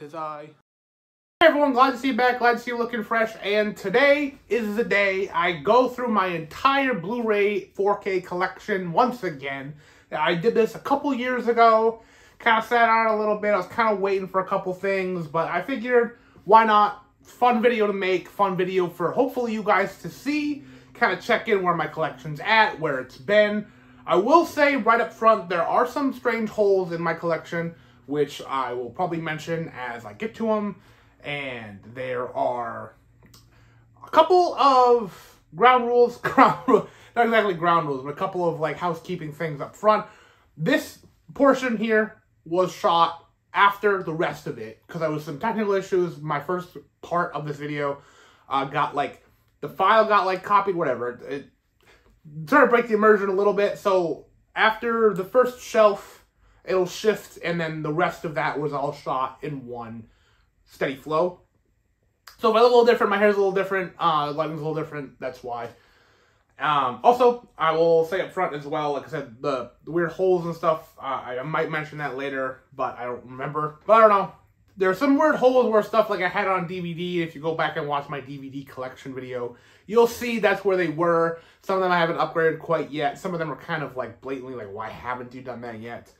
'Tis I. Hey everyone, glad to see you back, glad to see you looking fresh, and today is the day I go through my entire Blu-ray 4K collection once again. I did this a couple years ago, kind of sat on it a little bit, I was kind of waiting for a couple things, but I figured, why not? Fun video to make, fun video for hopefully you guys to see, kind of check in where my collection's at, where it's been. I will say right up front, there are some strange holes in my collection, which I will probably mention as I get to them. And there are a couple of ground rules, not exactly ground rules, but a couple of like housekeeping things up front. This portion here was shot after the rest of it because there was some technical issues. My first part of this video got like, the file got like copied, whatever. It started to break the immersion a little bit. So after the first shelf, it'll shift, and then the rest of that was all shot in one steady flow. So if I look a little different, my hair's a little different, lighting's a little different, that's why. Also, I will say up front as well, like I said, the weird holes and stuff, I might mention that later, but I don't remember. But I don't know. There are some weird holes where stuff like I had on DVD. If you go back and watch my DVD collection video, you'll see that's where they were. Some of them I haven't upgraded quite yet. Some of them are kind of like blatantly like, why haven't you done that yet?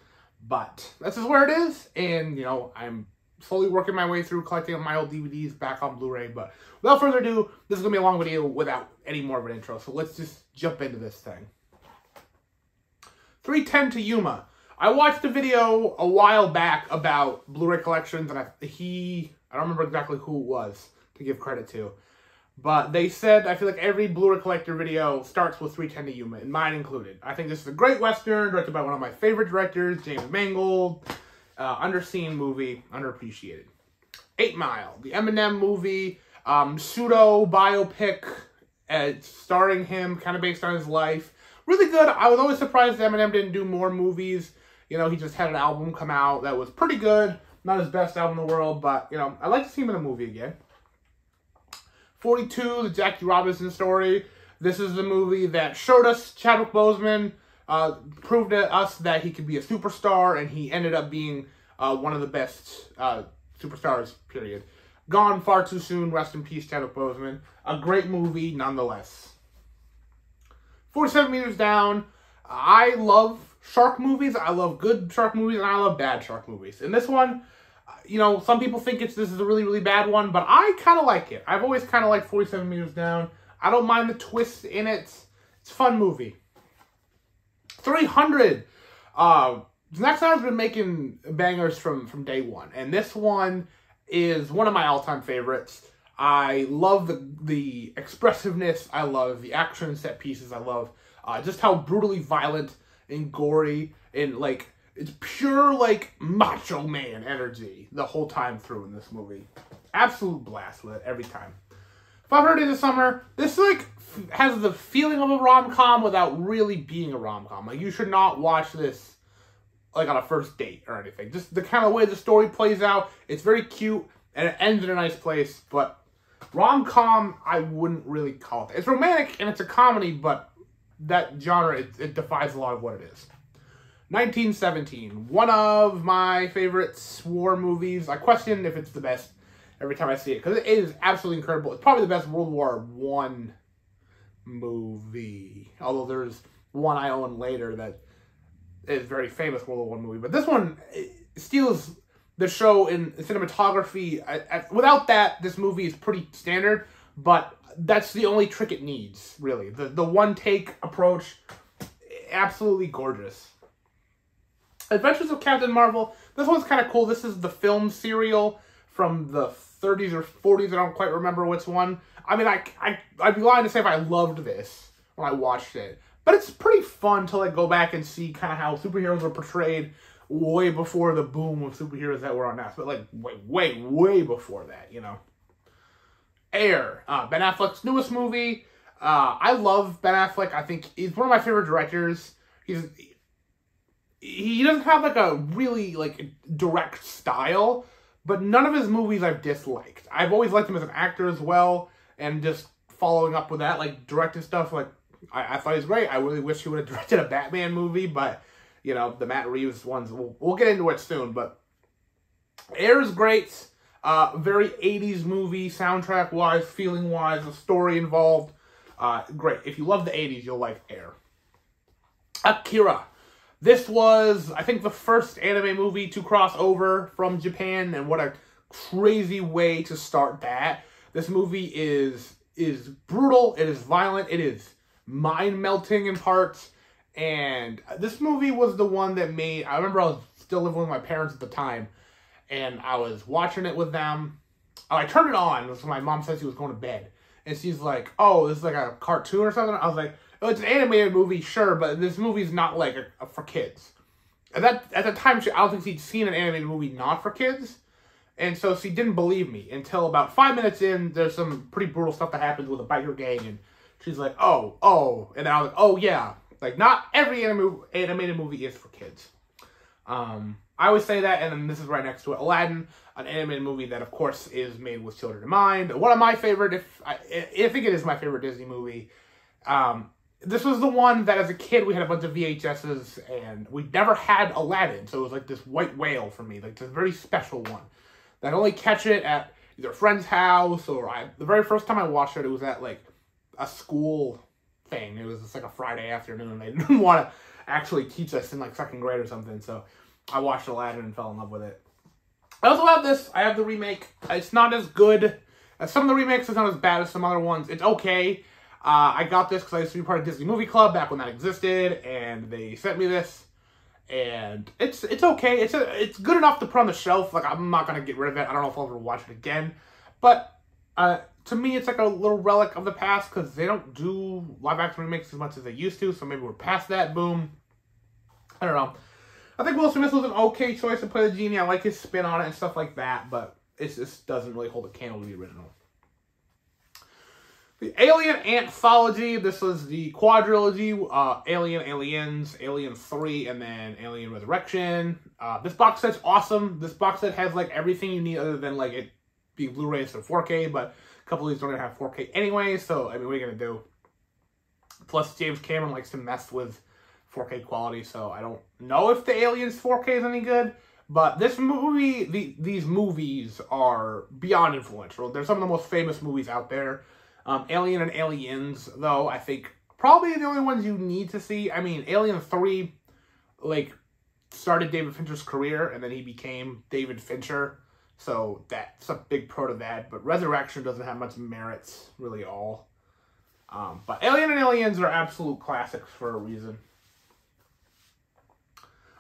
But this is where it is, and you know, I'm slowly working my way through collecting my old DVDs back on Blu-ray. But without further ado, this is going to be a long video without any more of an intro. So let's just jump into this thing. 310 to Yuma. I watched a video a while back about Blu-ray collections, and I don't remember exactly who it was to give credit to. But they said, I feel like every Blu-ray collector video starts with 310 to Yuma, and mine included. I think this is a great Western, directed by one of my favorite directors, James Mangold. Underseen movie, underappreciated. 8 Mile, the Eminem movie, pseudo biopic, starring him, kind of based on his life. Really good. I was always surprised Eminem didn't do more movies. You know, he just had an album come out that was pretty good. Not his best album in the world, but, you know, I'd like to see him in a movie again. 42, the Jackie Robinson story. This is the movie that showed us Chadwick Boseman, proved to us that he could be a superstar, and he ended up being one of the best superstars, period. Gone far too soon, rest in peace, Chadwick Boseman. A great movie, nonetheless. 47 Meters Down. I love shark movies, I love good shark movies, and I love bad shark movies. And this one, you know, some people think this is a really, really bad one, but I kind of like it. I've always kind of liked 47 Meters Down. I don't mind the twists in it. It's a fun movie. 300. Zack Snyder's been making bangers from day one, and this one is one of my all-time favorites. I love the expressiveness. I love the action set pieces. I love just how brutally violent and gory and like it's pure like macho man energy the whole time through in this movie. Absolute blast with it every time. 500 Days of Summer. This like has the feeling of a rom-com without really being a rom-com. Like, you should not watch this like on a first date or anything. Just the kind of way the story plays out. It's very cute and it ends in a nice place, but rom-com, I wouldn't really call it. It's romantic and it's a comedy, but that genre, it defies a lot of what it is. 1917. One of my favorite war movies. I question if it's the best every time I see it, because it is absolutely incredible. It's probably the best World War I movie. Although there's one I own later that is very famous World War I movie. But this one steals the show in cinematography. Without that, this movie is pretty standard, but that's the only trick it needs, really. The one-take approach, absolutely gorgeous. Adventures of Captain Marvel. This one's kind of cool. This is the film serial from the 30s or 40s. I don't quite remember which one. I mean, I'd be lying to say if I loved this when I watched it. But it's pretty fun to like go back and see kind of how superheroes were portrayed way before the boom of superheroes that were on now. But like way before that, you know. Air. Ben Affleck's newest movie. I love Ben Affleck. I think he's one of my favorite directors. He doesn't have like a really like direct style, but none of his movies I've disliked. I've always liked him as an actor as well, and just following up with that, like directing stuff, like I thought he was great. I really wish he would have directed a Batman movie, but you know, the Matt Reeves ones, we'll get into it soon, but Air is great. Very 80s movie, soundtrack-wise, feeling-wise, the story involved. Great. If you love the 80s, you'll like Air. Akira. This was, I think, the first anime movie to cross over from Japan, and what a crazy way to start that. This movie is brutal, it is violent, it is mind-melting in parts, and this movie was the one that made, I remember I was still living with my parents at the time, and I was watching it with them. I turned it on, so my mom said she was going to bed, and she's like, oh, this is like a cartoon or something? I was like, oh, it's an animated movie, sure, but this movie's not like for kids. And that, at the time, I don't think she'd seen an animated movie not for kids, and so she didn't believe me until about 5 minutes in. There's some pretty brutal stuff that happens with a biker gang, and she's like, oh, and then I was like, oh yeah, like not every animated movie is for kids. I always say that, and then this is right next to it, Aladdin, an animated movie that, of course, is made with children in mind. One of my favorite, I think it is my favorite Disney movie. This was the one that, as a kid, we had a bunch of VHSs, and we never had Aladdin, so it was like this white whale for me, like this very special one. I could only catch it at either a friend's house, or the very first time I watched it, it was at, like, a school thing. It was just, like, a Friday afternoon. They didn't want to actually teach us in, like, 2nd grade or something, so I watched Aladdin and fell in love with it. I also have this. I have the remake. It's not as good as some of the remakes. It's not as bad as some other ones. It's okay. I got this because I used to be part of Disney Movie Club back when that existed, and they sent me this. And it's okay. It's good enough to put on the shelf. Like, I'm not gonna get rid of it. I don't know if I'll ever watch it again. But to me, it's like a little relic of the past because they don't do live-action remakes as much as they used to. So maybe we're past that boom. I don't know. I think Will Smith was an okay choice to play the genie. I like his spin on it and stuff like that. But it just doesn't really hold a candle to the original. The Alien Anthology, this was the quadrilogy, Alien, Aliens, Alien 3, and then Alien Resurrection. This box set's awesome. This box set has, like, everything you need other than, like, it being Blu-ray instead of 4K, but a couple of these don't even have 4K anyway, so, I mean, what are you going to do? Plus, James Cameron likes to mess with 4K quality, so I don't know if the Aliens 4K is any good, but this movie, these movies are beyond influential. They're some of the most famous movies out there. Alien and Aliens, though, I think probably the only ones you need to see. I mean, Alien 3, like, started David Fincher's career, and then he became David Fincher, so that's a big pro to that. But Resurrection doesn't have much merits, really, at all. But Alien and Aliens are absolute classics for a reason.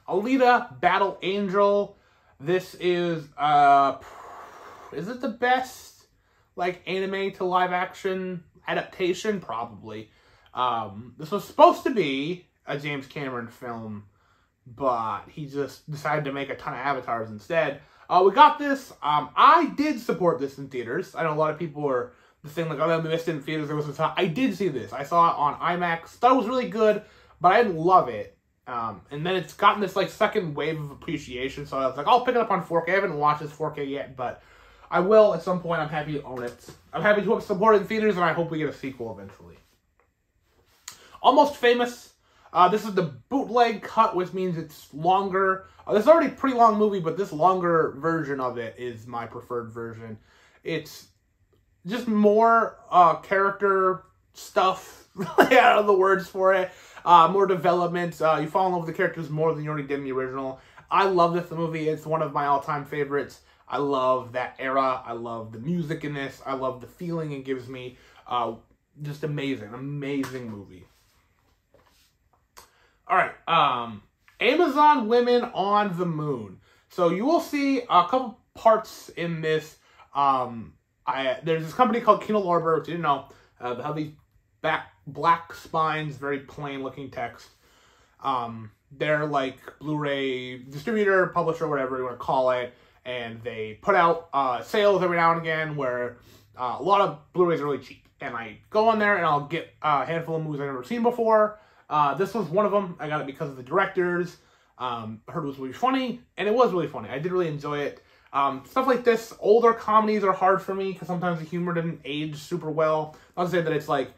Alita, Battle Angel. This is it the best, like, anime to live action adaptation? Probably. This was supposed to be a James Cameron film, but he just decided to make a ton of avatars instead. We got this. I did support this in theaters. I know a lot of people were saying, like, oh, I missed it in theaters. I did see this. I saw it on IMAX. Thought it was really good, but I didn't love it. And then it's gotten this, like, second wave of appreciation, so I was like, I'll pick it up on 4K. I haven't watched this 4K yet, but I will at some point. I'm happy to own it. I'm happy to support it in theaters, and I hope we get a sequel eventually. Almost Famous. This is the bootleg cut, which means it's longer. This is already a pretty long movie, but this longer version of it is my preferred version. It's just more character stuff. I don't know the words for it. More development. You fall in love with the characters more than you already did in the original. I love this movie. It's one of my all-time favorites. I love that era. I love the music in this. I love the feeling it gives me. Just amazing. Amazing movie. Alright. Amazon Women on the Moon. So you will see a couple parts in this. There's this company called Kindle Orbiter, which you didn't know. They have these black spines, very plain looking text. They're like Blu-ray distributor, publisher, whatever you want to call it. And they put out sales every now and again where a lot of Blu-rays are really cheap. And I go on there and I'll get a handful of movies I've never seen before. This was one of them. I got it because of the directors. I heard it was really funny, and it was really funny. I did really enjoy it. Stuff like this, older comedies are hard for me because sometimes the humor didn't age super well. Not to say that it's like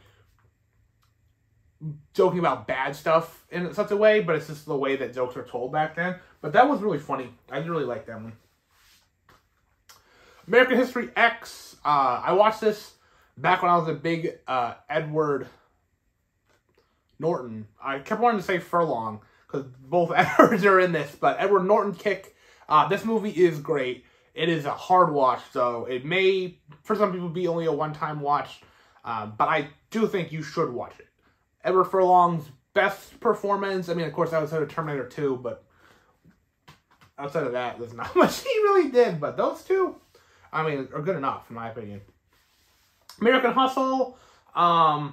joking about bad stuff in such a way, but it's just the way that jokes are told back then. But that was really funny. I really liked that one. American History X. I watched this back when I was a big Edward Norton. I kept wanting to say Furlong because both Edwards are in this, but Edward Norton kick. This movie is great. It is a hard watch, so it may, for some people, be only a one-time watch, but I do think you should watch it. Edward Furlong's best performance, I mean, of course, outside of Terminator 2, but outside of that, there's not much he really did, but those two, I mean, are good enough, in my opinion. American Hustle, I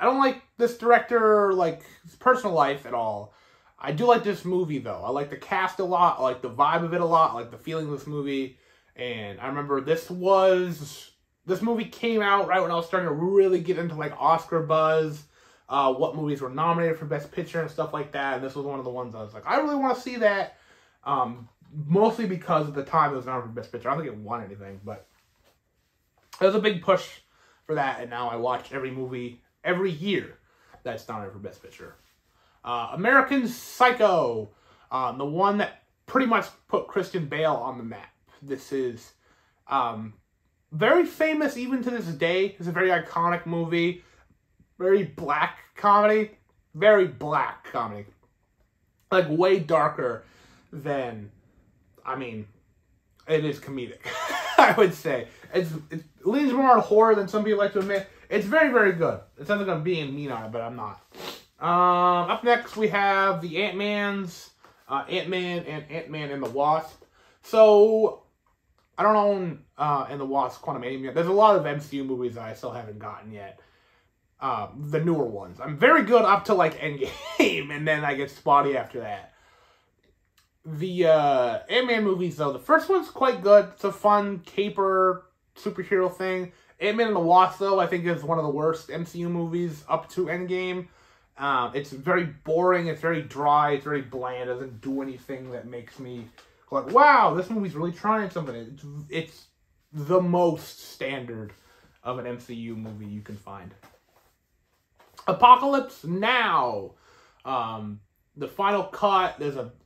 don't like this director, like, his personal life at all. I do like this movie, though. I like the cast a lot. I like the vibe of it a lot. I like the feeling of this movie. And I remember this movie came out right when I was starting to really get into, like, Oscar buzz. What movies were nominated for Best Picture and stuff like that. And this was one of the ones I was like, I really want to see that. Mostly because of the time it was nominated for Best Picture. I don't think it won anything, but it was a big push for that. And now I watch every movie every year that's nominated for Best Picture. American Psycho, the one that pretty much put Christian Bale on the map. This is very famous even to this day. It's a very iconic movie. Very black comedy. Very black comedy. Like, way darker than, I mean, it is comedic, I would say. It leans more on horror than some people like to admit. It's very, very good. It sounds like I'm being mean on it, but I'm not. Up next, we have the Ant-Man and Ant-Man and the Wasp. So, I don't own and the Wasp Quantumanium yet. There's a lot of MCU movies that I still haven't gotten yet. The newer ones. I'm very good up to, like, Endgame, and then I get spotty after that. The Ant-Man movies, though, the first one's quite good. It's a fun caper superhero thing. Ant-Man and the Wasp, though, I think is one of the worst MCU movies up to Endgame. It's very boring, it's very dry, it's very bland, it doesn't do anything that makes me go like, wow, this movie's really trying something. It's the most standard of an MCU movie you can find. Apocalypse Now. The final cut,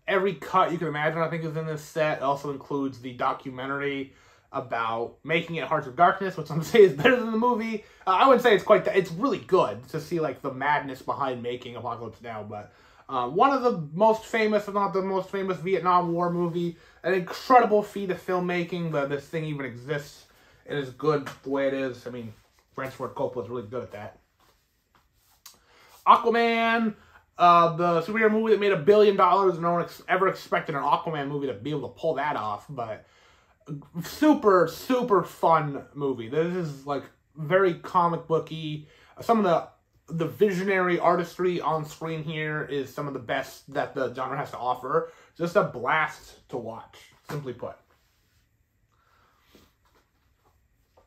every cut you can imagine, I think, is in this set. It also includes the documentary about making it Hearts of Darkness, which some say is better than the movie. I wouldn't say it's really good to see, like, the madness behind making Apocalypse Now, but one of the most famous, if not the most famous, Vietnam War movie. An incredible feat of filmmaking that this thing even exists. It is good the way it is. I mean, Francis Ford Coppola is really good at that. Aquaman, the superhero movie that made $1 billion. No one ever expected an Aquaman movie to be able to pull that off, but super, super fun movie. This is, like, very comic booky. Some of the visionary artistry on screen here is some of the best that the genre has to offer. Just a blast to watch, simply put.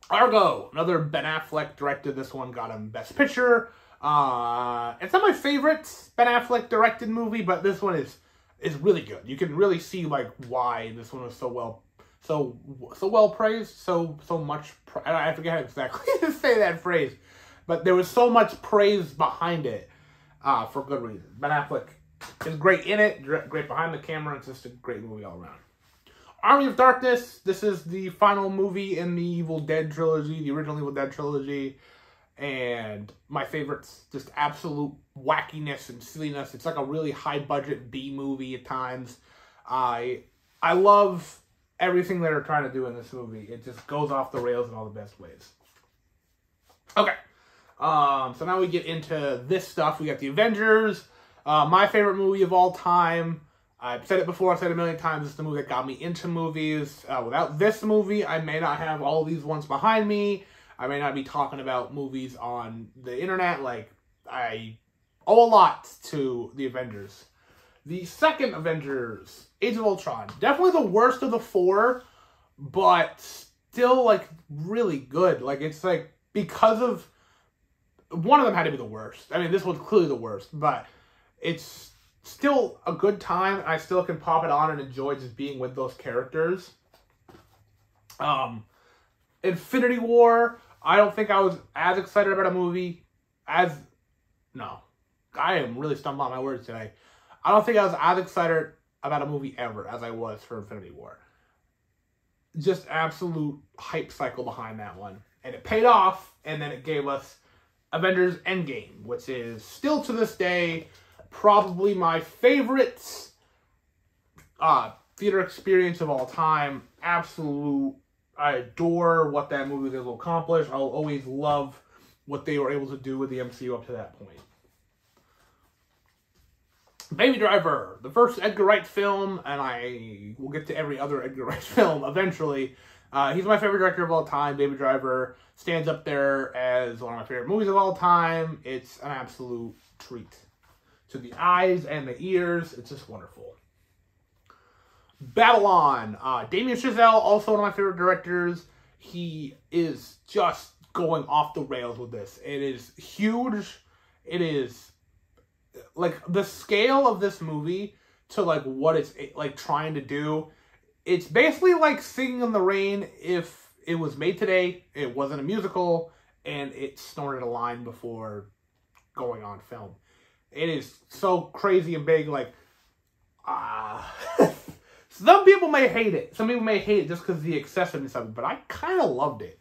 Argo, another Ben Affleck directed. This one got him Best Picture. It's not my favorite Ben Affleck directed movie, but this one is really good. You can really see, like, why this one was so well praised, so much. I forget exactly to say that phrase, but there was so much praise behind it for good reason. Ben Affleck is great in it, great behind the camera. It's just a great movie all around. Army of Darkness. This is the final movie in the Evil Dead trilogy, the original Evil Dead trilogy, and my favorites. Just absolute wackiness and silliness. It's like a really high budget B movie at times. I love everything they're trying to do in this movie. It just goes off the rails in all the best ways. Okay. So now we get into this stuff. We got the Avengers. My favorite movie of all time. I've said it before. I've said it a million times. It's the movie that got me into movies. Without this movie, I may not have all these ones behind me. I may not be talking about movies on the internet. Like, I owe a lot to the Avengers. The second Avengers, Age of Ultron. Definitely the worst of the four, but still, like, really good. Like, it's like, because of, one of them had to be the worst. I mean, this one's clearly the worst, but it's still a good time. I still can pop it on and enjoy just being with those characters. Infinity War, I don't think I was as excited about a movie as, no. I am really stumbling on my words today. I don't think I was as excited about a movie ever as I was for Infinity War. just absolute hype cycle behind that one. And it paid off, and then it gave us Avengers Endgame, which is still to this day probably my favorite theater experience of all time. Absolute, I adore what that movie was able to accomplish. I'll always love what they were able to do with the MCU up to that point. Baby Driver, the first Edgar Wright film, and I will get to every other Edgar Wright film eventually. He's my favorite director of all time. Baby Driver stands up there as one of my favorite movies of all time. It's an absolute treat to the eyes and the ears. It's just wonderful. Babylon. Damien Chazelle, also one of my favorite directors. He is just going off the rails with this. It is huge. It is, like, the scale of this movie to, like, what it's, like, trying to do. It's basically like Singing in the Rain if it was made today, it wasn't a musical, and it snorted a line before going on film. It is so crazy and big, like, some people may hate it. Some people may hate it just because of the excessiveness of it, but I kind of loved it.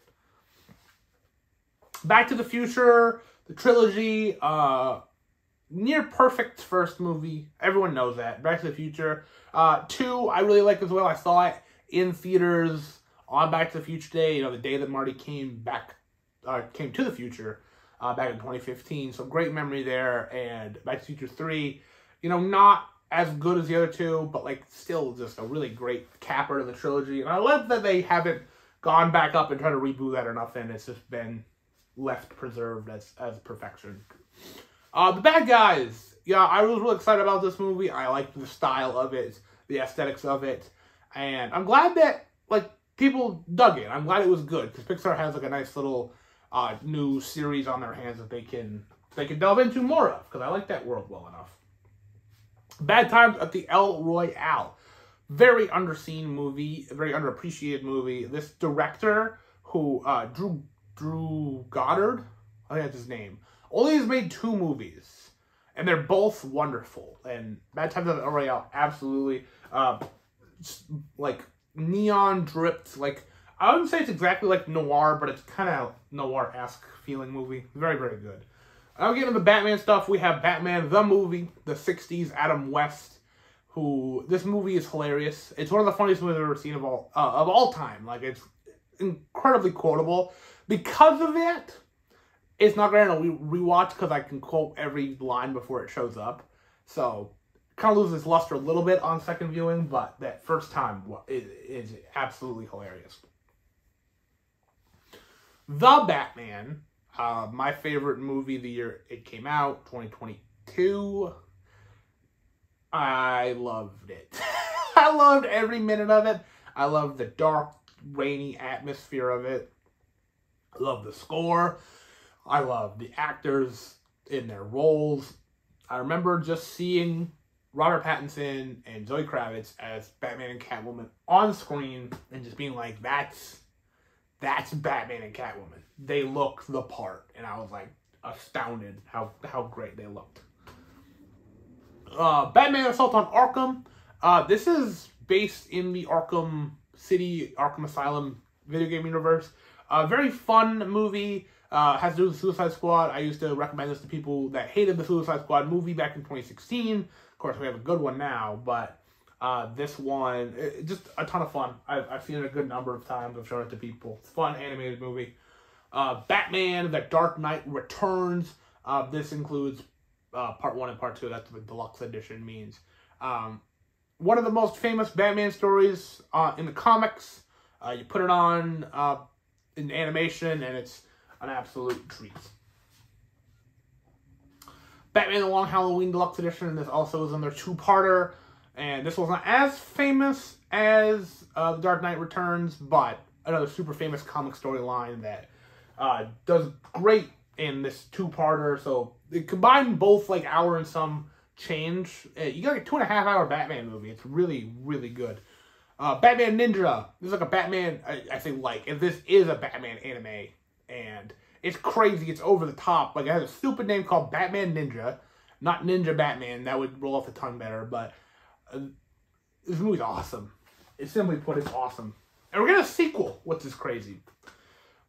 Back to the Future, the trilogy, near perfect first movie. Everyone knows that. Back to the Future. 2, I really like as well. I saw it in theaters on Back to the Future Day. You know, the day that Marty came to the future back in 2015. So great memory there. And Back to the Future 3, you know, not as good as the other two, but like still just a really great capper to the trilogy. And I love that they haven't gone back up and tried to reboot that or nothing. It's just been left preserved as perfection. The Bad Guys. Yeah, I was really excited about this movie. I liked the style of it, the aesthetics of it. And I'm glad that, like, people dug it. I'm glad it was good, because Pixar has, like, a nice little new series on their hands that they can delve into more of, because I like that world well enough. Bad Times at the El Royale. Very underseen movie, very underappreciated movie. This director, who, Drew Goddard, I think that's his name, only has made 2 movies, and they're both wonderful. And Bad Times at the El Royale, absolutely, like, neon dripped, like, I wouldn't say it's exactly like noir, but it's kind of noir-esque feeling movie. Very, very good. I'll get into the Batman stuff. We have Batman the movie, the 60s, Adam West, who, this movie is hilarious. It's one of the funniest movies I've ever seen of all time. Like, it's incredibly quotable. Because of it, it's not going to rewatch because I can quote every line before it shows up. So, kind of loses luster a little bit on second viewing, but that first time is absolutely hilarious. The Batman, my favorite movie the year it came out, 2022. I loved it. I loved every minute of it. I loved the dark, rainy atmosphere of it. I love the score. I love the actors in their roles. I remember just seeing Robert Pattinson and Zoe Kravitz as Batman and Catwoman on screen and just being like, that's Batman and Catwoman. They look the part. And I was like astounded how great they looked. Batman Assault on Arkham. This is based in the Arkham City, Arkham Asylum video game universe. Very fun movie. Has to do with the Suicide Squad. I used to recommend this to people that hated the Suicide Squad movie back in 2016. Of course, we have a good one now, but this one, just a ton of fun. I've seen it a good number of times. I've shown it to people. It's a fun animated movie. Batman, The Dark Knight Returns. This includes Part 1 and Part 2. That's what the deluxe edition means. One of the most famous Batman stories in the comics. You put it on in animation, and it's an absolute treat. Batman The Long Halloween Deluxe Edition. This also is in their 2-parter. And this wasn't as famous as The Dark Knight Returns, but another super famous comic storyline that does great in this 2-parter. So they combine both, like, hour and some change. You got like a 2.5-hour Batman movie. It's really, really good. Batman Ninja. This is like a Batman, I think, like, if this is a Batman anime. And it's crazy. It's over the top. Like, it has a stupid name called Batman Ninja. Not Ninja Batman. That would roll off the tongue better. But this movie's awesome. It's simply put, it's awesome. And we're getting a sequel, which is crazy.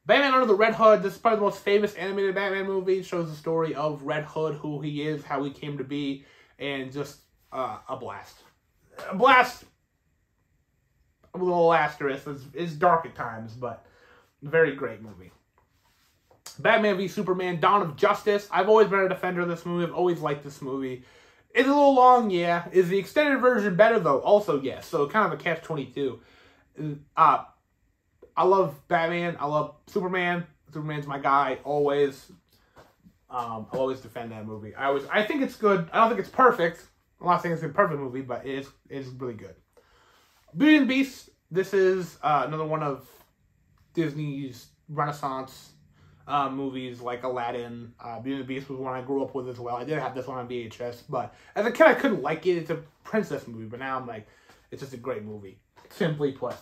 Batman Under the Red Hood. This is probably the most famous animated Batman movie. It shows the story of Red Hood, who he is, how he came to be, and just a blast. A blast with a little asterisk. It's dark at times, but very great movie. Batman v Superman, Dawn of Justice. I've always been a defender of this movie. I've always liked this movie. It's a little long, yeah. Is the extended version better, though? Also, yes. So, kind of a catch-22. I love Batman. I love Superman. Superman's my guy, always. I'll always defend that movie. I think it's good. I don't think it's perfect. I'm not saying it's a perfect movie, but it is really good. Beauty and the Beast. This is another one of Disney's Renaissance movies like Aladdin. Beauty and the Beast was one I grew up with as well. I did have this one on VHS, but as a kid I couldn't like it. It's a princess movie, but now I'm like, it's just a great movie. Simply put.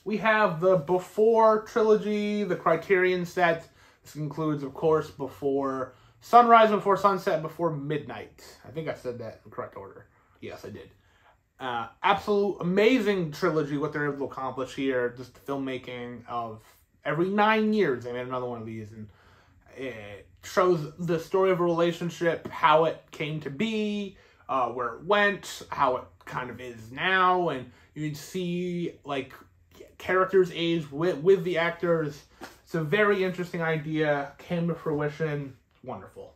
We have the Before trilogy, the Criterion set. This includes, of course, Before Sunrise, Before Sunset, Before Midnight. I think I said that in the correct order. Yes, I did. Absolute amazing trilogy, what they're able to accomplish here. Just the filmmaking of every 9 years, they made another one of these. And it shows the story of a relationship, how it came to be, where it went, how it kind of is now. And you can see, like, characters age with the actors. It's a very interesting idea. Came to fruition. Wonderful.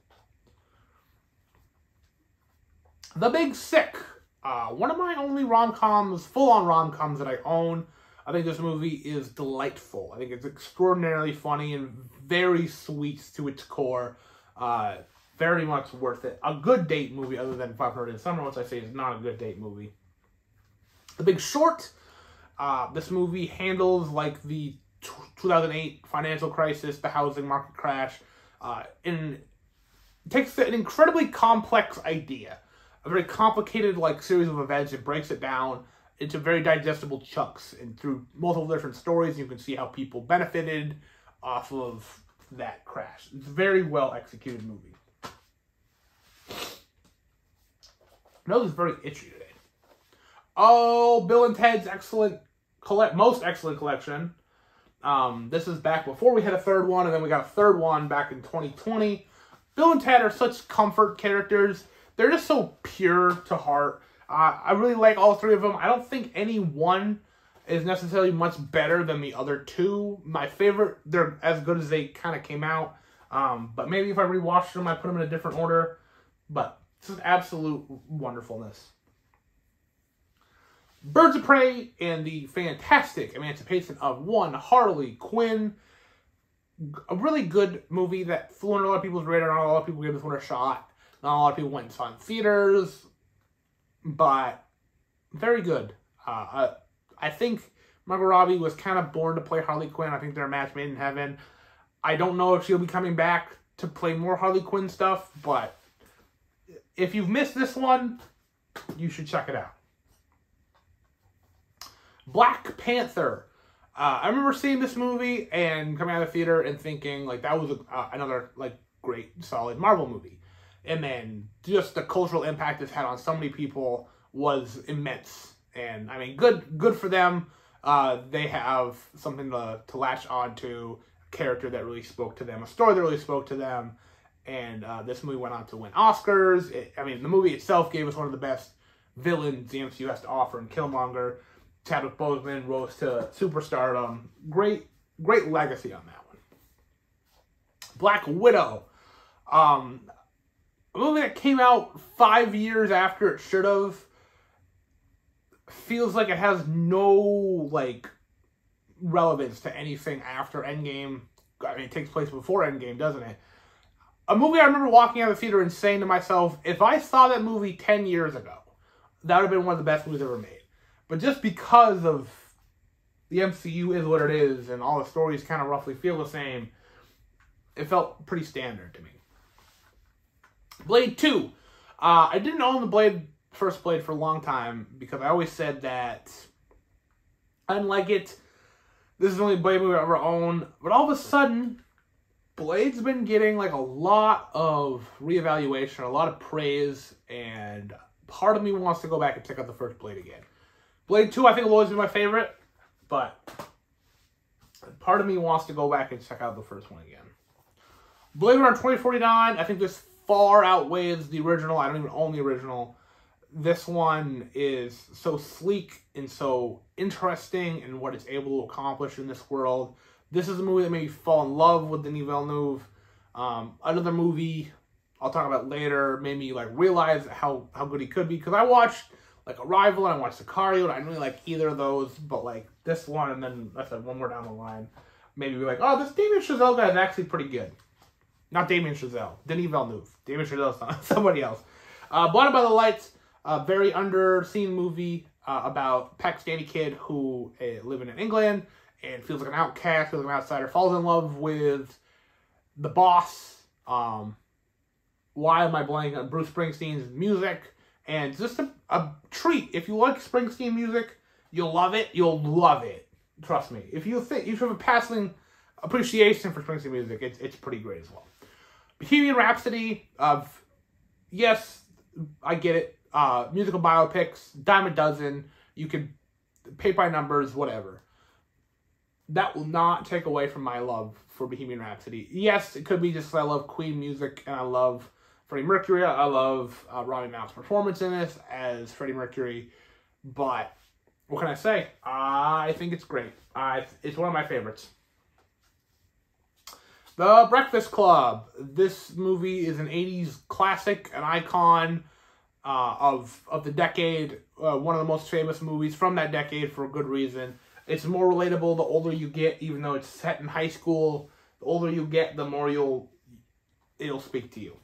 The Big Sick. One of my only rom-coms, full-on rom-coms that I own. I think this movie is delightful. I think it's extraordinarily funny and very sweet to its core. Very much worth it. A good date movie other than 500 in Summer, which I say is not a good date movie. The Big Short. This movie handles like the 2008 financial crisis, the housing market crash, and takes an incredibly complex idea, a very complicated like series of events. It breaks it down into very digestible chunks, and through multiple different stories, you can see how people benefited off of that crash. It's a very well executed movie. My nose is very itchy today. Oh, Bill and Ted's most excellent collection. This is back before we had a third one, and then we got a third one back in 2020. Bill and Ted are such comfort characters. They're just so pure to heart. I really like all three of them. I don't think any one is necessarily much better than the other two. My favorite, they're as good as they kind of came out. But maybe if I rewatched them, I put them in a different order. But this is absolute wonderfulness. Birds of Prey and the fantastic emancipation of one Harley Quinn. A really good movie that flew under a lot of people's radar. Not a lot of people gave this one a shot. Not a lot of people went and saw it in theaters. But very good. I think Margot Robbie was kind of born to play Harley Quinn. I think they're a match made in heaven. I don't know if she'll be coming back to play more Harley Quinn stuff. But if you've missed this one, you should check it out. Black Panther. I remember seeing this movie and coming out of the theater and thinking like that was another like great solid Marvel movie, and then just the cultural impact it's had on so many people was immense. And I mean, good for them. They have something to latch on to, a character that really spoke to them, a story that really spoke to them, and this movie went on to win Oscars. I mean, the movie itself gave us one of the best villains the MCU has to offer in Killmonger. Chadwick Boseman rose to superstardom. Great legacy on that one. Black Widow. A movie that came out 5 years after it should have. Feels like it has no, like, relevance to anything after Endgame. I mean, it takes place before Endgame, doesn't it? A movie I remember walking out of the theater and saying to myself, if I saw that movie 10 years ago, that would have been one of the best movies ever made. But just because of the MCU is what it is, and all the stories kind of roughly feel the same, it felt pretty standard to me. Blade 2. I didn't own the first Blade for a long time, because I always said that I didn't like it. This is the only Blade movie I ever owned. But all of a sudden, Blade's been getting like a lot of reevaluation, a lot of praise, and part of me wants to go back and check out the first Blade again. Blade 2, I think, will always be my favorite, but part of me wants to go back and check out the first one again. Blade Runner 2049, I think this far outweighs the original. I don't even own the original. This one is so sleek and so interesting in what it's able to accomplish in this world. This is a movie that made me fall in love with Denis Villeneuve. Another movie I'll talk about later made me like realize how good he could be. Because I watched like Arrival and I watched Sicario and I didn't really like either of those. But like this one and then I said one more down the line, maybe be like, oh, this Damien Chazelle guy is actually pretty good. Not Damien Chazelle, Denis Villeneuve. Damien Chazelle's somebody else. Blinded by the Lights, a very underseen movie about Pakistani kid who living in England and feels like an outcast, feels like an outsider, falls in love with the boss. Why am I blanking on Bruce Springsteen's music? And just a treat. If you like Springsteen music, you'll love it. You'll love it. Trust me. If you have a passing appreciation for Springsteen music, it's pretty great as well. Bohemian Rhapsody, yes, I get it. Musical biopics, dime a dozen. You can pay by numbers, whatever. That will not take away from my love for Bohemian Rhapsody. Yes, it could be just I love Queen music and I love Freddie Mercury. I love Rami Malek's performance in this as Freddie Mercury. But what can I say? I think it's great. It's one of my favorites. The Breakfast Club. This movie is an 80s classic, an icon of the decade. One of the most famous movies from that decade for a good reason. It's more relatable the older you get, even though it's set in high school. The older you get, the more it'll speak to you.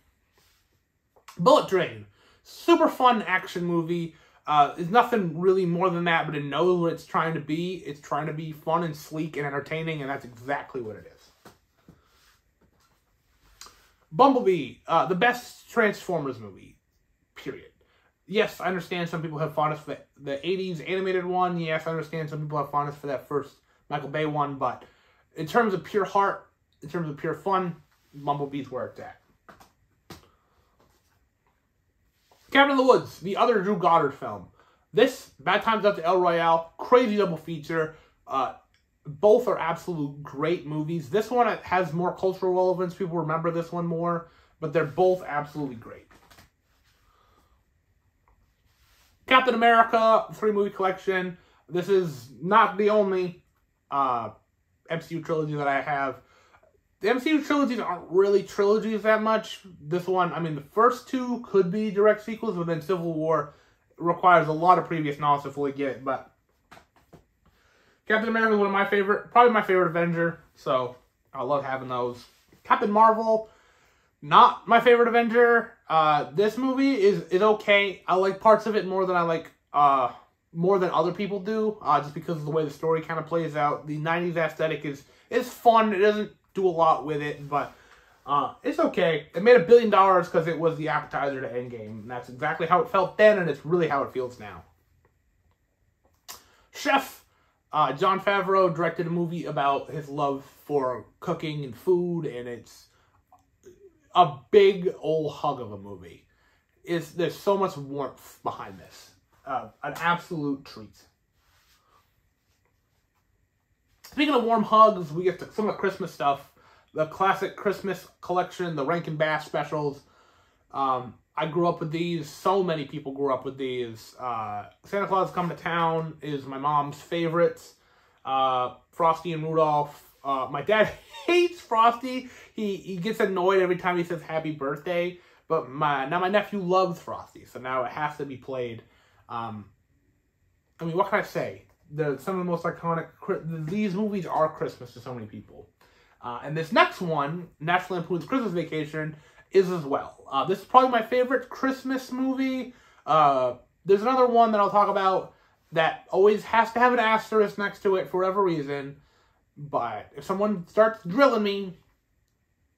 Bullet Train. Super fun action movie. It's nothing really more than that, but it knows what it's trying to be. It's trying to be fun and sleek and entertaining, and that's exactly what it is. Bumblebee, the best Transformers movie, period. Yes, I understand some people have fondness for the 80s animated one. Yes, I understand some people have fondness for that first Michael Bay one. But in terms of pure heart, in terms of pure fun, Bumblebee's where it's at. Cabin in the Woods, the other Drew Goddard film. This, Bad Times at the El Royale, crazy double feature. Both are absolute great movies. This one has more cultural relevance. People remember this one more. But they're both absolutely great. Captain America 3-movie collection. This is not the only MCU trilogy that I have. The MCU trilogies aren't really trilogies that much. This one, I mean, the first two could be direct sequels, but then Civil War requires a lot of previous knowledge to fully get it. But Captain America is one of my favorite, probably my favorite Avenger, so I love having those. Captain Marvel, not my favorite Avenger. This movie is okay. I like parts of it more than I like, more than other people do, just because of the way the story kind of plays out. The 90s aesthetic is fun. It doesn't do a lot with it, but it's okay. It made $1 billion because it was the appetizer to Endgame, and that's exactly how it felt then, and it's really how it feels now. Chef. Jon Favreau directed a movie about his love for cooking and food, and it's a big old hug of a movie. There's so much warmth behind this. An absolute treat. Speaking of warm hugs, we get to some of the Christmas stuff. The classic Christmas collection, the Rankin Bass specials. I grew up with these. So many people grew up with these. Santa Claus Come to Town is my mom's favorites. Frosty and Rudolph. My dad hates Frosty. He gets annoyed every time he says happy birthday. But now my nephew loves Frosty, so now it has to be played. I mean, what can I say? Some of the most iconic... These movies are Christmas to so many people. And this next one, National Lampoon's Christmas Vacation, is as well. This is probably my favorite Christmas movie. There's another one that I'll talk about that always has to have an asterisk next to it for whatever reason. But if someone starts drilling me,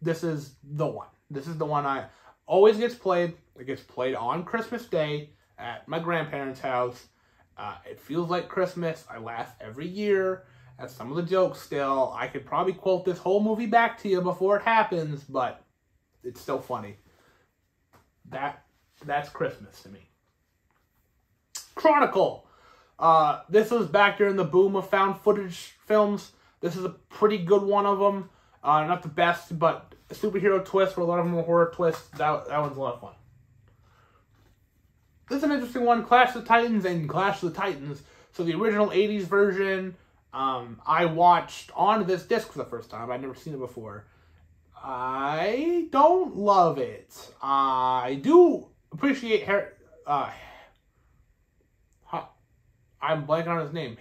this is the one. This is the one I always gets played. It gets played on Christmas Day at my grandparents' house. It feels like Christmas. I laugh every year at some of the jokes still. I could probably quote this whole movie back to you before it happens, but it's still funny. That's Christmas to me. Chronicle. This was back during the boom of found footage films. This is a pretty good one of them. Not the best, but a superhero twist, where a lot of them were horror twists. That one's a lot of fun. This is an interesting one, Clash of the Titans and Clash of the Titans. So the original 80s version, I watched on this disc for the first time. I'd never seen it before. I don't love it. I do appreciate I'm blanking on his name.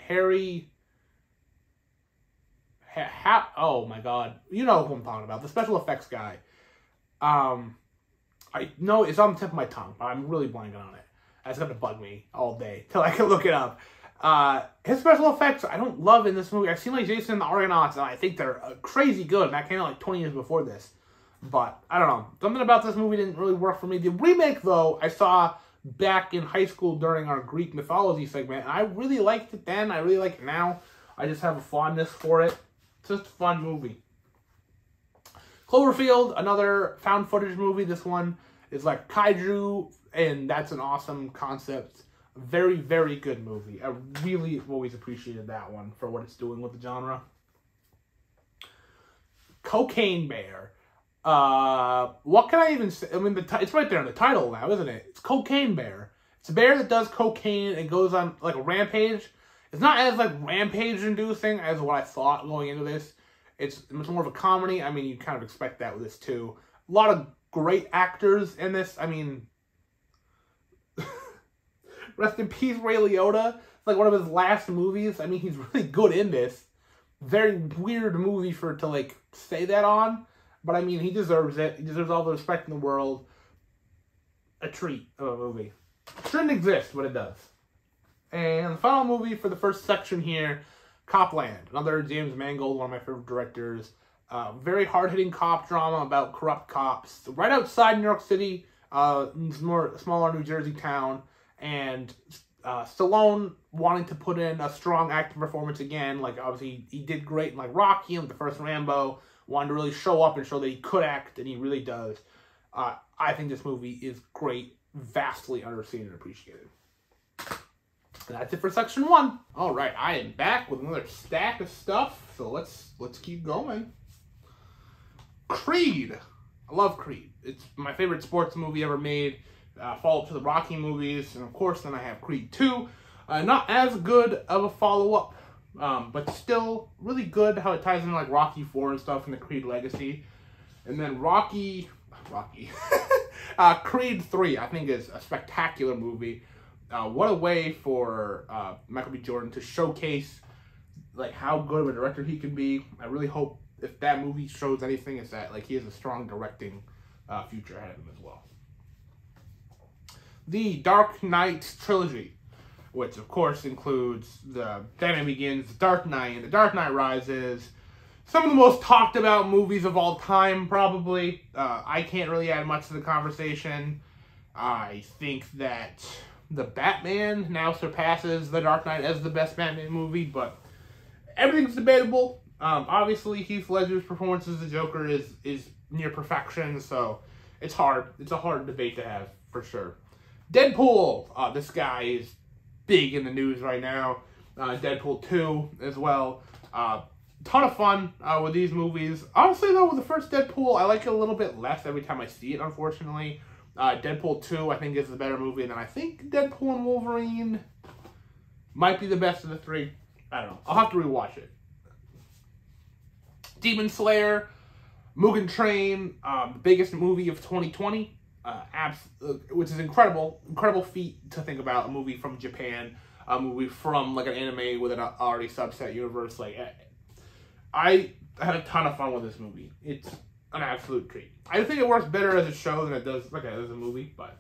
Oh my god. You know who I'm talking about. The special effects guy. I know it's on the tip of my tongue, but I'm really blanking on it. That's going to bug me all day till I can look it up. His special effects, I don't love in this movie. I've seen like Jason and the Argonauts, and I think they're crazy good. And that came out like 20 years before this. But, I don't know. Something about this movie didn't really work for me. The remake, though, I saw back in high school during our Greek mythology segment. And I really liked it then. I really like it now. I just have a fondness for it. It's just a fun movie. Cloverfield, another found footage movie. This one is like kaiju, and that's an awesome concept. Very, very good movie. I really always appreciated that one for what it's doing with the genre. Cocaine Bear. What can I even say? I mean, it's right there in the title now, isn't it? It's Cocaine Bear. It's a bear that does cocaine and goes on like a rampage. It's not as like rampage-inducing as what I thought going into this. It's more of a comedy. I mean, you kind of expect that with this too. A lot of great actors in this. I mean, rest in peace, Ray Liotta. It's like one of his last movies. I mean, he's really good in this. Very weird movie to like say that on. But I mean, he deserves it. He deserves all the respect in the world. A treat of a movie. Shouldn't exist, but it does. And the final movie for the first section here, Copland. Another James Mangold, one of my favorite directors. Very hard-hitting cop drama about corrupt cops. Right outside New York City, smaller New Jersey town. And Stallone wanting to put in a strong acting performance again. Like, obviously, he did great in, like, Rocky and the first Rambo. Wanted to really show up and show that he could act, and he really does. I think this movie is great, vastly underseen and appreciated. And that's it for section 1. All right, I am back with another stack of stuff, so let's keep going. Creed. I love Creed. It's my favorite sports movie ever made. Follow-up to the Rocky movies, and of course, then I have Creed 2. Not as good of a follow-up, but still really good how it ties in like Rocky 4 and stuff in the Creed legacy. And then Creed 3, I think, is a spectacular movie. What a way for Michael B. Jordan to showcase like how good of a director he can be. I really hope if that movie shows anything, it's that like he has a strong directing future ahead of him as well. The Dark Knight trilogy, which of course includes the Batman Begins, The Dark Knight, and The Dark Knight Rises. Some of the most talked about movies of all time, probably. I can't really add much to the conversation. I think that The Batman now surpasses The Dark Knight as the best Batman movie, but everything's debatable. Obviously, Heath Ledger's performance as the Joker is near perfection, so it's hard. It's a hard debate to have, for sure. Deadpool. This guy is big in the news right now. Deadpool 2 as well. Ton of fun with these movies. Honestly, though, with the first Deadpool, I like it a little bit less every time I see it, unfortunately. Deadpool 2, I think, is the better movie, and then I think Deadpool and Wolverine might be the best of the three. I don't know. I'll have to rewatch it. Demon Slayer, Mugen Train, the biggest movie of 2020, which is incredible feat to think about. A movie from Japan, a movie from like an anime with an already subset universe. Like, I had a ton of fun with this movie. It's an absolute treat. I think it works better as a show than it does like as a movie, but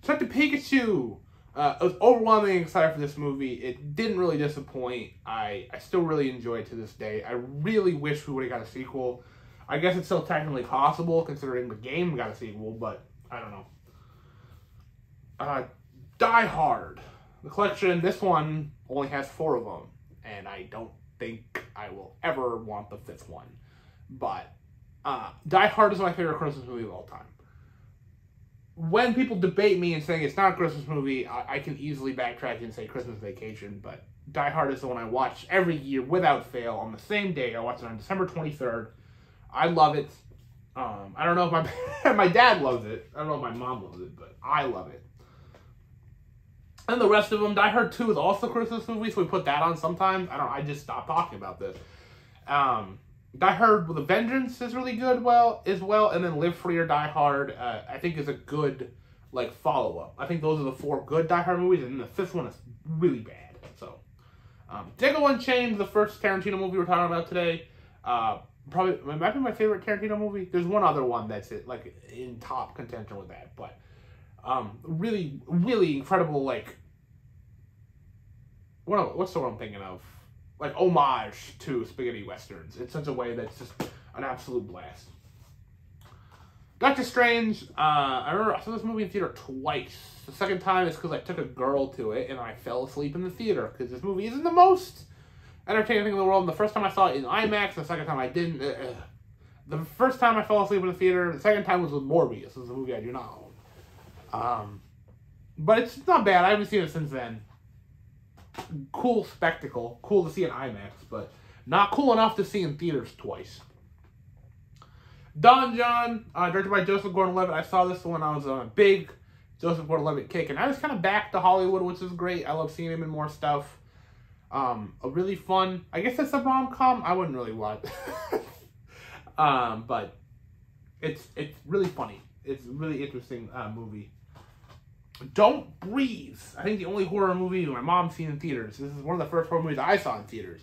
Detective Pikachu. I was overwhelmingly excited for this movie. It didn't really disappoint. I still really enjoy it to this day. I really wish we would have got a sequel. I guess it's still technically possible considering the game got a sequel, but I don't know. Die Hard. The collection, this one only has 4 of them, and I don't think I will ever want the 5th one. But Die Hard is my favorite Christmas movie of all time. when people debate me and saying it's not a Christmas movie, I can easily backtrack and say Christmas Vacation, but Die Hard is the one I watch every year without fail on the same day. I watch it on December 23rd. I love it. I don't know if my dad loves it. I don't know if my mom loves it, but I love it. And the rest of them, Die Hard 2 is also a Christmas movie, so we put that on sometimes. I just stopped talking about this. Die Hard with a Vengeance is really good as well, and then Live Free or Die Hard, I think is a good, like, follow-up. I think those are the 4 good Die Hard movies, and the 5th one is really bad. So, Django Unchained, the first Tarantino movie we're talking about today, probably, it might be my favorite Tarantino movie. There's one other one that's, like, in top contention with that, but, really, really incredible, like, what's the one I'm thinking of? Like, homage to spaghetti westerns in such a way that's just an absolute blast. Doctor Strange, I remember I saw this movie in theater twice. The second time is because I took a girl to it and I fell asleep in the theater because this movie isn't the most entertaining thing in the world. And the first time I saw it in IMAX, the second time I didn't. The first time I fell asleep in the theater, the second time was with Morbius. This is a movie I do not own. But it's not bad. I haven't seen it since then. Cool spectacle. Cool to see in IMAX, but not cool enough to see in theaters twice. Don John, directed by Joseph Gordon-Levitt. I saw this when I was on a big Joseph Gordon-Levitt kick, and I was kind of back to Hollywood, which is great. I love seeing him in more stuff. A really fun, I guess it's a rom-com. I wouldn't really watch but it's really funny. It's a really interesting movie. Don't Breathe. I think the only horror movie my mom's seen in theaters. This is one of the first horror movies I saw in theaters.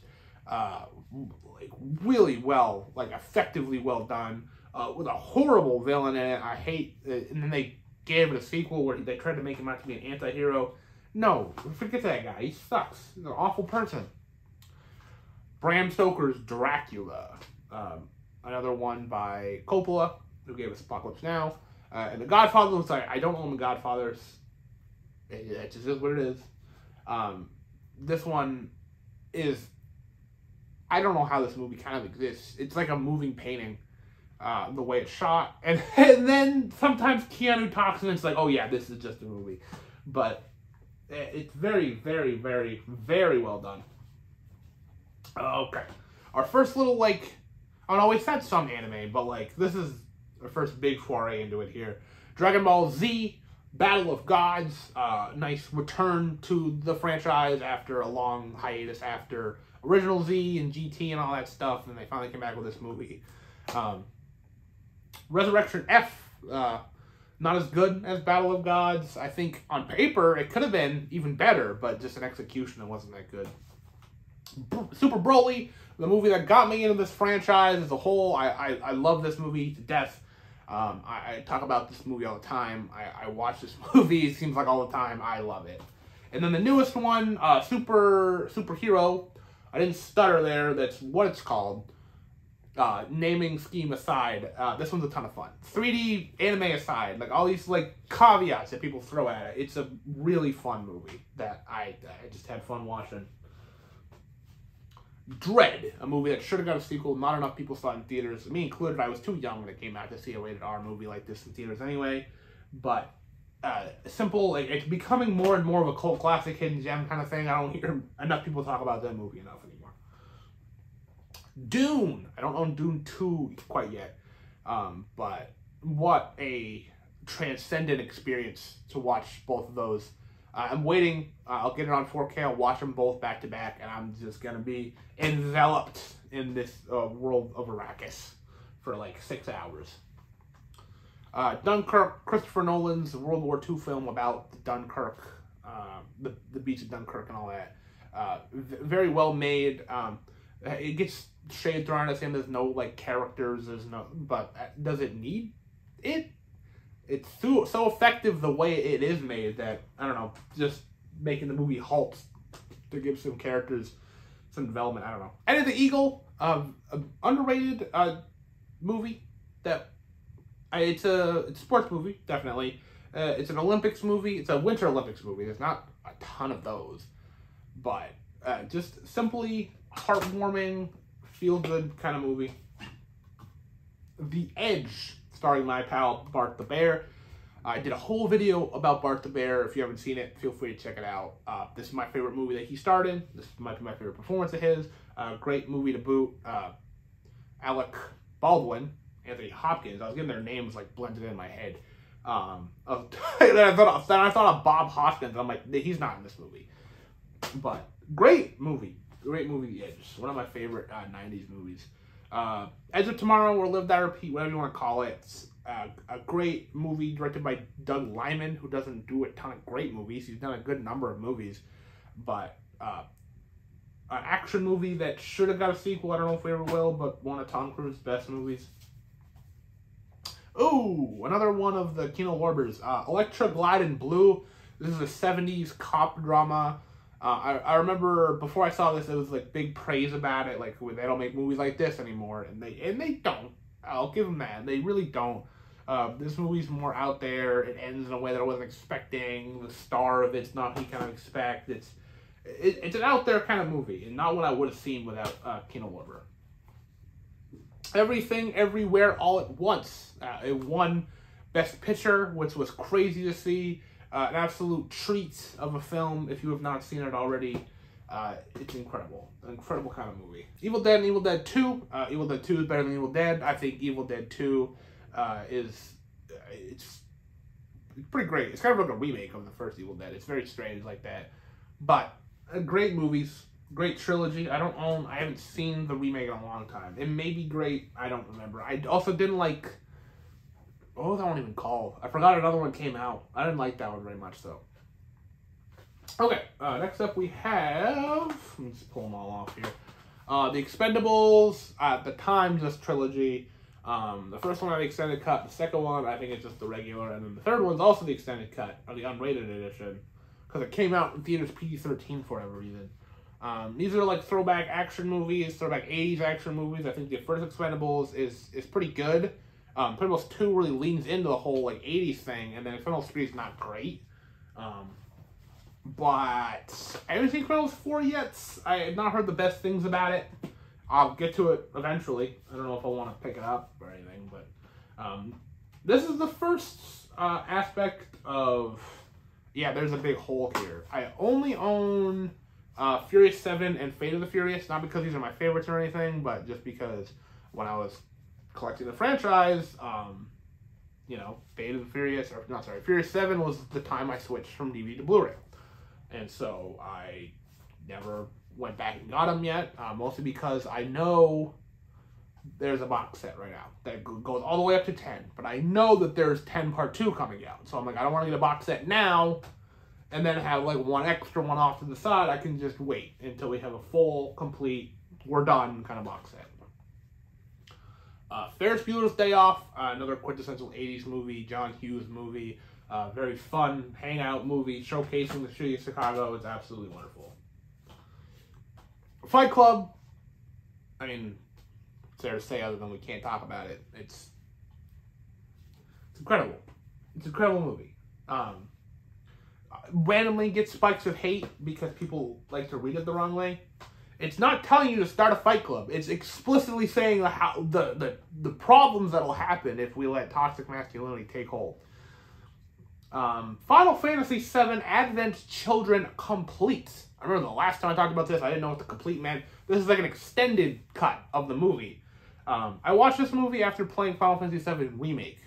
Like really well, like effectively well done. With a horrible villain in it. I hate it. And then they gave it a sequel where they tried to make him out to be an anti-hero. No, forget that guy. He sucks. He's an awful person. Bram Stoker's Dracula. Another one by Coppola, who gave us Apocalypse Now. And The Godfather looks like, I don't own The Godfathers. It just is what it is. This one is, I don't know how this movie kind of exists. It's like a moving painting, the way it's shot. And then sometimes Keanu talks and it's like, oh yeah, this is just a movie. But it's very, very, very, very well done. Okay. Our first little, like, I don't know, we said some anime, but like, this is our first big foray into it here. Dragon Ball Z, Battle of Gods, nice return to the franchise after a long hiatus after Original Z and GT and all that stuff, and they finally came back with this movie. Resurrection F, not as good as Battle of Gods. I think on paper it could have been even better, but just in execution it wasn't that good. Super Broly, the movie that got me into this franchise as a whole. I love this movie to death. I talk about this movie all the time. I watch this movie, it seems like all the time. I love it. And then the newest one, Superhero. I didn't stutter there. That's what it's called. Naming scheme aside, this one's a ton of fun. 3D anime aside, like all these like caveats that people throw at it, it's a really fun movie that I just had fun watching. Dread, a movie that should have got a sequel. Not enough people saw it in theaters, me included. I was too young when it came out to see a rated R movie like this in theaters anyway. But simple, like, it's becoming more and more of a cult classic, hidden gem kind of thing. I don't hear enough people talk about that movie enough anymore. Dune, I don't own Dune 2 quite yet, but what a transcendent experience to watch both of those. I'm waiting. I'll get it on 4K. I'll watch them both back to back, and I'm just gonna be enveloped in this world of Arrakis for like 6 hours. Dunkirk, Christopher Nolan's World War II film about Dunkirk, the beach of Dunkirk and all that. Very well made. It gets shade thrown at him. There's no like characters. There's no. But does it need it? It's so effective the way it is made that, I don't know, just making the movie halt to give some characters some development. I don't know. Enter the Eagle, underrated movie that it's a sports movie, definitely. It's an Olympics movie. It's a Winter Olympics movie. There's not a ton of those, but just simply heartwarming, feel-good kind of movie. The Edge, starring my pal Bart the Bear. I did a whole video about Bart the Bear. If you haven't seen it, feel free to check it out. This is my favorite movie that he starred in. This might be my favorite performance of his. Great movie to boot. Alec Baldwin, Anthony Hopkins. I was getting their names like blended in my head. Then I thought of Bob Hoskins. I'm like, he's not in this movie. But great movie. Great movie, The Edge. One of my favorite 90s movies. Edge of Tomorrow or Live Die Repeat, whatever you want to call it. It's a great movie directed by Doug Liman, who doesn't do a ton of great movies. He's done a good number of movies. But an action movie that should have got a sequel. I don't know if we ever will, but one of Tom Cruise's best movies. Ooh, another one of the Kino Lorber's. Electra Glide in Blue. This is a 70s cop drama. I remember before I saw this, it was like big praise about it. Like, they don't make movies like this anymore, and they don't. I'll give them that. They really don't. This movie's more out there. It ends in a way that I wasn't expecting. The star of it's not who you kind of expect. It's an out there kind of movie, and not what I would have seen without Kino Lorber. Everything, Everywhere, All at Once. It won Best Picture, which was crazy to see. An absolute treat of a film. If you have not seen it already, it's incredible. An incredible kind of movie. Evil Dead and Evil Dead 2. Evil Dead 2 is better than Evil Dead. I think Evil Dead 2 it's pretty great. It's kind of like a remake of the first Evil Dead. It's very strange like that. But great movies. Great trilogy. I haven't seen the remake in a long time. It may be great. I don't remember. I also didn't like... What was that one even called? I forgot another one came out. I didn't like that one very much, though. Okay, next up we have... Let me just pull them all off here. The Expendables, at the time, just trilogy. The first one I had the extended cut. The second one, I think it's just the regular. And then the third one's also the extended cut, or the unrated edition. Because it came out in theaters PG-13 for whatever reason. These are like throwback action movies, throwback 80s action movies. I think the first Expendables is pretty good. Expendables 2 really leans into the whole like 80s thing, and then Expendables 3 is not great. But I haven't seen Expendables 4 yet. I have not heard the best things about it. I'll get to it eventually. I don't know if I want to pick it up or anything, but this is the first aspect of... Yeah, there's a big hole here. I only own Furious 7 and Fate of the Furious, not because these are my favorites or anything, but just because when I was collecting the franchise, you know, Fate of the Furious, or not sorry, Furious 7 was the time I switched from DVD to Blu-ray. And so I never went back and got them yet, mostly because I know there's a box set right now that goes all the way up to 10, but I know that there's 10 Part 2 coming out. So I'm like, I don't want to get a box set now and then have like one extra one off to the side. I can just wait until we have a full, complete, we're done kind of box set. Ferris Bueller's Day Off, another quintessential 80s movie, John Hughes movie. Very fun hangout movie, showcasing the city of Chicago. It's absolutely wonderful. Fight Club, I mean, what's there to say other than we can't talk about it? It's incredible. It's an incredible movie. Randomly gets spikes of hate because people like to read it the wrong way. It's not telling you to start a fight club. It's explicitly saying how the problems that'll happen if we let toxic masculinity take hold. Final Fantasy VII Advent Children Complete. I remember the last time I talked about this, I didn't know what the complete meant. This is like an extended cut of the movie. I watched this movie after playing Final Fantasy VII Remake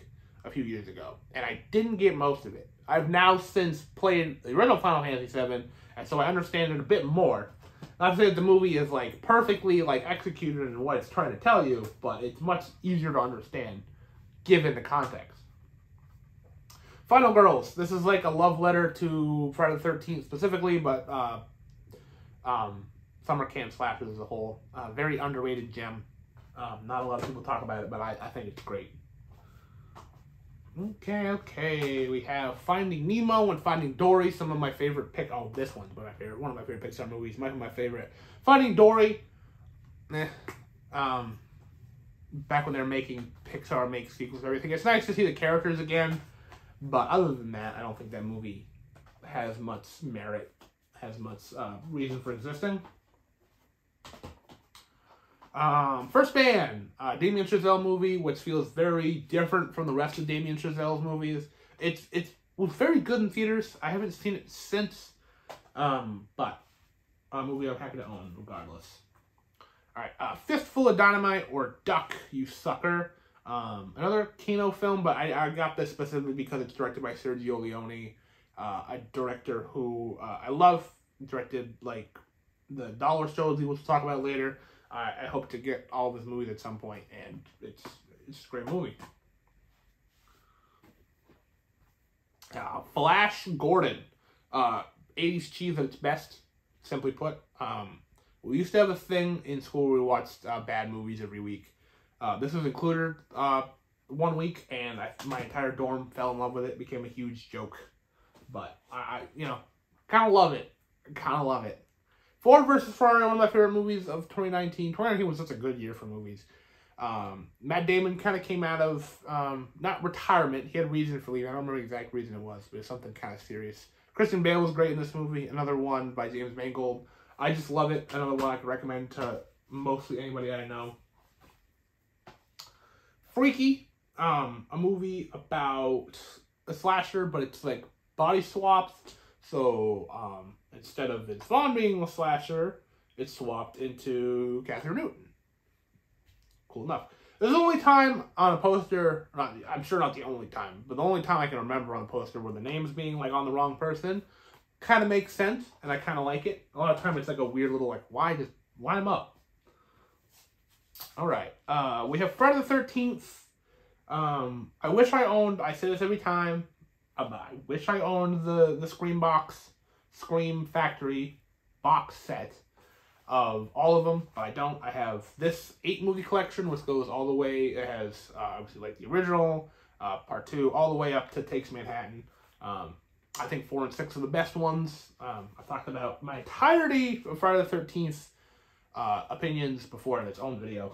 a few years ago, and I didn't get most of it. I've now since played the original Final Fantasy VII, and so I understand it a bit more. Not to say that the movie is like perfectly like executed in what it's trying to tell you, but it's much easier to understand given the context. Final Girls. This is like a love letter to Friday the 13th specifically, but Summer Camp Slashers as a whole. Very underrated gem. Not a lot of people talk about it, but I think it's great. Okay. We have Finding Nemo and Finding Dory. Some of my favorite this one's my favorite. One of my favorite Pixar movies. Might be my favorite. Finding Dory. Back when they're making Pixar make sequels and everything. It's nice to see the characters again. But other than that, I don't think that movie has much merit, has much reason for existing. First Man, Damien Chazelle movie, which feels very different from the rest of Damien Chazelle's movies. It was very good in theaters. I haven't seen it since, but a movie I'm happy to own regardless. All right, Fistful of Dynamite, or Duck, You Sucker. Another Kino film, but I got this specifically because it's directed by Sergio Leone, a director who I love. Directed like the Dollar Shows we will talk about later. I hope to get all of his movies at some point, and it's a great movie. Flash Gordon, 80s cheese at its best, simply put. We used to have a thing in school where we watched bad movies every week. This was included 1 week, and my entire dorm fell in love with it. Became a huge joke, but I kind of love it. Ford versus Ferrari, one of my favorite movies of 2019. 2019 was such a good year for movies. Matt Damon kind of came out of, not retirement. He had a reason for leaving. I don't remember the exact reason it was, but it was something kind of serious. Christian Bale was great in this movie. Another one by James Mangold. I just love it. Another one I could recommend to mostly anybody I know. Freaky, a movie about a slasher, but it's like body swaps. So, instead of Vince Vaughn being a slasher, it's swapped into Catherine Newton. Cool enough. This is the only time on a poster, I'm sure not the only time, but the only time I can remember on a poster where the name's being like on the wrong person. Kind of makes sense, and I kind of like it. A lot of time it's like a weird little like, why line them up? All right, we have Friday the 13th. I wish I owned, I say this every time, I wish I owned the Scream Factory box set of all of them, but I don't. I have this 8-movie collection, which goes all the way, it has obviously like the original, part 2, all the way up to Takes Manhattan. I think 4 and 6 are the best ones. I've talked about my entirety of Friday the 13th opinions before in its own video.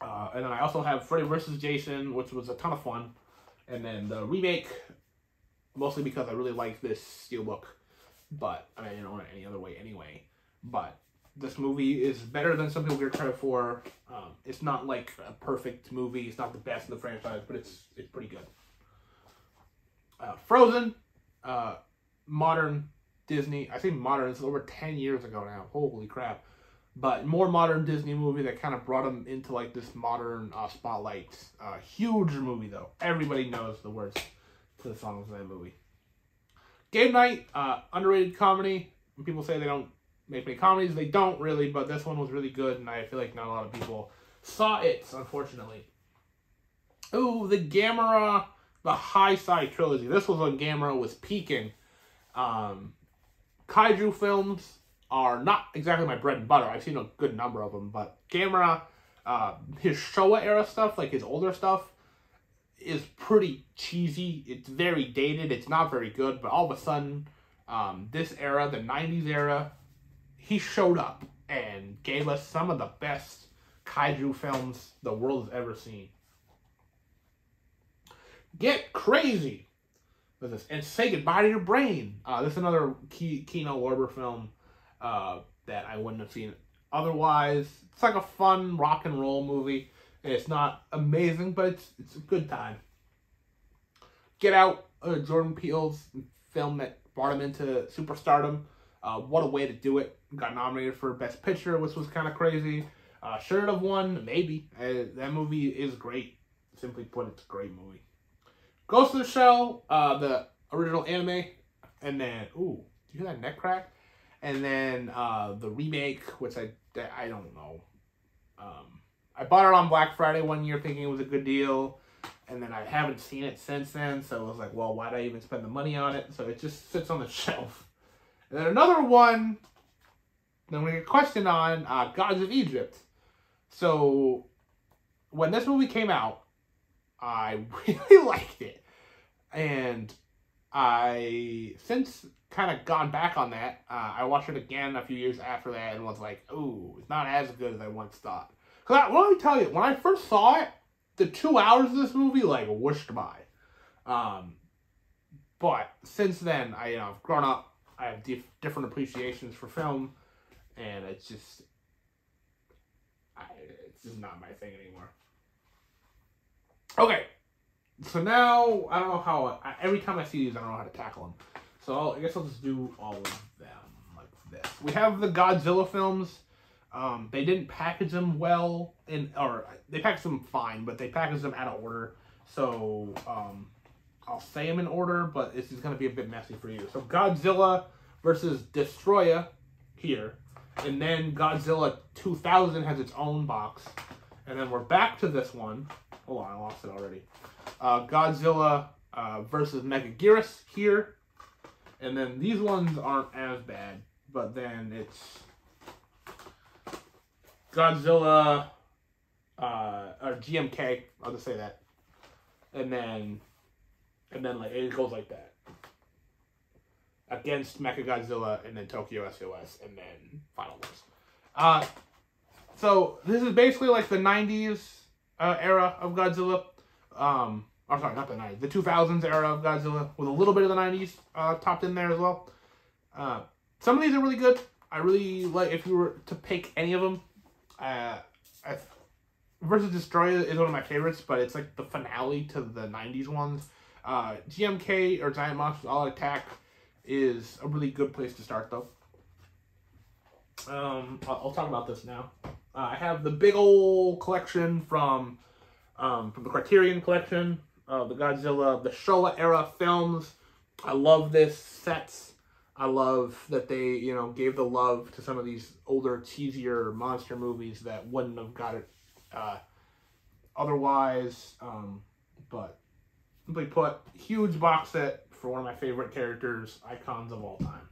And then I also have Freddy vs. Jason, which was a ton of fun. And then the remake, mostly because I really like this steelbook. But, I didn't own it any other way anyway. But this movie is better than some people give credit for. It's not like a perfect movie. It's not the best in the franchise, but it's pretty good. Frozen, modern Disney. I think modern, it's over 10 years ago now. Holy crap. But more modern Disney movie that kind of brought them into like this modern spotlight. Huge movie though. Everybody knows the words to the songs of that movie. Game Night, underrated comedy. When people say they don't make many comedies, they don't really, but this one was really good, and I feel like not a lot of people saw it, unfortunately. Ooh, the Gamera, the High Side trilogy. This was when Gamera was peaking. Kaiju films are not exactly my bread and butter. I've seen a good number of them, but Gamera, his Showa era stuff, like his older stuff, is pretty cheesy. It's very dated. It's not very good, but all of a sudden, this era, the 90s era, he showed up and gave us some of the best kaiju films the world has ever seen. Get Crazy with this, and Say Goodbye to Your Brain. This is another Kino Lorber film that I wouldn't have seen otherwise. It's like a fun rock and roll movie. It's not amazing, but it's a good time. Get Out, Jordan Peele's film that brought him into superstardom. What a way to do it. Got nominated for Best Picture, which was kind of crazy. Should it have won? Maybe. That movie is great. Simply put, it's a great movie. Ghost in the Shell, the original anime. And then, ooh, do you hear that neck crack? And then the remake, which I don't know. I bought it on Black Friday one year thinking it was a good deal. And then I haven't seen it since then. So I was like, well, why did I even spend the money on it? So it just sits on the shelf. And then another one that we get questioned on, Gods of Egypt. So when this movie came out, I really liked it. And I since kind of gone back on that. I watched it again a few years after that and was like, ooh, it's not as good as I once thought. Because let me tell you, when I first saw it, the 2 hours of this movie, like, whooshed by. But since then, I've grown up. I have different appreciations for film. And it's just not my thing anymore. Okay. So now, I don't know how, every time I see these, I don't know how to tackle them. So I guess I'll just do all of them like this. We have the Godzilla films. They didn't package them well, or they packaged them fine, but they packaged them out of order. So I'll say them in order, but this is going to be a bit messy for you. So Godzilla versus Destroya here. And then Godzilla 2000 has its own box. And then we're back to this one. Hold on, I lost it already. Godzilla versus Megaguirus here. And then these ones aren't as bad. But then it's Godzilla or GMK. I'll just say that. And then like it goes like that. Against Mechagodzilla, and then Tokyo SOS, and then Final Wars. So this is basically like the 90s era of Godzilla. I'm sorry, not the 90s. The 2000s era of Godzilla, with a little bit of the 90s topped in there as well. Some of these are really good. I really like, if you were to pick any of them, versus Destroyer is one of my favorites, but it's like the finale to the 90s ones. GMK, or Giant Monsters All Attack, is a really good place to start, though. I'll talk about this now. I have the big old collection from the Criterion collection, the Godzilla, the Showa era films. I love this sets. I love that they, you know, gave the love to some of these older, cheesier monster movies that wouldn't have got it otherwise. But simply put, huge box set for one of my favorite characters, icons of all time.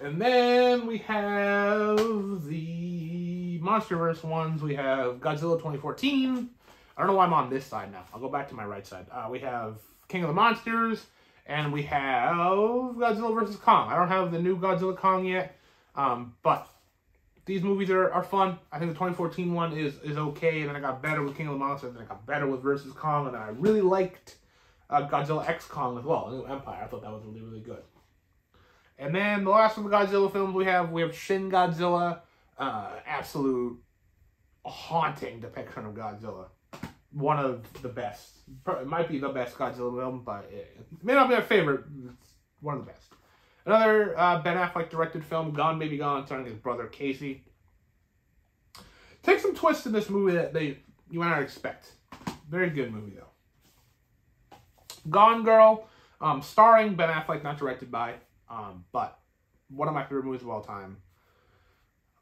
And then we have the MonsterVerse ones. We have Godzilla 2014. I don't know why I'm on this side now. I'll go back to my right side. We have King of the Monsters, and we have Godzilla vs. Kong. I don't have the new Godzilla Kong yet, but these movies are fun. I think the 2014 one is okay, and then I got better with King of the Monsters, and then I got better with Versus Kong, and then I really liked Godzilla X Kong as well, New Empire. I thought that was really, really good. And then the last of the Godzilla films we have Shin Godzilla, absolute haunting depiction of Godzilla. One of the best. It might be the best Godzilla film, but it may not be my favorite. It's one of the best. Another Ben Affleck directed film, Gone Baby Gone, starring his brother Casey. Take some twists in this movie that you might not expect. Very good movie though. Gone Girl, starring Ben Affleck, not directed by, but one of my favorite movies of all time.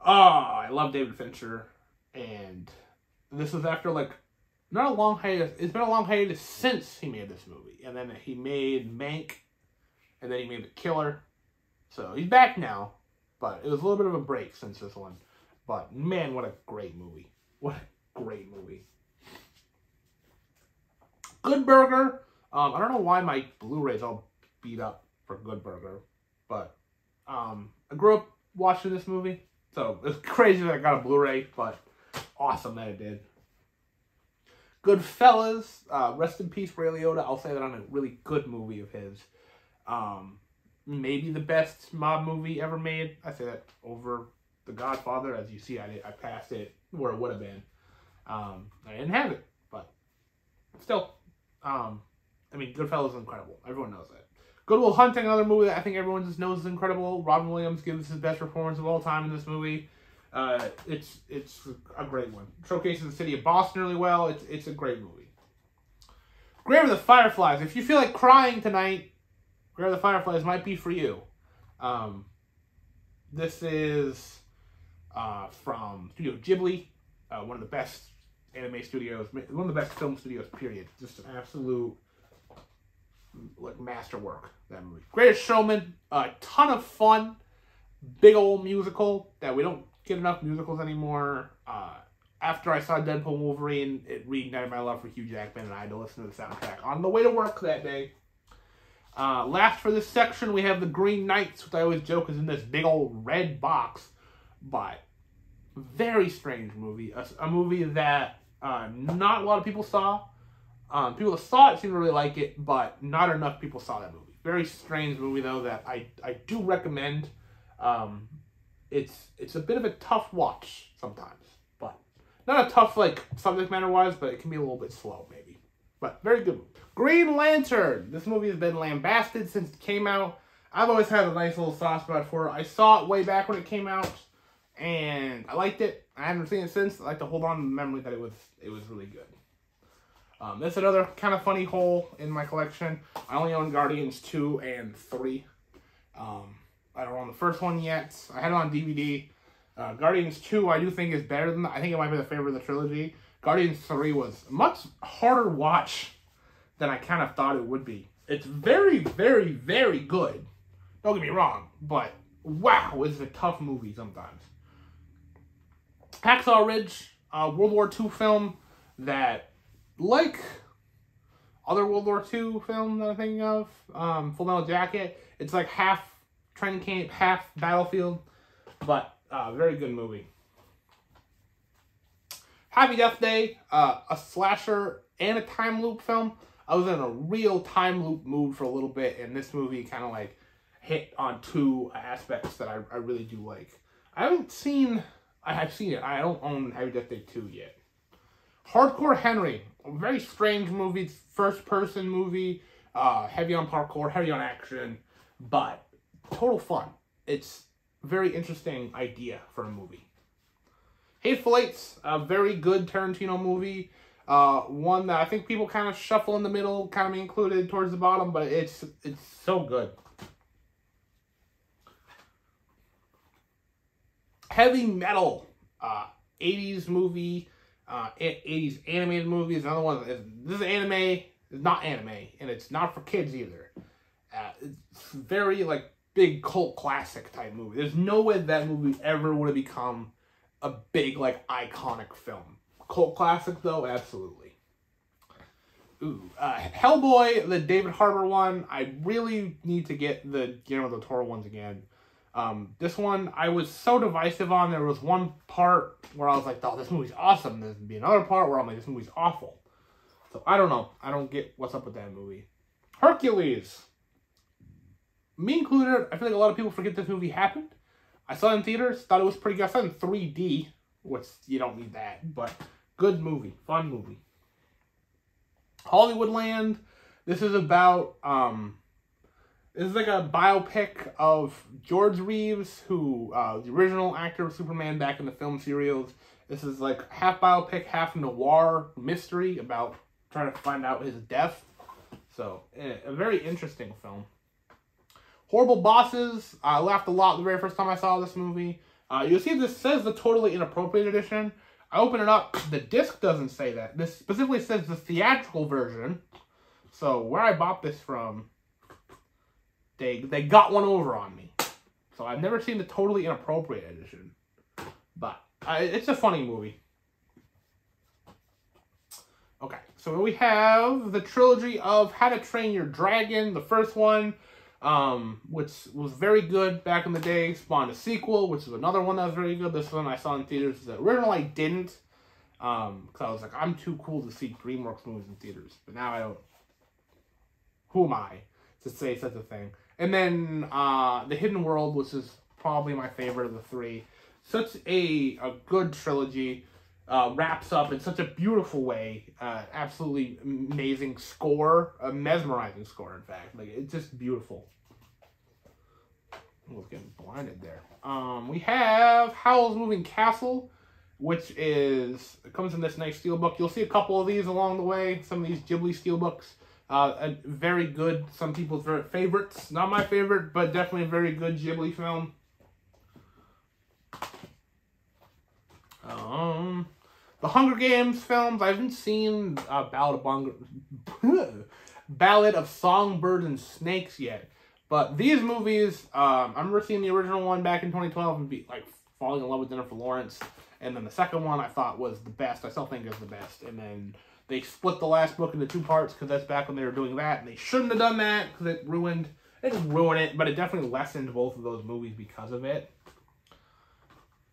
Oh, I love David Fincher, and this was after like not a long hiatus. It's been a long hiatus since he made this movie, and then he made Mank, and then he made The Killer. So he's back now, but it was a little bit of a break since this one. But man, what a great movie! What a great movie. Good Burger. I don't know why my Blu-ray's all beat up for Good Burger, but I grew up watching this movie, so it's crazy that I got a Blu-ray, but awesome that it did. Goodfellas, rest in peace, Ray Liotta. I'll say that on a really good movie of his. Maybe the best mob movie ever made. I say that over The Godfather. As you see, I passed it where it would have been. I didn't have it, but still. I mean, Goodfellas is incredible. Everyone knows that. Good Will Hunting, another movie that I think everyone just knows is incredible. Robin Williams gives his best performance of all time in this movie. It's a great one. Showcases the city of Boston really well. It's a great movie. Grave of the Fireflies. If you feel like crying tonight, Grave of the Fireflies might be for you. This is from Studio Ghibli, one of the best anime studios, one of the best film studios, period. Just an absolute like masterwork, that movie. Greatest Showman, a ton of fun, big old musical that we don't get enough musicals anymore. After I saw Deadpool Wolverine, it reignited my love for Hugh Jackman, and I had to listen to the soundtrack on the way to work that day. Last for this section, we have The Green Knights, which I always joke is in this big old red box, but very strange movie. A movie that not a lot of people saw. People that saw it seem to really like it, but not enough people saw that movie. Very strange movie, though, that I do recommend. It's a bit of a tough watch sometimes, but Not a tough, like, subject matter-wise, but it can be a little bit slow, maybe. But very good movie. Green Lantern. This movie has been lambasted since it came out. I've always had a nice little soft spot for it. I saw it way back when it came out, and I liked it. I haven't seen it since. I like to hold on to the memory that it was really good. That's another kind of funny hole in my collection. I only own Guardians 2 and 3. I don't own the first one yet. I had it on DVD. Guardians 2 I do think is better than that. I think it might be the favorite of the trilogy. Guardians 3 was a much harder watch than I kind of thought it would be. It's very, very, very good. Don't get me wrong, but wow, it's a tough movie sometimes. Hacksaw Ridge, World War II film that, like other World War II film that I'm thinking of, Full Metal Jacket, it's like half training camp, half battlefield, but very good movie. Happy Death Day, a slasher and a time loop film. I was in a real time loop mood for a little bit, and this movie kind of like hit on two aspects that I really do like. I have seen it. I don't own Happy Death Day 2 yet. Hardcore Henry, a very strange movie, first person movie, heavy on parkour, heavy on action, but total fun. It's a very interesting idea for a movie. Hateful Eight's a very good Tarantino movie. One that I think people kind of shuffle in the middle, kind of included towards the bottom, but it's so good. Heavy Metal, 80s movie, 80s animated movie is another one. This is anime, it's not anime, and it's not for kids either. It's very, like, big cult classic type movie. There's no way that movie ever would have become a big, like, iconic film. Cult classic, though, absolutely. Ooh, Hellboy, the David Harbour one. I really need to get the Guillermo del Toro ones again. This one, I was so divisive on. There was one part where I was like, oh, this movie's awesome. There's be another part where I'm like, this movie's awful. So, I don't know. I don't get what's up with that movie. Hercules. Me included, I feel like a lot of people forget this movie happened. I saw it in theaters, thought it was pretty good. I saw it in 3D, which you don't need that, but good movie, fun movie. Hollywoodland, this is about, this is like a biopic of George Reeves, who, the original actor of Superman back in the film serials. This is like half biopic, half noir mystery about trying to find out his death. So, a very interesting film. Horrible Bosses. I laughed a lot the very first time I saw this movie. You'll see this says the totally inappropriate edition. I open it up. The disc doesn't say that. This specifically says the theatrical version. So where I bought this from, they got one over on me. So I've never seen the totally inappropriate edition. But it's a funny movie. Okay, so we have the trilogy of How to Train Your Dragon. The first one, which was very good back in the day, spawned a sequel, which is another one that was very good. This one I saw in theaters. The original I didn't, because I was like, I'm too cool to see DreamWorks movies in theaters. But now I don't. Who am I to say such a thing? And then The Hidden World, which is probably my favorite of the three. Such a good trilogy. Wraps up in such a beautiful way. Absolutely amazing score. A mesmerizing score, in fact. Like, it's just beautiful. I was getting blinded there. We have Howl's Moving Castle, which is, it comes in this nice steelbook. You'll see a couple of these along the way. Some of these Ghibli steelbooks. Very good. Some people's favorites. Not my favorite, but definitely a very good Ghibli film. The Hunger Games films. I haven't seen Ballad of Songbirds and Snakes yet. But these movies, I remember seeing the original one back in 2012 and be like falling in love with Jennifer Lawrence. And then the second one I thought was the best. I still think is the best. And then they split the last book into 2 parts because that's back when they were doing that. And they shouldn't have done that because it didn't ruin it, but it definitely lessened both of those movies because of it.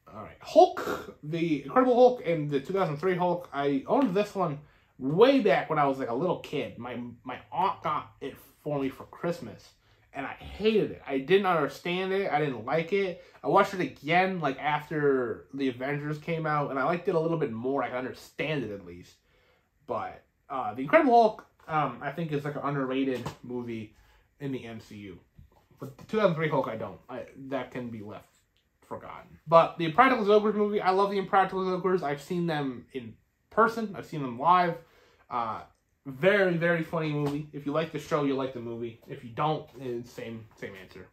Alright, Hulk, the Incredible Hulk and the 2003 Hulk. I owned this one way back when I was like a little kid. My aunt got it for me for Christmas. and I hated it. I didn't understand it. I didn't like it. I watched it again, like, after the Avengers came out, and I liked it a little bit more. I could understand it, at least. But The Incredible Hulk, I think, is, like, an underrated movie in the MCU. But the 2003 Hulk, I don't. That can be left forgotten. But the Impractical Jokers movie, I love the Impractical Jokers. I've seen them in person. I've seen them live. Very, very funny movie. If you like the show, you like the movie. If you don't, it's same answer.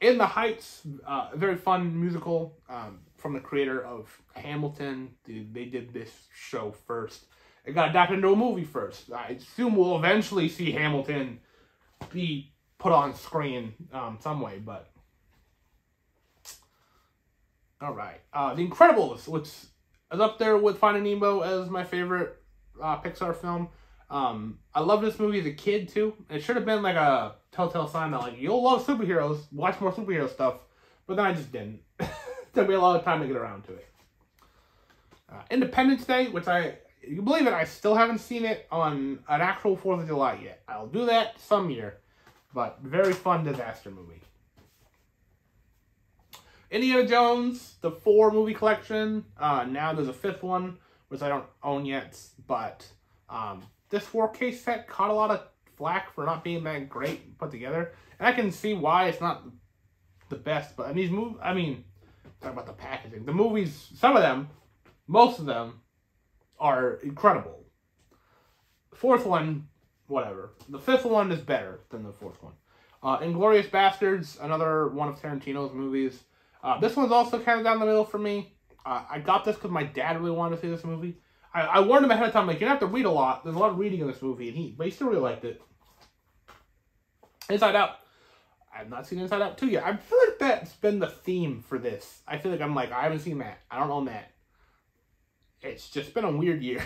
In the Heights, very fun musical from the creator of Hamilton. They did this show first. It got adapted into a movie first. I assume we'll eventually see Hamilton be put on screen some way, but all right. The Incredibles, which is up there with Finding Nemo as my favorite Pixar film. I love this movie as a kid too. It should have been like a telltale sign that, like, you'll love superheroes, watch more superhero stuff, but then I just didn't. Took me a lot of time to get around to it. Independence Day, which you believe it, I still haven't seen it on an actual 4th of July yet. I'll do that some year, but very fun disaster movie. Indiana Jones, the 4 movie collection. Now there's a 5th one, which I don't own yet, but this 4K set caught a lot of flack for not being that great put together, and I can see why it's not the best. But in these movies, I mean, talk about the packaging. The movies, some of them, most of them, are incredible. The 4th one, whatever. The 5th one is better than the 4th one. Inglourious Bastards, another one of Tarantino's movies. This one's also kind of down the middle for me. I got this because my dad really wanted to see this movie. I warned him ahead of time, like, you're going to have to read a lot. There's a lot of reading in this movie, but he still really liked it. Inside Out. I've not seen Inside Out 2 yet. I feel like that's been the theme for this. I feel like I haven't seen that. I don't own that. It's just been a weird year.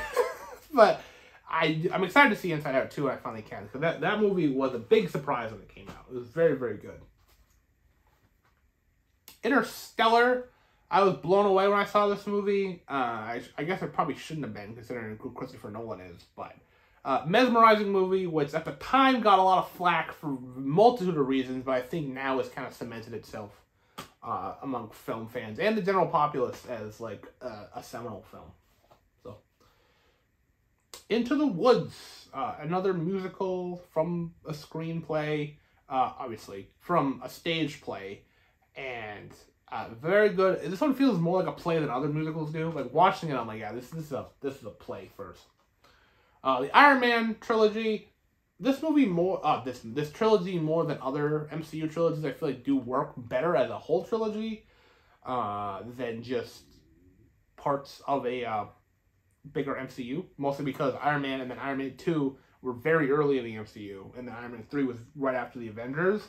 But I'm excited to see Inside Out 2 when I finally can. Because that movie was a big surprise when it came out. It was very, very good. Interstellar. I was blown away when I saw this movie. I guess I probably shouldn't have been, considering who Christopher Nolan is. But mesmerizing movie, which at the time got a lot of flack for a multitude of reasons, but I think now has kind of cemented itself among film fans and the general populace as, like, a seminal film. So, Into the Woods, another musical from a screenplay, obviously from a stage play, and very good. This one feels more like a play than other musicals do. Like, watching it, I'm like, yeah, this is a play first. The Iron Man trilogy. This movie this trilogy more than other MCU trilogies, I feel like, do work better as a whole trilogy than just parts of a bigger MCU. Mostly because Iron Man and then Iron Man 2 were very early in the MCU, and then Iron Man 3 was right after the Avengers.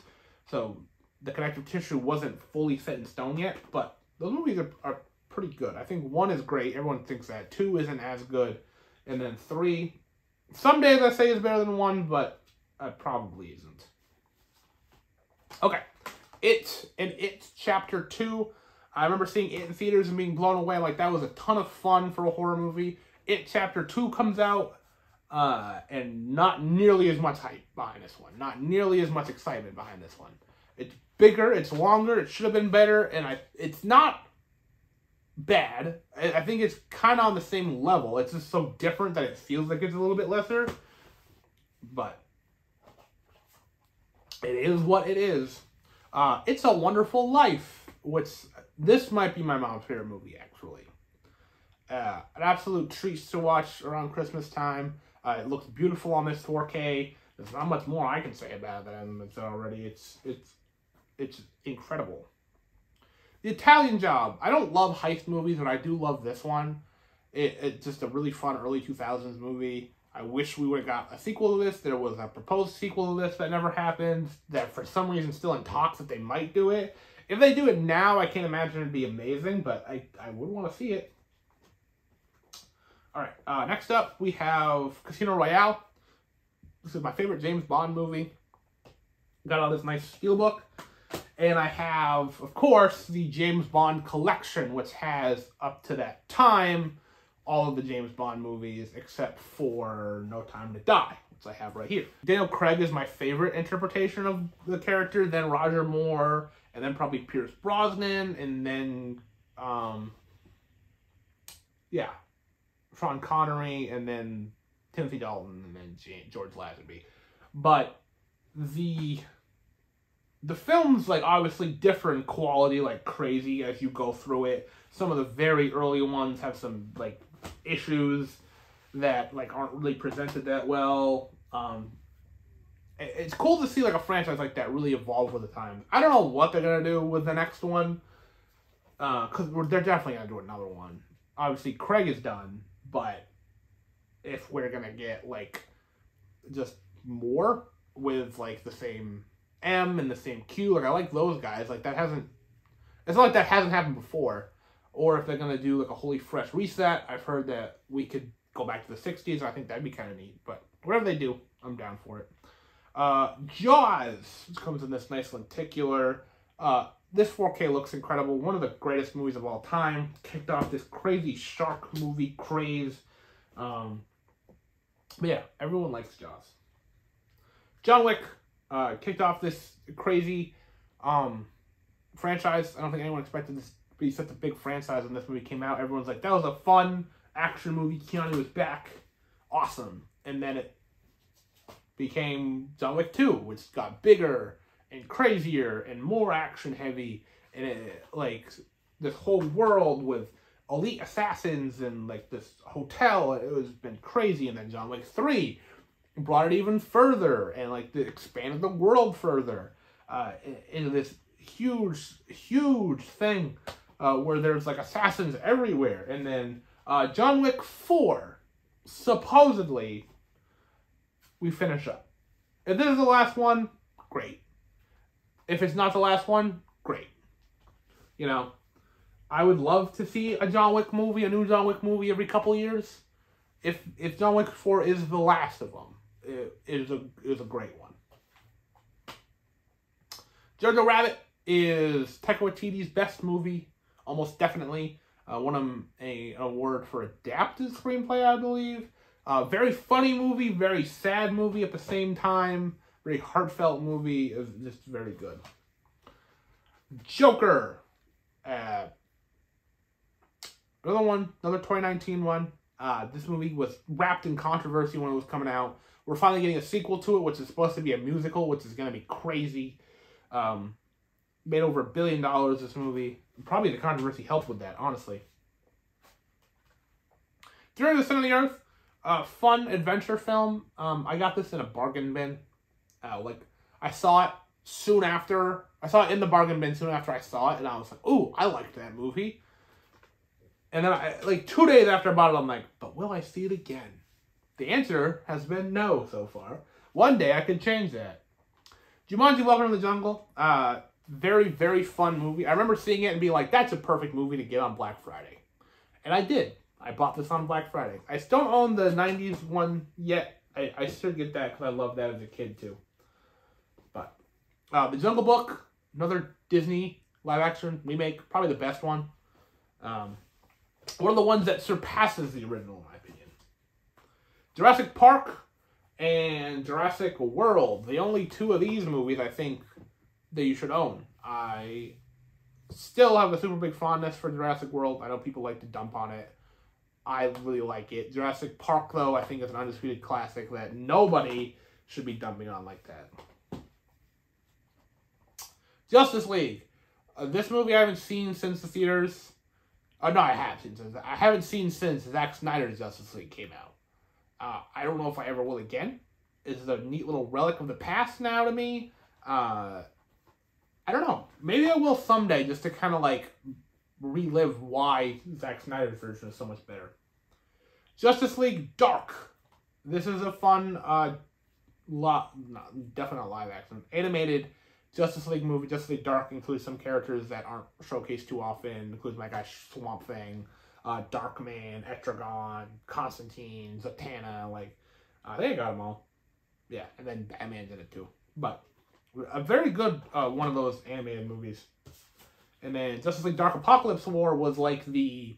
So the connective tissue wasn't fully set in stone yet, but those movies are pretty good. I think 1 is great. Everyone thinks that. 2 isn't as good. And then 3, some days I say is better than 1, but it probably isn't. Okay. It's Chapter 2. I remember seeing it in theaters and being blown away. Like, that was a ton of fun for a horror movie. It Chapter 2 comes out, and not nearly as much hype behind this one. Not nearly as much excitement behind this one. It's bigger, it's longer, it should have been better, and it's not bad. I think it's kind of on the same level. It's just so different that it feels like it's a little bit lesser. But it is what it is. It's a Wonderful Life, which this might be my mom's favorite movie, actually. An absolute treat to watch around Christmas time. It looks beautiful on this 4K. There's not much more I can say about it than it's already. It's incredible. The Italian Job. I don't love heist movies, but I do love this one. It's just a really fun early 2000s movie. I wish we would have got a sequel to this. There was a proposed sequel to this that never happened. That for some reason still in talks that they might do it. If they do it now, I can't imagine it'd be amazing, but I would want to see it. All right, next up we have Casino Royale. This is my favorite James Bond movie. Got all this nice steelbook. And I have, of course, the James Bond collection, which has, up to that time, all of the James Bond movies except for No Time to Die, notes I have right here. Daniel Craig is my favorite interpretation of the character, then Roger Moore, and then probably Pierce Brosnan, and then, yeah, Sean Connery, and then Timothy Dalton, and then George Lazenby. But the film's, like, obviously differ in quality, like, crazy as you go through it. Some of the very early ones have some, like, issues that, like, aren't really presented that well. It's cool to see, like, a franchise like that really evolve with the times. I don't know what they're gonna do with the next one, because they're definitely gonna do another one. Obviously, Craig is done, but if we're gonna get, like, just more with, like, the same M and the same Q, like, I like those guys. Like, it's not like that hasn't happened before. Or if they're gonna do, like, a wholly fresh reset, I've heard that we could go back to the 60s. I think that'd be kind of neat. But whatever they do, I'm down for it. Jaws, which comes in this nice lenticular. This 4K looks incredible. One of the greatest movies of all time. Kicked off this crazy shark movie craze. But yeah, everyone likes Jaws. John Wick kicked off this crazy franchise. I don't think anyone expected this to be such a big franchise when this movie came out. Everyone's like, that was a fun action movie. Keanu was back. Awesome. And then it became John Wick 2, which got bigger and crazier and more action heavy. And it, like, this whole world with elite assassins and, like, this hotel. It was been crazy. And then John Wick 3 brought it even further and, like, expanded the world further into this huge thing where there's, like, assassins everywhere. And then John Wick 4, supposedly, we finish up. If this is the last one, great. If it's not the last one, great. You know, I would love to see a John Wick movie, a new John Wick movie every couple years. If John Wick 4 is the last of them, it is a great one. Jojo Rabbit is Taika Waititi's best movie, almost definitely. Won him an award for adapted screenplay, I believe. Very funny movie, very sad movie at the same time. Very heartfelt movie. Is just very good. Joker. Another 2019 one. This movie was wrapped in controversy when it was coming out. We're finally getting a sequel to it, which is supposed to be a musical, which is going to be crazy. Made over $1 billion, this movie. Probably the controversy helped with that, honestly. During the Center of the Earth, fun adventure film. I got this in a bargain bin. I saw it soon after. I saw it in the bargain bin soon after I saw it, and I was like, ooh, I liked that movie. And then, 2 days after I bought it, I'm like, but will I see it again? The answer has been no so far. One day I could change that. Jumanji: Welcome to the Jungle. Very, very fun movie. I remember seeing it and being like, that's a perfect movie to get on Black Friday. And I did. I bought this on Black Friday. I still don't own the 90s one yet. I should get that because I loved that as a kid too. But The Jungle Book, another Disney live action remake, probably the best one. One of the ones that surpasses the original in my opinion. Jurassic Park and Jurassic World. The only two of these movies I think that you should own. I still have a super big fondness for Jurassic World. I know people like to dump on it. I really like it. Jurassic Park, though, I think is an undisputed classic that nobody should be dumping on like that. Justice League. This movie I haven't seen since the theaters. No, I have seen since. I haven't seen since Zack Snyder's Justice League came out. I don't know if I ever will again. It's a neat little relic of the past now to me. I don't know. Maybe I will someday just to kind of like relive why Zack Snyder's version is so much better. Justice League Dark. This is a fun, definitely not live action, animated Justice League movie. Justice League Dark includes some characters that aren't showcased too often. Includes my guy Swamp Thing, Darkman, Etrigan, Constantine, Zatanna. I think I got them all. Yeah, and then Batman's in it too. But a very good one of those animated movies. And then Justice League Dark Apocalypse War was like the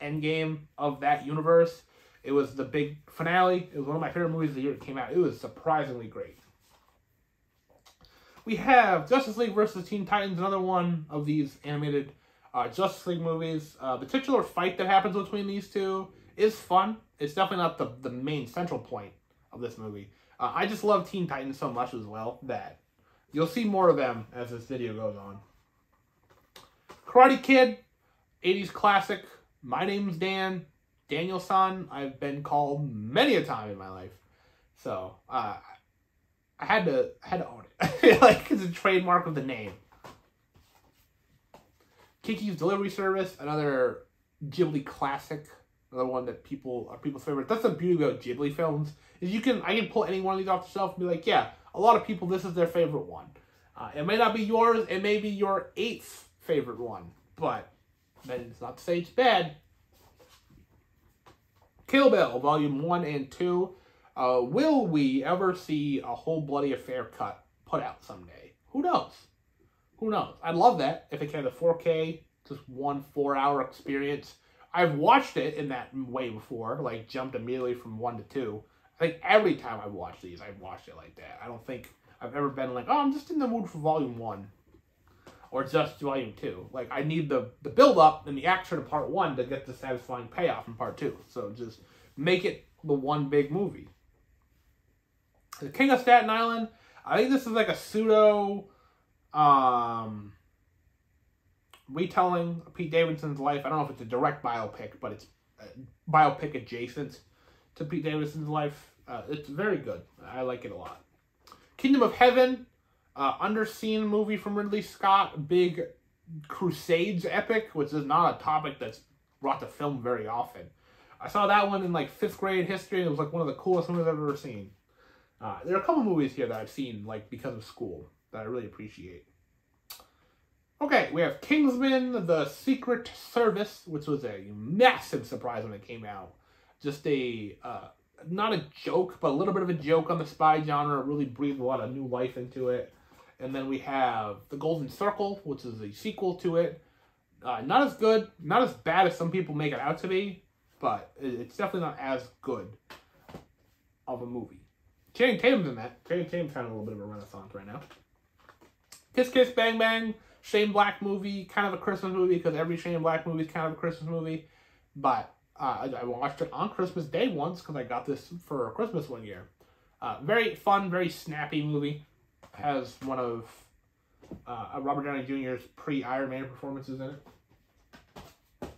endgame of that universe. It was the big finale. It was one of my favorite movies of the year it came out. It was surprisingly great. We have Justice League versus Teen Titans, another one of these animated Justice League movies. The titular fight that happens between these two is fun. It's definitely not the main central point of this movie. I just love Teen Titans so much as well that you'll see more of them as this video goes on. Karate Kid, 80s classic. My name's Dan. Daniel-san, I've been called many a time in my life. So, I had to own it. Like, it's a trademark of the name. Kiki's Delivery Service, another Ghibli classic. Another one that people's favorite. That's the beauty about Ghibli films, is I can pull any one of these off the shelf and be like, yeah, a lot of people, this is their favorite one. It may not be yours, it may be your 8th favorite one, but that is not to say it's bad. Kill Bill, Volume 1 and 2. Will we ever see a whole bloody affair cut put out someday? Who knows? Who knows? I'd love that if it came to 4K, just 1 4-hour experience. I've watched it in that way before, like jumped immediately from 1 to 2. I think every time I've watched these, I've watched it like that. I don't think I've ever been like, oh, I'm just in the mood for Volume 1. Or just Volume 2. Like, I need the build-up and the action of Part 1 to get the satisfying payoff in Part 2. So just make it the one big movie. The King of Staten Island, I think this is like a pseudo retelling of Pete Davidson's life. I don't know if it's a direct biopic, but it's biopic adjacent to Pete Davidson's life. It's very good. I like it a lot. Kingdom of Heaven, underseen movie from Ridley Scott, big Crusades epic, which is not a topic that's brought to film very often. I saw that one in like 5th grade history, and it was like one of the coolest movies I've ever seen. There are a couple movies here that I've seen like because of school that I really appreciate. Okay, we have Kingsman: The Secret Service, which was a massive surprise when it came out. Just not a joke, but a little bit of a joke on the spy genre. It really breathed a lot of new life into it. And then we have The Golden Circle, which is a sequel to it. Not as good, not as bad as some people make it out to be, but it's definitely not as good of a movie. Channing Tatum's in that. Channing Tatum's having a little bit of a renaissance right now. Kiss Kiss Bang Bang, Shane Black movie, kind of a Christmas movie, because every Shane Black movie is kind of a Christmas movie. But I watched it on Christmas Day once, because I got this for Christmas one year. Very fun, very snappy movie. Has one of Robert Downey Jr.'s pre-Iron Man performances in it.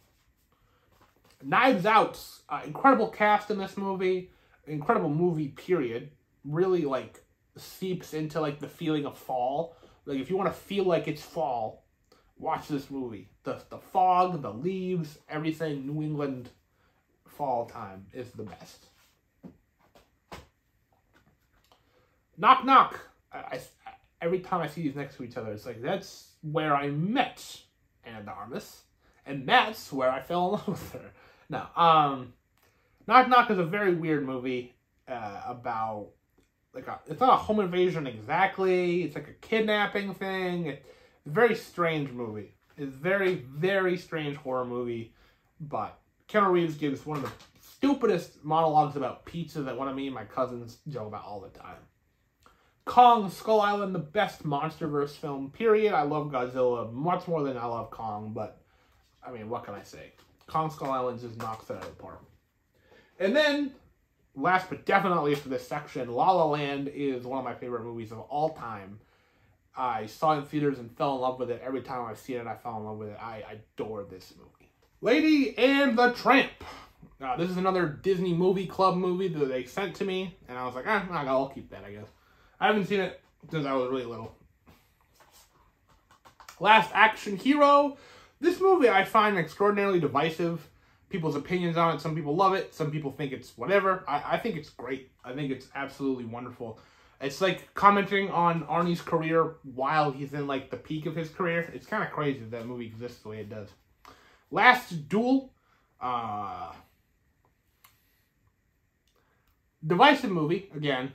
Knives Out, incredible cast in this movie, incredible movie, period. Really, like, seeps into, like, the feeling of fall. Like, if you want to feel like it's fall, watch this movie. The fog, the leaves, everything, New England fall time is the best. Knock Knock. Every time I see these next to each other, it's like, that's where I met Anna de Armas, and that's where I fell in love with her. No, Knock Knock is a very weird movie about, like, it's not a home invasion exactly, it's like a kidnapping thing. It's a very strange movie. It's a very, very strange horror movie, but Keanu Reeves gives one of the stupidest monologues about pizza that one of me and my cousins joke about all the time. Kong, Skull Island, the best MonsterVerse film, period. I love Godzilla much more than I love Kong, but, I mean, what can I say? Kong, Skull Island just knocks it out of the park. And then, last but definitely not least for this section, La La Land is one of my favorite movies of all time. I saw it in theaters and fell in love with it. Every time I've seen it, I fell in love with it. I adore this movie. Lady and the Tramp. This is another Disney Movie Club movie that they sent to me, and I was like, I'll keep that, I guess. I haven't seen it since I was really little. Last Action Hero. This movie I find extraordinarily divisive. People's opinions on it. Some people love it. Some people think it's whatever. I think it's great. I think it's absolutely wonderful. It's like commenting on Arnie's career while he's in like the peak of his career. It's kind of crazy that movie exists the way it does. Last Duel. Divisive movie, again.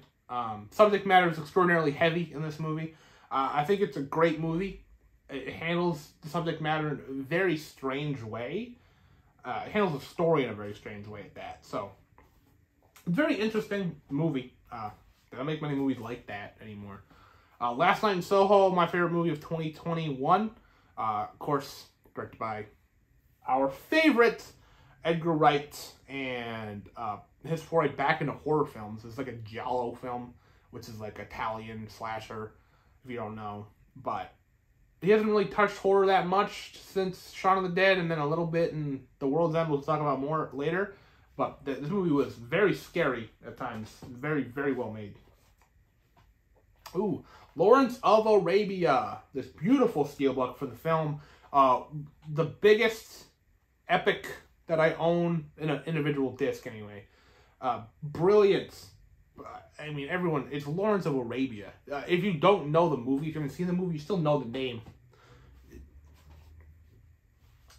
Subject matter is extraordinarily heavy in this movie. I think it's a great movie. It handles the subject matter in a very strange way. It handles the story in a very strange way at that. So, very interesting movie. They don't make many movies like that anymore. Last Night in Soho, my favorite movie of 2021. Of course, directed by our favorite Edgar Wright, and his foray back into horror films. It's like a giallo film, which is like Italian slasher, if you don't know. But he hasn't really touched horror that much since Shaun of the Dead, and then a little bit in The World's End. We'll talk about more later. But this movie was very scary at times. Very, very well made. Ooh, Lawrence of Arabia. This beautiful steelbook for the film. The biggest epic that I own in an individual disc, anyway. Brilliant. I mean, everyone, it's Lawrence of Arabia. If you don't know the movie, if you haven't seen the movie, you still know the name.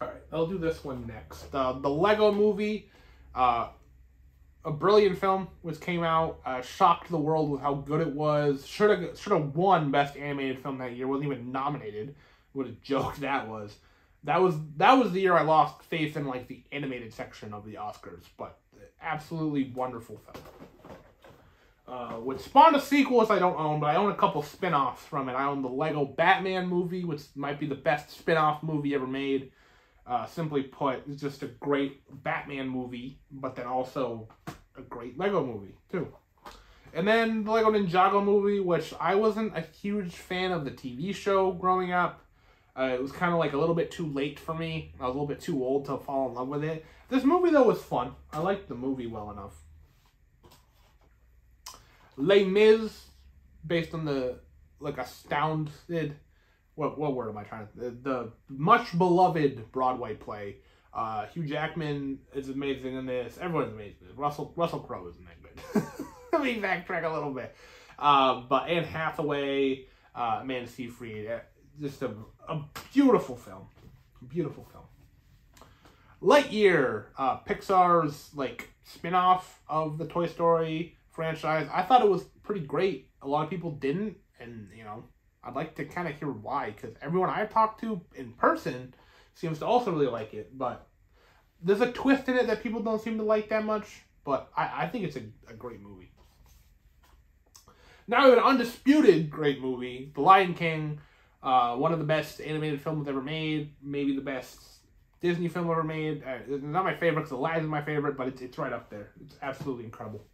Alright, I'll do this one next. The Lego Movie. A brilliant film which came out, shocked the world with how good it was. Should have won Best Animated Film that year. Wasn't even nominated. What a joke that was. That was the year I lost faith in like the animated section of the Oscars. But absolutely wonderful film. Which spawned a sequel, which I don't own, but I own a couple spin-offs from it. I own the Lego Batman movie, which might be the best spin-off movie ever made. Simply put, it's just a great Batman movie, but then also a great Lego movie, too. And then the Lego Ninjago movie, which I wasn't a huge fan of the TV show growing up. It was kind of like a little bit too late for me. I was a little bit too old to fall in love with it. This movie, though, was fun. I liked the movie well enough. Les Mis, based on the, like, astounded... What word am I trying to... The much beloved Broadway play. Hugh Jackman is amazing in this. Everyone's amazing in this. Russell Crowe isn't that good. Let me backtrack a little bit. But Anne Hathaway, Amanda Seyfried, just a beautiful film. Beautiful film. Lightyear, Pixar's like spin-off of the Toy Story franchise. I thought it was pretty great. A lot of people didn't, and you know, I'd like to kind of hear why, because everyone I've talked to in person seems to also really like it, but there's a twist in it that people don't seem to like that much, but I think it's a great movie. Now we have an undisputed great movie, The Lion King, one of the best animated films ever made, maybe the best Disney film ever made. It's not my favorite because Aladdin's my favorite, but it's right up there. It's absolutely incredible.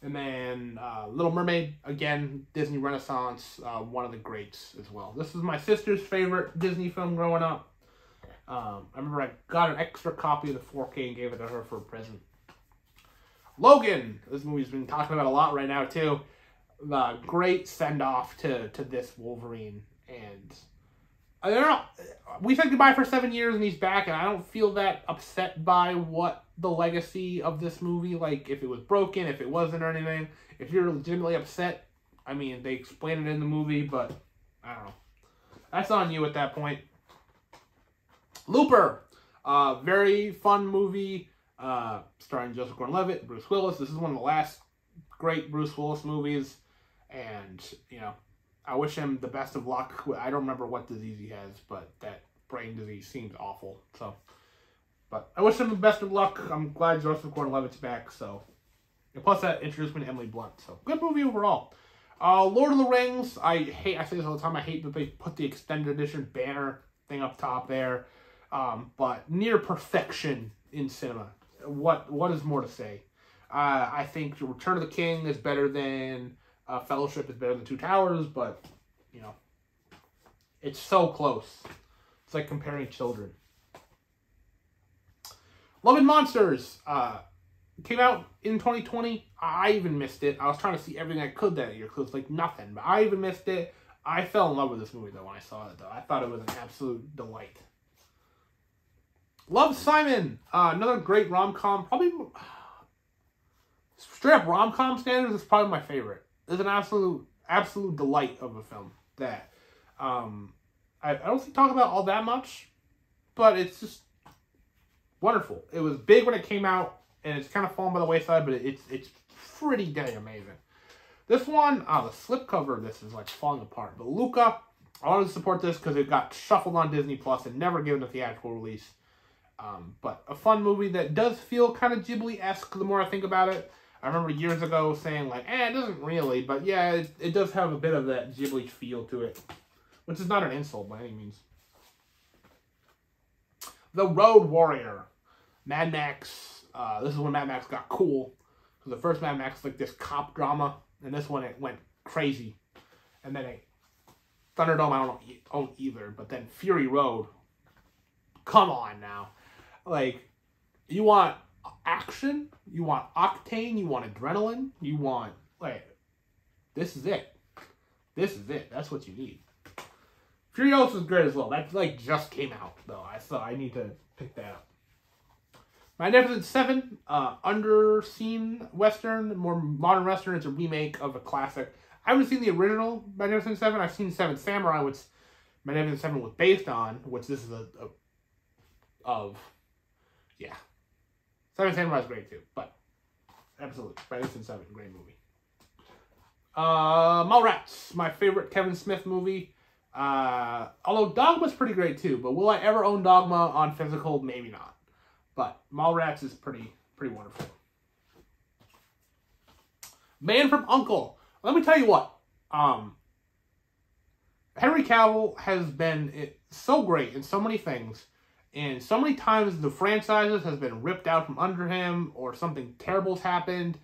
And then Little Mermaid, again, Disney Renaissance, one of the greats as well. This was my sister's favorite Disney film growing up. I remember I got an extra copy of the 4K and gave it to her for a present. Logan, this movie's been talking about a lot right now too. The great send-off to this Wolverine. And I don't know, we said goodbye for 7 years and he's back, and I don't feel that upset by what the legacy of this movie, like if it was broken, if it wasn't or anything. If you're legitimately upset, I mean, they explain it in the movie, but I don't know. That's on you at that point. Looper, very fun movie, starring Joseph Gordon-Levitt, Bruce Willis. This is one of the last great Bruce Willis movies, and, you know, I wish him the best of luck. I don't remember what disease he has, but that brain disease seems awful. So, but I wish him the best of luck. I'm glad Joseph Gordon-Levitt's back. So, and plus that introduced me to Emily Blunt. So, good movie overall. Lord of the Rings. I say this all the time. I hate that they put the extended edition banner thing up top there. But near perfection in cinema. What is more to say? I think Return of the King is better than Fellowship, is better than Two Towers, but, you know, it's so close. It's like comparing children. Love and Monsters came out in 2020. I even missed it. I was trying to see everything I could that year because it's like nothing, but I even missed it. I fell in love with this movie, though, when I saw it, though. I thought it was an absolute delight. Love, Simon. Another great rom-com. Probably straight up rom-com standards is probably my favorite. It's an absolute delight of a film that I don't think talk about all that much, but it's just wonderful. It was big when it came out, and it's kind of fallen by the wayside, but it's pretty dang amazing. This one, the slipcover of this is like falling apart. But Luca, I wanted to support this because it got shuffled on Disney Plus and never given a theatrical release. But a fun movie that does feel kind of Ghibli-esque the more I think about it. I remember years ago saying like, it doesn't really, but yeah, it does have a bit of that Ghibli feel to it, which is not an insult by any means. The Road Warrior, Mad Max. This is when Mad Max got cool. So the first Mad Max like this cop drama, and this one it went crazy, and then Thunderdome I don't own either, but then Fury Road. Come on now, like you want action, you want octane, you want adrenaline, you want this is it. This is it. That's what you need. Furiosa is great as well. That like just came out though. I need to pick that up. Magnificent Seven, underseen Western, more modern Western. It's a remake of a classic. I haven't seen the original Magnificent Seven. I've seen Seven Samurai, which Magnificent Seven was based on, which this is yeah. Seven Samurai is great too, but absolutely, Magnificent Seven, great movie. Mallrats, my favorite Kevin Smith movie. Although Dogma's pretty great too, but will I ever own Dogma on physical? Maybe not. But Mallrats is pretty wonderful. Man from U.N.C.L.E. Let me tell you what. Henry Cavill has been so great in so many things, and so many times the franchises has been ripped out from under him, or something terrible's happened.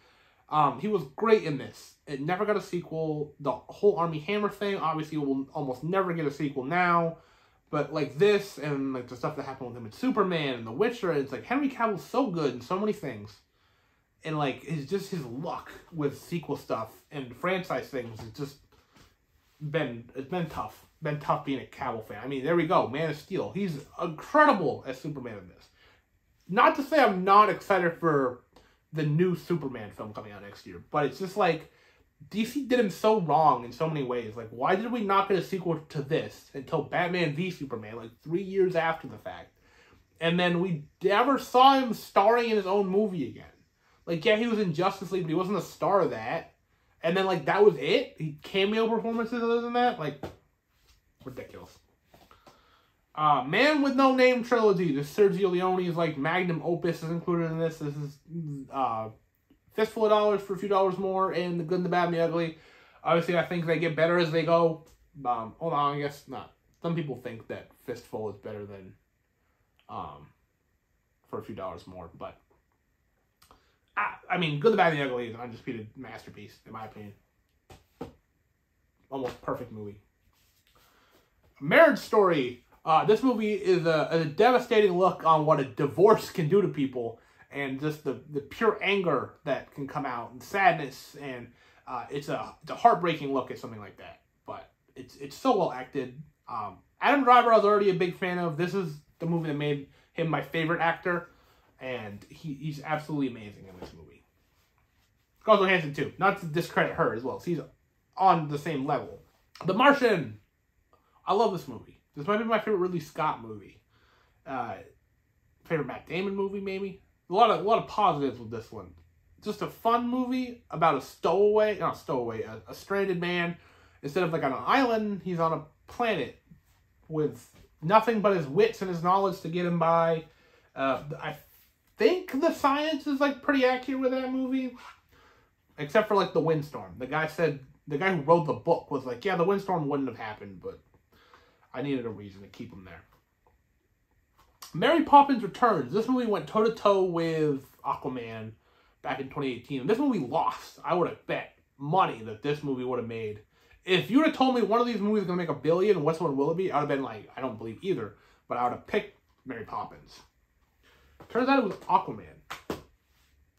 He was great in this. It never got a sequel. The whole Armie Hammer thing, obviously, will almost never get a sequel now. But like this, and like the stuff that happened with him in Superman and The Witcher, it's like Henry Cavill's so good in so many things. And like, it's just his luck with sequel stuff and franchise things. It's just been tough. Been tough being a Cavill fan. I mean, there we go. Man of Steel. He's incredible as Superman in this. Not to say I'm not excited for the new Superman film coming out next year, but it's just like DC did him so wrong in so many ways. Like, why did we not get a sequel to this until Batman v Superman, like 3 years after the fact? And then we never saw him starring in his own movie again. Like, yeah, he was in Justice League, but he wasn't a star of that. And then, like, that was it? He cameo performances other than that? Like, ridiculous. Man with No Name trilogy. The Sergio Leone's, like, magnum opus is included in this. This is, Fistful of Dollars for a few dollars more, and The Good, the Bad, and the Ugly. Obviously, I think they get better as they go. Hold on, I guess not. Some people think that Fistful is better than For a Few Dollars More, but I mean, Good, the Bad, and the Ugly is an undisputed masterpiece, in my opinion. Almost perfect movie. Marriage Story. This movie is a devastating look on what a divorce can do to people, and just the pure anger that can come out, and sadness, and it's a heartbreaking look at something like that. But it's so well acted. Adam Driver I was already a big fan of. This is the movie that made him my favorite actor, and he's absolutely amazing in this movie. Scarlett Johansson too. Not to discredit her as well. She's on the same level. The Martian. I love this movie. This might be my favorite Ridley Scott movie. Favorite Matt Damon movie, maybe. A lot of positives with this one. Just a fun movie about a stranded man. Instead of like on an island, he's on a planet with nothing but his wits and his knowledge to get him by. I think the science is like pretty accurate with that movie, except for like the windstorm. The guy who wrote the book was like, yeah, the windstorm wouldn't have happened, but I needed a reason to keep him there. Mary Poppins Returns. This movie went toe-to-toe with Aquaman back in 2018. And this movie lost. I would have bet money that this movie would have made. If you would have told me one of these movies is going to make $1 billion, which one will it be? I would have been like, I don't believe either. But I would have picked Mary Poppins. Turns out it was Aquaman.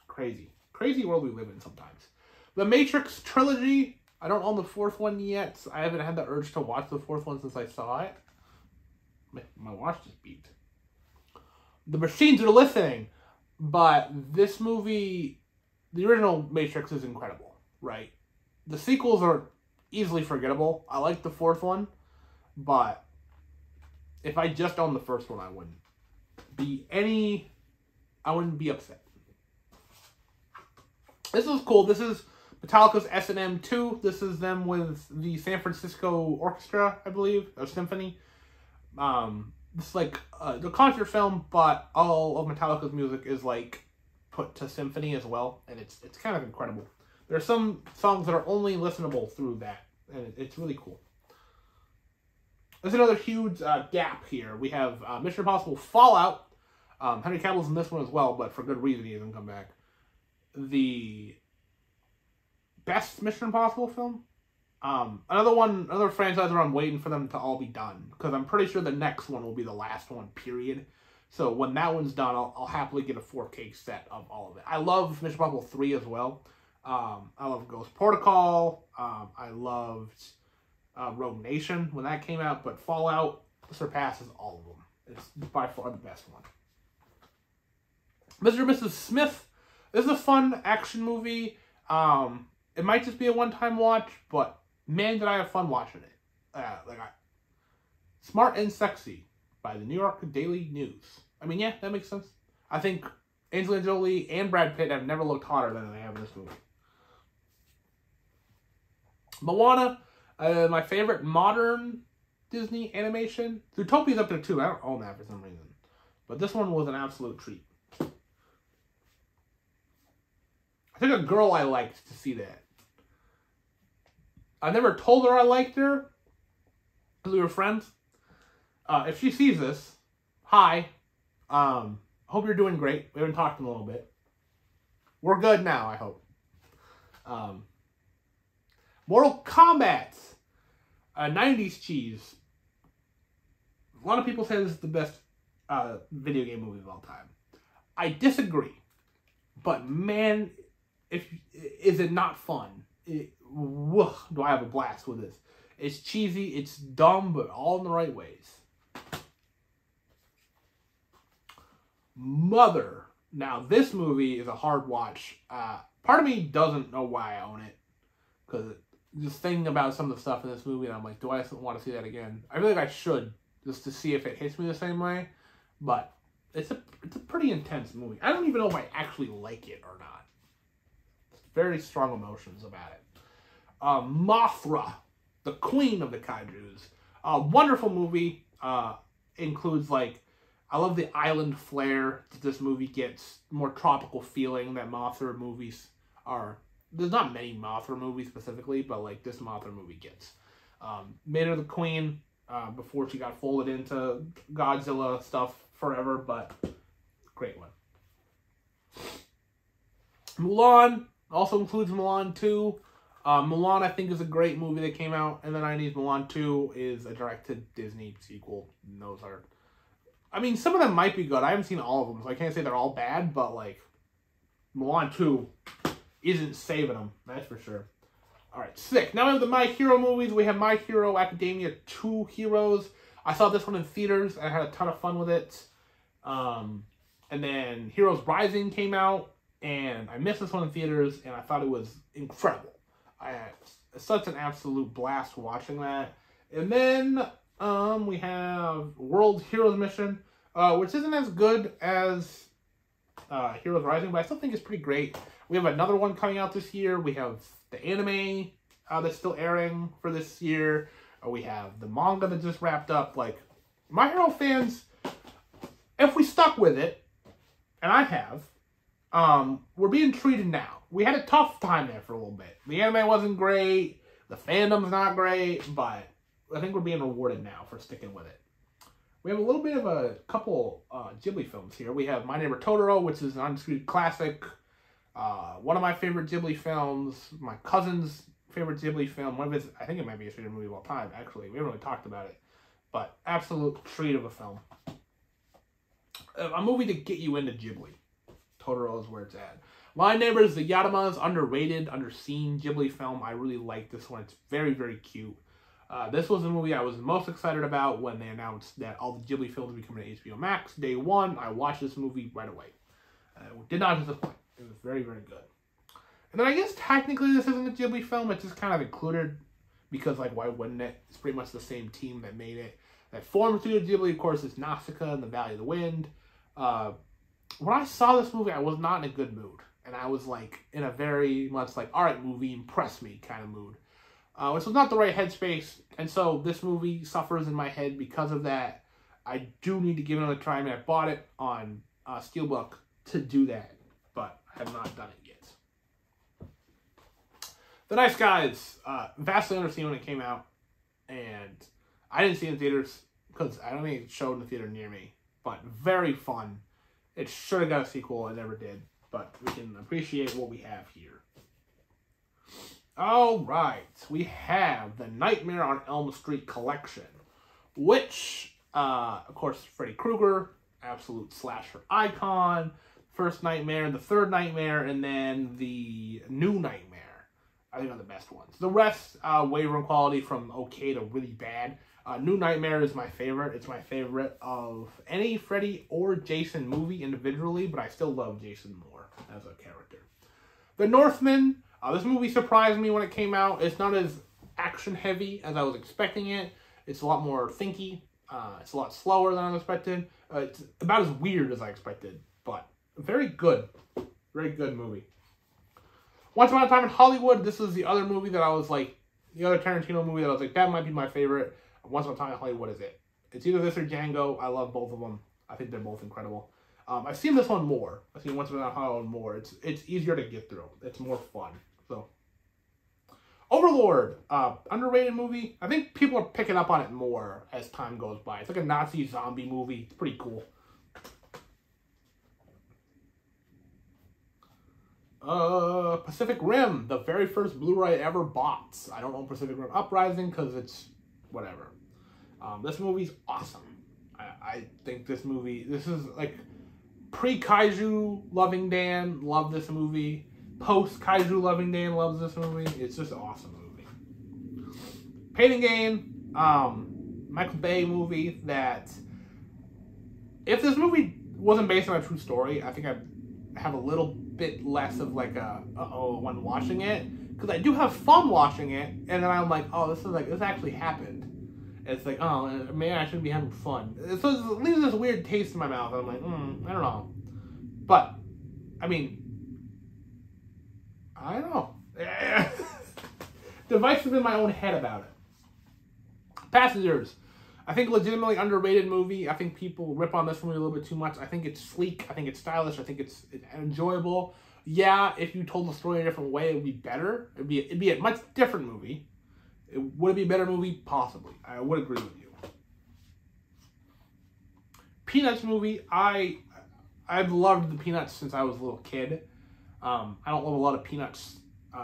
Crazy. Crazy world we live in sometimes. The Matrix trilogy. I don't own the fourth one yet. I haven't had the urge to watch the fourth one since I saw it. My watch just beeped. The Machines Are Listening. But this movie, the original Matrix is incredible, right? The sequels are easily forgettable. I like the fourth one, but if I just owned the first one, I wouldn't be upset. This is cool. This is Metallica's S&M 2. This is them with the San Francisco Orchestra, I believe, or Symphony. It's like the concert film, but all of Metallica's music is like put to symphony as well, and it's kind of incredible. There's some songs that are only listenable through that, and it's really cool. There's another huge gap here. We have Mission Impossible Fallout. Henry Cavill's in this one as well, but for good reason he doesn't come back. The best Mission Impossible film. Another franchise where I'm waiting for them to all be done, because I'm pretty sure the next one will be the last one, period. So when that one's done, I'll happily get a 4K set of all of it. I love Mission Impossible 3 as well. I love Ghost Protocol. I loved Rogue Nation when that came out, but Fallout surpasses all of them. It's by far the best one. Mr. and Mrs. Smith. This is a fun action movie. It might just be a one-time watch, but man, did I have fun watching it. Smart and Sexy by the New York Daily News. I mean, yeah, that makes sense. I think Angelina Jolie and Brad Pitt have never looked hotter than they have in this movie. Moana, my favorite modern Disney animation. Zootopia's up there too. I don't own that for some reason. But this one was an absolute treat. I took a girl I liked to see that. I never told her I liked her, because we were friends. If she sees this, hi. Hope you're doing great. We haven't talked in a little bit. We're good now, I hope. Mortal Kombat. 90s cheese. A lot of people say this is the best video game movie of all time. I disagree. But man, is it not fun? Do I have a blast with this? It's cheesy, it's dumb, but all in the right ways. Mother. Now, this movie is a hard watch. Part of me doesn't know why I own it, because just thinking about some of the stuff in this movie, and I'm like, do I want to see that again? I feel like I should, just to see if it hits me the same way. But it's a pretty intense movie. I don't even know if I actually like it or not. Very strong emotions about it. Mothra, the queen of the kaijus. Wonderful movie. Includes, like, I love the island flair that this movie gets. More tropical feeling that Mothra movies are. There's not many Mothra movies specifically, but, like, this Mothra movie gets. Made her the queen before she got folded into Godzilla stuff forever, but great one. Mulan also includes Mulan 2. Mulan, I think, is a great movie that came out in the 90s. Mulan 2 is a direct-to-Disney sequel. And those are... I mean, some of them might be good. I haven't seen all of them, so I can't say they're all bad, but, like, Mulan 2 isn't saving them. That's for sure. Alright, sick. Now we have the My Hero movies. We have My Hero Academia 2 Heroes. I saw this one in theaters. I had a ton of fun with it. And then Heroes Rising came out, and I missed this one in theaters, and I thought it was incredible. I had such an absolute blast watching that. And then we have World Heroes Mission, which isn't as good as Heroes Rising, but I still think it's pretty great. We have another one coming out this year. We have the anime that's still airing for this year. We have the manga that just wrapped up. Like, My Hero fans, if we stuck with it, and I have, we're being treated now. We had a tough time there for a little bit. The anime wasn't great. The fandom's not great, but I think we're being rewarded now for sticking with it. We have a little bit of a couple Ghibli films here. We have My Neighbor Totoro, which is an undisputed classic. One of my favorite Ghibli films. My cousin's favorite Ghibli film. One of his, I think it might be his favorite movie of all time, actually. We haven't really talked about it. But absolute treat of a film. A movie to get you into Ghibli. Totoro is where it's at. My Neighbors, The Yatama's underrated, underseen Ghibli film. I really like this one. It's very, very cute. This was the movie I was most excited about when they announced that all the Ghibli films would be coming to HBO Max. Day one, I watched this movie right away. Did not disappoint. It was very, very good. And then I guess technically this isn't a Ghibli film. It's just kind of included because, like, why wouldn't it? It's pretty much the same team that made it. That formed Studio Ghibli, of course, is Nausicaa and The Valley of the Wind. When I saw this movie, I was not in a good mood. And I was, like, in a very much, like, alright, movie, impress me kind of mood. Which was not the right headspace. And so this movie suffers in my head because of that. I do need to give it another try. I mean, I bought it on Steelbook to do that. but I have not done it yet. The Nice Guys, vastly underseen when it came out, and I didn't see it in theaters because I don't think it showed in the theater near me, but very fun. It should have got a sequel, it never did, but we can appreciate what we have here. All right, we have the Nightmare on Elm Street collection, which, of course, Freddy Krueger, absolute slasher icon, first Nightmare, the third Nightmare, and then the new Nightmare. I think are the best ones. The rest waver in quality from okay to really bad. New Nightmare is my favorite. It's my favorite of any Freddy or Jason movie individually, but I still love Jason more as a character. The Northman, this movie surprised me when it came out. It's not as action heavy as I was expecting it. It's a lot more thinky. It's a lot slower than I expected. It's about as weird as I expected, but very good. Very good movie. Once Upon a Time in Hollywood, this is the other movie that I was like, the other Tarantino movie that I was like, that might be my favorite. Once Upon a Time in Hollywood is it. It's either this or Django. I love both of them. I think they're both incredible. I've seen this one more. I've seen Once Upon a Time in Hollywood more. It's easier to get through. It's more fun. So, Overlord, underrated movie. I think people are picking up on it more as time goes by. It's like a Nazi zombie movie. It's pretty cool. Pacific Rim, the very first Blu-ray I ever bought. I don't own Pacific Rim Uprising because it's whatever. This movie's awesome. I think this is like pre-Kaiju loving Dan, love this movie. Post-Kaiju loving Dan loves this movie. It's just an awesome movie. Pain and Gain, Michael Bay movie that if this movie wasn't based on a true story, I think I'd have a little bit less of like a uh-oh when watching it, because I do have fun watching it, and then I'm like, oh, this actually happened. And it's like, oh, maybe I shouldn't be having fun. So it leaves this weird taste in my mouth. I'm like, I don't know. But I mean, I don't know. Divisive in my own head about it. Passengers, I think legitimately underrated movie. I think people rip on this movie a little bit too much. I think it's sleek. I think it's stylish. I think it's enjoyable. Yeah, if you told the story a different way, it would be better. It'd be a much different movie. Would it be a better movie? Possibly. I would agree with you. Peanuts movie. I've loved the Peanuts since I was a little kid. I don't love a lot of Peanuts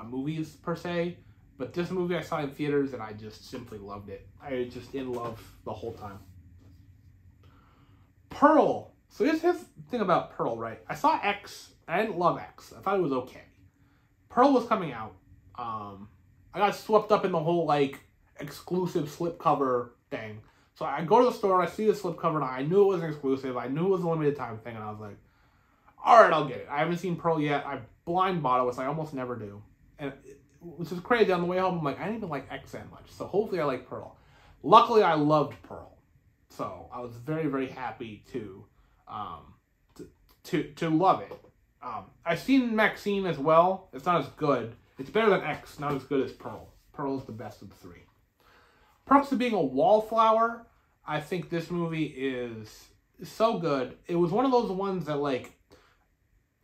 movies per se. But this movie I saw in theaters and I just simply loved it. I was just in love the whole time. Pearl. So here's the thing about Pearl, right? I saw X. I didn't love X. I thought it was okay. Pearl was coming out. I got swept up in the whole, like, exclusive slipcover thing. So I go to the store, I see the slipcover, and I knew it was an exclusive. I knew it was a limited time thing, and I was like, alright, I'll get it. I haven't seen Pearl yet. I blind bought it, which I almost never do. And which is crazy. On the way home, I'm like, I didn't even like X that much. So hopefully I like Pearl. Luckily, I loved Pearl. So I was very, very happy to love it. I've seen Maxine as well. It's not as good. It's better than X, not as good as Pearl. Pearl is the best of the three. Perks of Being a Wallflower. I think this movie is so good. It was one of those ones that, like,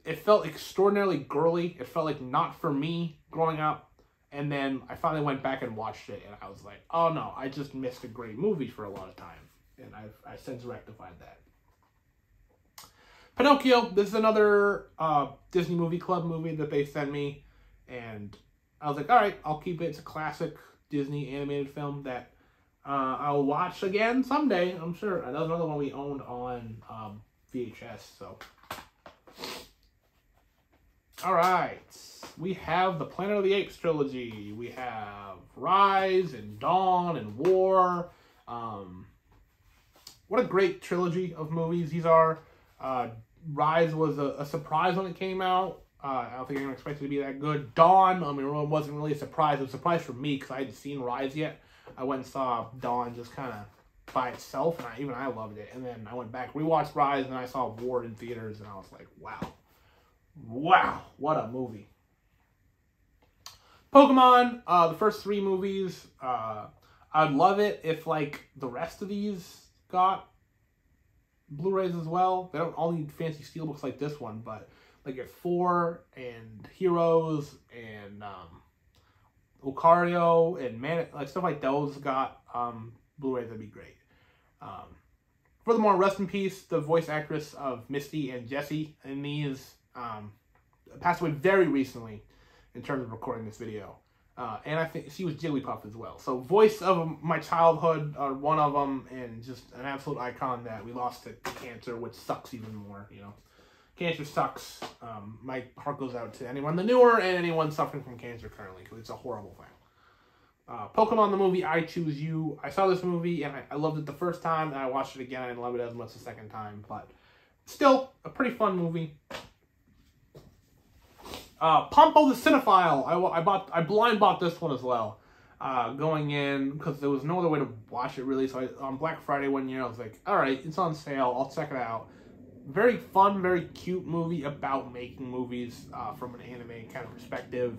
it felt extraordinarily girly. It felt like not for me growing up. And then I finally went back and watched it, and I was like, oh no, I just missed a great movie for a lot of time. And I've since rectified that. Pinocchio, this is another Disney Movie Club movie that they sent me. And I was like, all right, I'll keep it. It's a classic Disney animated film that I'll watch again someday, I'm sure. That was another one we owned on VHS, so. All right, we have the Planet of the Apes trilogy. We have Rise and Dawn and War. What a great trilogy of movies these are. Rise was a surprise when it came out. I don't think anyone expected it to be that good. Dawn, I mean, it wasn't really a surprise. It was a surprise for me because I hadn't seen Rise yet. I went and saw Dawn just kind of by itself, and even I loved it. And then I went back, rewatched Rise, and I saw War in theaters, and I was like, wow. Wow, what a movie. Pokemon, the first three movies, I'd love it if, like, the rest of these got Blu-rays as well. They don't all need fancy steelbooks like this one, but like at 4 and Heroes and Lucario and like stuff like those got Blu-ray, that'd be great. Furthermore, rest in peace, the voice actress of Misty and Jessie in these passed away very recently in terms of recording this video. And I think she was Jigglypuff as well. So voice of my childhood, one of them, and just an absolute icon that we lost to cancer, which sucks even more, you know. Cancer sucks. My heart goes out to anyone the newer and anyone suffering from cancer currently, because it's a horrible thing. Pokemon the movie, I Choose You. I saw this movie and I loved it the first time, and I watched it again. I didn't love it as much the second time, but still a pretty fun movie. Pompo the Cinephile. I blind bought this one as well. Going in because there was no other way to watch it really. So on Black Friday one year, I was like, all right, it's on sale. I'll check it out. Very fun, very cute movie about making movies from an anime kind of perspective.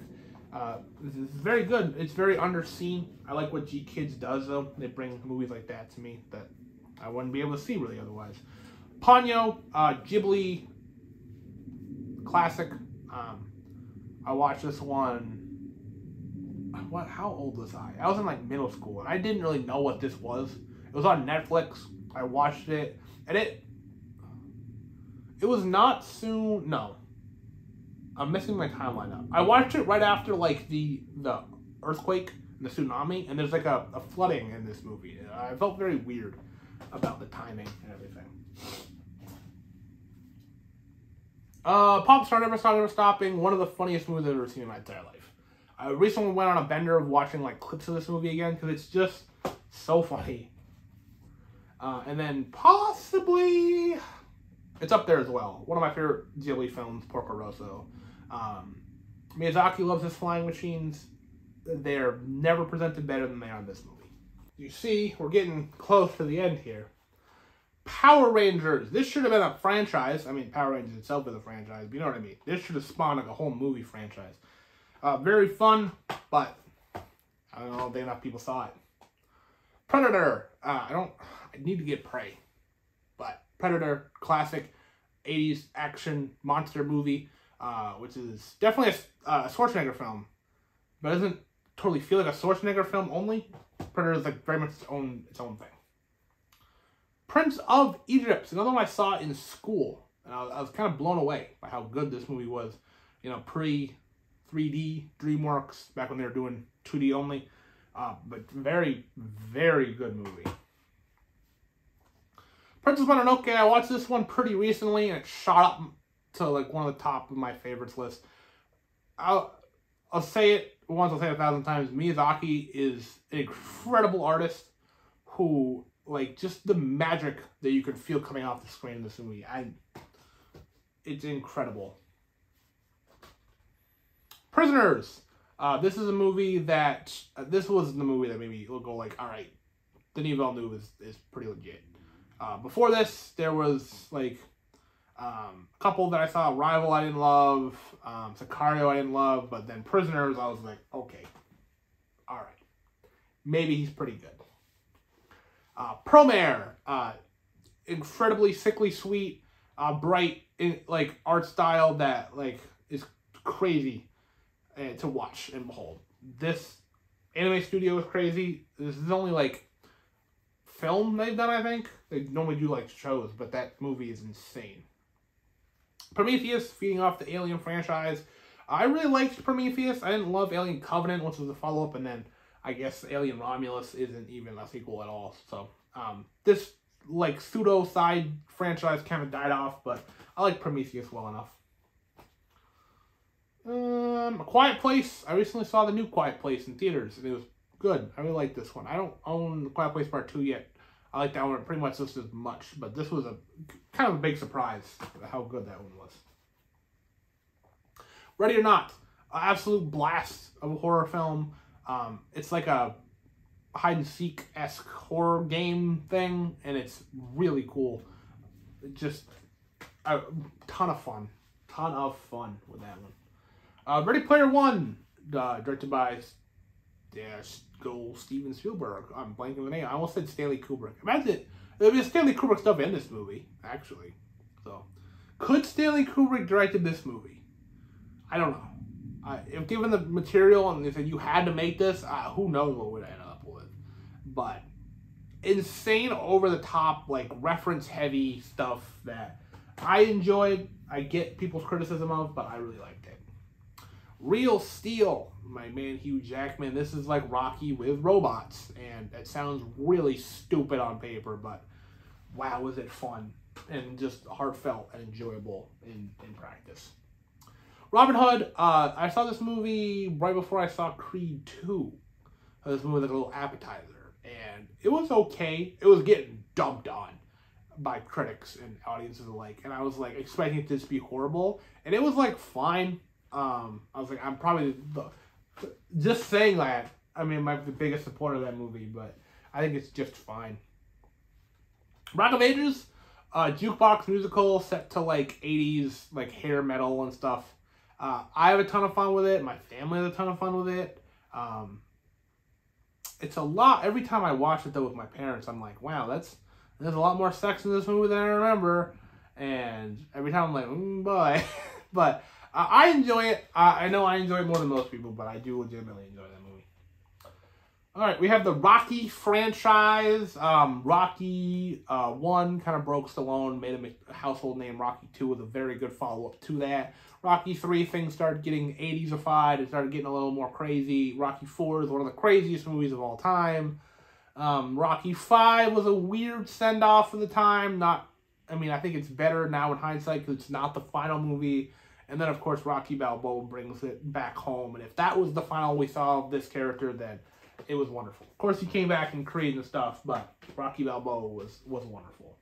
This is very good. It's very underseen. I like what G Kids does though. They bring movies like that to me that I wouldn't be able to see really otherwise. Ponyo, Ghibli classic. I watched this one. How old was I? I was in like middle school, and I didn't really know what this was. It was on Netflix. I watched it, and it was not soon. No, I'm messing my timeline up. I watched it right after like the earthquake and the tsunami, and there's like a flooding in this movie. I felt very weird about the timing and everything. Popstar Never Stop Never Stopping, one of the funniest movies I've ever seen in my entire life. I recently went on a bender of watching like clips of this movie again because it's just so funny. And then possibly, it's up there as well. One of my favorite Ghibli films, Porco Rosso. Miyazaki loves his flying machines. They're never presented better than they are in this movie. You see, we're getting close to the end here. Power Rangers. This should have been a franchise. I mean, Power Rangers itself is a franchise, but you know what I mean. This should have spawned like a whole movie franchise. Very fun, but I don't know if enough people saw it. Predator. I need to get Prey, but Predator, classic 80s action monster movie, which is definitely a Schwarzenegger film, but it doesn't totally feel like a Schwarzenegger film only. Predator is like very much its own thing. Prince of Egypt, another one I saw in school, and I was kind of blown away by how good this movie was. You know, pre-3D DreamWorks, back when they were doing 2D only, but very, very good movie. Princess Mononoke, I watched this one pretty recently, and it shot up to like one of the top of my favorites list. I'll say it once, I'll say it 1,000 times. Miyazaki is an incredible artist who, like, just the magic that you can feel coming off the screen in this movie. It's incredible. Prisoners. This is a movie that, this was the movie that made me go like, all right, Denis Villeneuve is pretty legit. Before this, there was, like, a couple that I saw. Rival I didn't love. Sicario I didn't love. But then Prisoners, I was like, okay, all right. Maybe he's pretty good. Promare, incredibly sickly sweet, bright, like art style that like is crazy to watch and behold. This anime studio is crazy. This is only like film they've done, I think. They normally do like shows, but that movie is insane. Prometheus, feeding off the Alien franchise. I really liked Prometheus. I didn't love Alien Covenant, which was a follow-up, and then I guess Alien Romulus isn't even a sequel at all. So this like pseudo side franchise kind of died off, but I like Prometheus well enough. A Quiet Place. I recently saw the new Quiet Place in theaters, and it was good. I really like this one. I don't own The Quiet Place Part 2 yet. I like that one pretty much just as much, but this was a kind of a big surprise how good that one was. Ready or Not. An absolute blast of a horror film. It's like a hide-and-seek-esque horror game thing, and it's really cool. Just a ton of fun. Ton of fun with that one. Ready Player One, directed by Steven Spielberg. I'm blanking the name. I almost said Stanley Kubrick. Imagine there'd be Stanley Kubrick stuff in this movie, actually. So, Could Stanley Kubrick directed this movie? I don't know. If given the material and they said you had to make this, who knows what would I end up with. But insane, over-the-top, like, reference-heavy stuff that I enjoyed. I get people's criticism of, but I really liked it. Real Steel, my man Hugh Jackman. This is like Rocky with robots, and it sounds really stupid on paper, but wow, was it fun and just heartfelt and enjoyable in practice. Robin Hood, I saw this movie right before I saw Creed 2. This movie was like a little appetizer, and it was okay. It was getting dumped on by critics and audiences alike, and I was like expecting it to just be horrible, and it was like fine. I was like, I'm probably just saying that. I mean, I'm the biggest supporter of that movie, but I think it's just fine. Rock of Ages, jukebox musical set to like 80s like hair metal and stuff. I have a ton of fun with it. My family has a ton of fun with it. It's a lot. Every time I watch it though with my parents, I'm like, wow, there's a lot more sex in this movie than I remember. And every time I'm like, boy. But I enjoy it. I know I enjoy it more than most people, but I do legitimately enjoy that movie. All right, we have the Rocky franchise. Rocky 1 kind of broke Stallone, made him a household name. Rocky 2 was a very good follow-up to that. Rocky 3, things started getting 80s-ified. It started getting a little more crazy. Rocky 4 is one of the craziest movies of all time. Rocky 5 was a weird send-off for the time. I think it's better now in hindsight because it's not the final movie. And then, of course, Rocky Balboa brings it back home. And if that was the final we saw of this character, then it was wonderful. Of course, he came back in Creed and stuff, but Rocky Balboa was wonderful.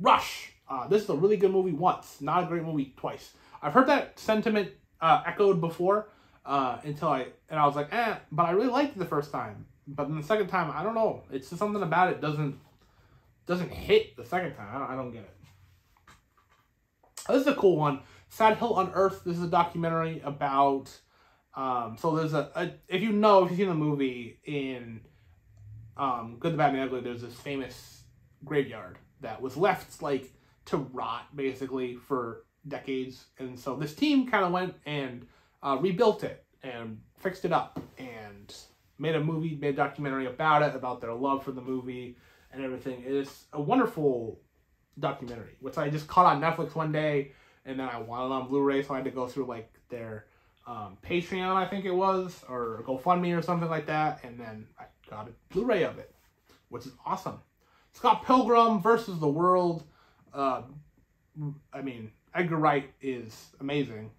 Rush. This is a really good movie once, not a great movie twice. I've heard that sentiment echoed before until I was like, but I really liked it the first time. But then the second time, I don't know. It's just something about it doesn't hit the second time. I don't get it. This is a cool one. Sad Hill Unearthed. This is a documentary about. So there's if you've seen the movie in Good, the Bad, and the Ugly, there's this famous graveyard that was left like to rot basically for decades, and so this team kind of went and rebuilt it and fixed it up and made a documentary about it, about their love for the movie and everything. It's a wonderful documentary, which I just caught on Netflix one day, and then I wanted it on Blu-ray, so I had to go through like their Patreon, I think it was, or GoFundMe or something like that, and then I got a Blu-ray of it, which is awesome. Scott Pilgrim versus the World. Edgar Wright is amazing.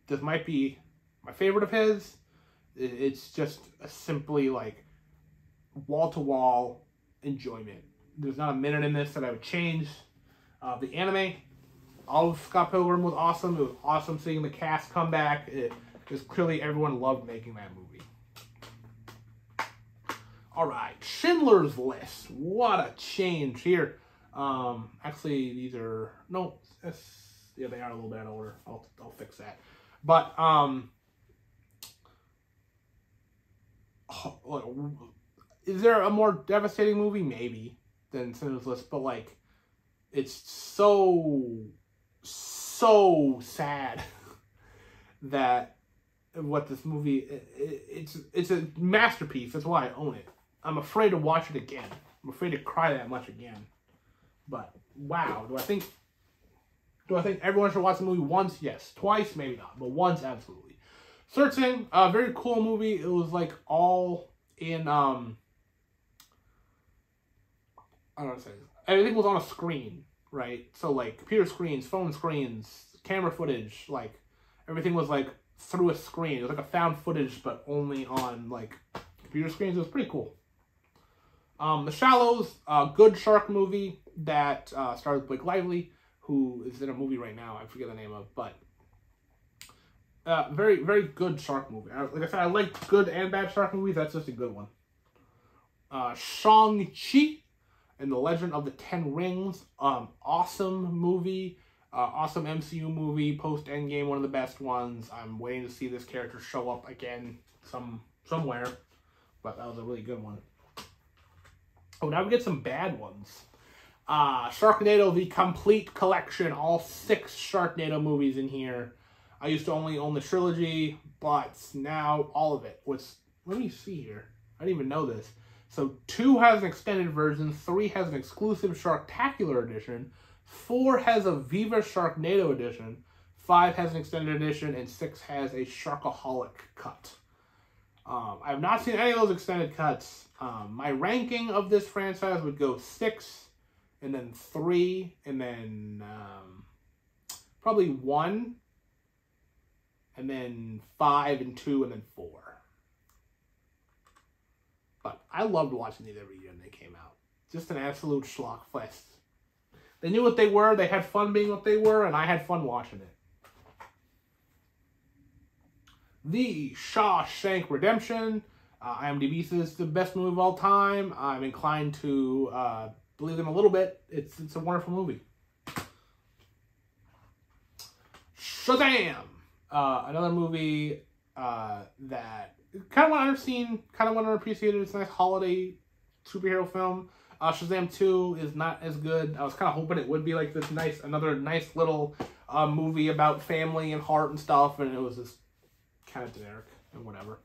This might be my favorite of his. It's just a simply like wall-to-wall enjoyment. There's not a minute in this that I would change. The anime of Scott Pilgrim was awesome. It was awesome seeing the cast come back. Because clearly everyone loved making that movie. All right, Schindler's List. What a change here. Actually, these are yeah, they are a little bit older. I'll fix that. But is there a more devastating movie? Maybe than Schindler's List, but like it's so sad that what this movie it's a masterpiece. That's why I own it. I'm afraid to watch it again. I'm afraid to cry that much again. But wow, do I think everyone should watch the movie once? Yes. Twice, maybe not, but once, absolutely. Searching, a very cool movie. It was like all in I don't know what to say. Everything was on a screen, right? So like computer screens, phone screens, camera footage, like everything was like through a screen. It was like a found footage, but only on like computer screens. It was pretty cool. The Shallows, a good shark movie that stars Blake Lively, who is in a movie right now. I forget the name of, but very, very good shark movie. Like I said, I like good and bad shark movies. That's just a good one. Shang-Chi and the Legend of the Ten Rings. Awesome movie. Awesome MCU movie. Post-Endgame, one of the best ones. I'm waiting to see this character show up again somewhere. But that was a really good one. Oh, now we get some bad ones. Sharknado, the complete collection, all 6 Sharknado movies in here. I used to only own the trilogy, but now all of it. Let me see here. I didn't even know this. So 2 has an extended version, 3 has an exclusive Sharktacular edition, 4 has a Viva Sharknado edition, 5 has an extended edition, and 6 has a Sharkaholic cut. I have not seen any of those extended cuts. My ranking of this franchise would go 6, and then 3, and then probably 1, and then 5 and 2, and then 4. But I loved watching these every year when they came out. Just an absolute schlock fest. They knew what they were, they had fun being what they were, and I had fun watching it. The Shawshank Redemption. IMDb says it's the best movie of all time. I'm inclined to believe them a little bit. It's a wonderful movie. Shazam! Another movie that kind of went underseen, kind of went underappreciated. It's a nice holiday superhero film. Shazam 2 is not as good. I was kind of hoping it would be like this another nice little movie about family and heart and stuff, and it was just kind of generic and whatever.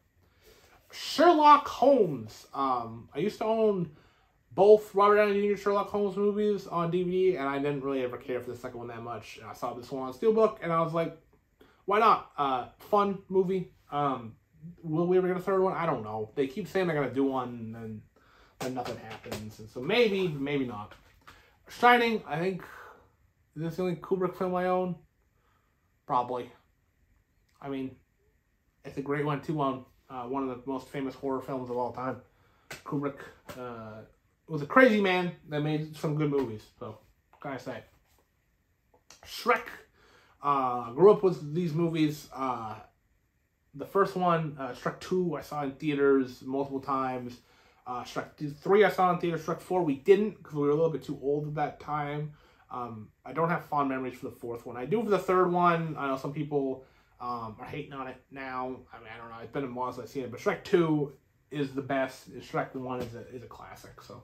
Sherlock Holmes. I used to own both Robert Downey Jr. Sherlock Holmes movies on DVD, and I didn't really ever care for the second one that much. And I saw this one on Steelbook, and I was like, why not? Fun movie. Will we ever get a third one? I don't know. They keep saying they're going to do one, and then nothing happens. And so maybe, maybe not. Shining, I think, is this the only Kubrick film I own? Probably. I mean, it's a great one to own. One of the most famous horror films of all time. Kubrick was a crazy man that made some good movies. So, what can I say? Shrek. Grew up with these movies. The first one, Shrek 2, I saw in theaters multiple times. Shrek 3 I saw in theaters. Shrek 4 we didn't because we were a little bit too old at that time. I don't have fond memories for the fourth one. I do for the third one. I know some people are hating on it now. I mean, I don't know. It's been a while since I've seen it. But Shrek 2 is the best. Shrek 1 is a classic. So,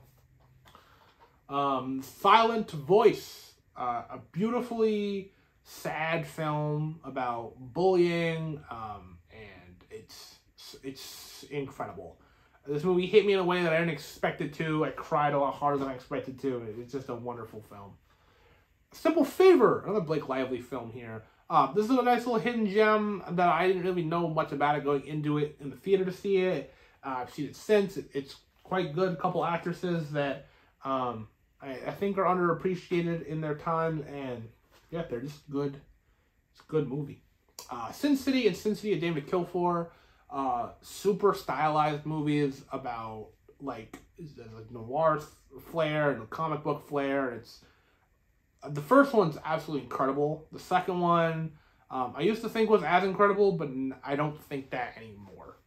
Silent Voice. A beautifully sad film about bullying. And it's incredible. This movie hit me in a way that I didn't expect it to. I cried a lot harder than I expected to. It's just a wonderful film. Simple Favor, another Blake Lively film here. This is a nice little hidden gem that I didn't really know much about it going into it in the theater to see it. I've seen it since. It's quite good. A couple actresses that I think are underappreciated in their time, and yeah, they're just good. It's a good movie. Sin City and Sin City: A Dame to Kill For. Super stylized movies about like noir flair and comic book flair. It's the first one's absolutely incredible. The second one, I used to think was as incredible, but I don't think that anymore.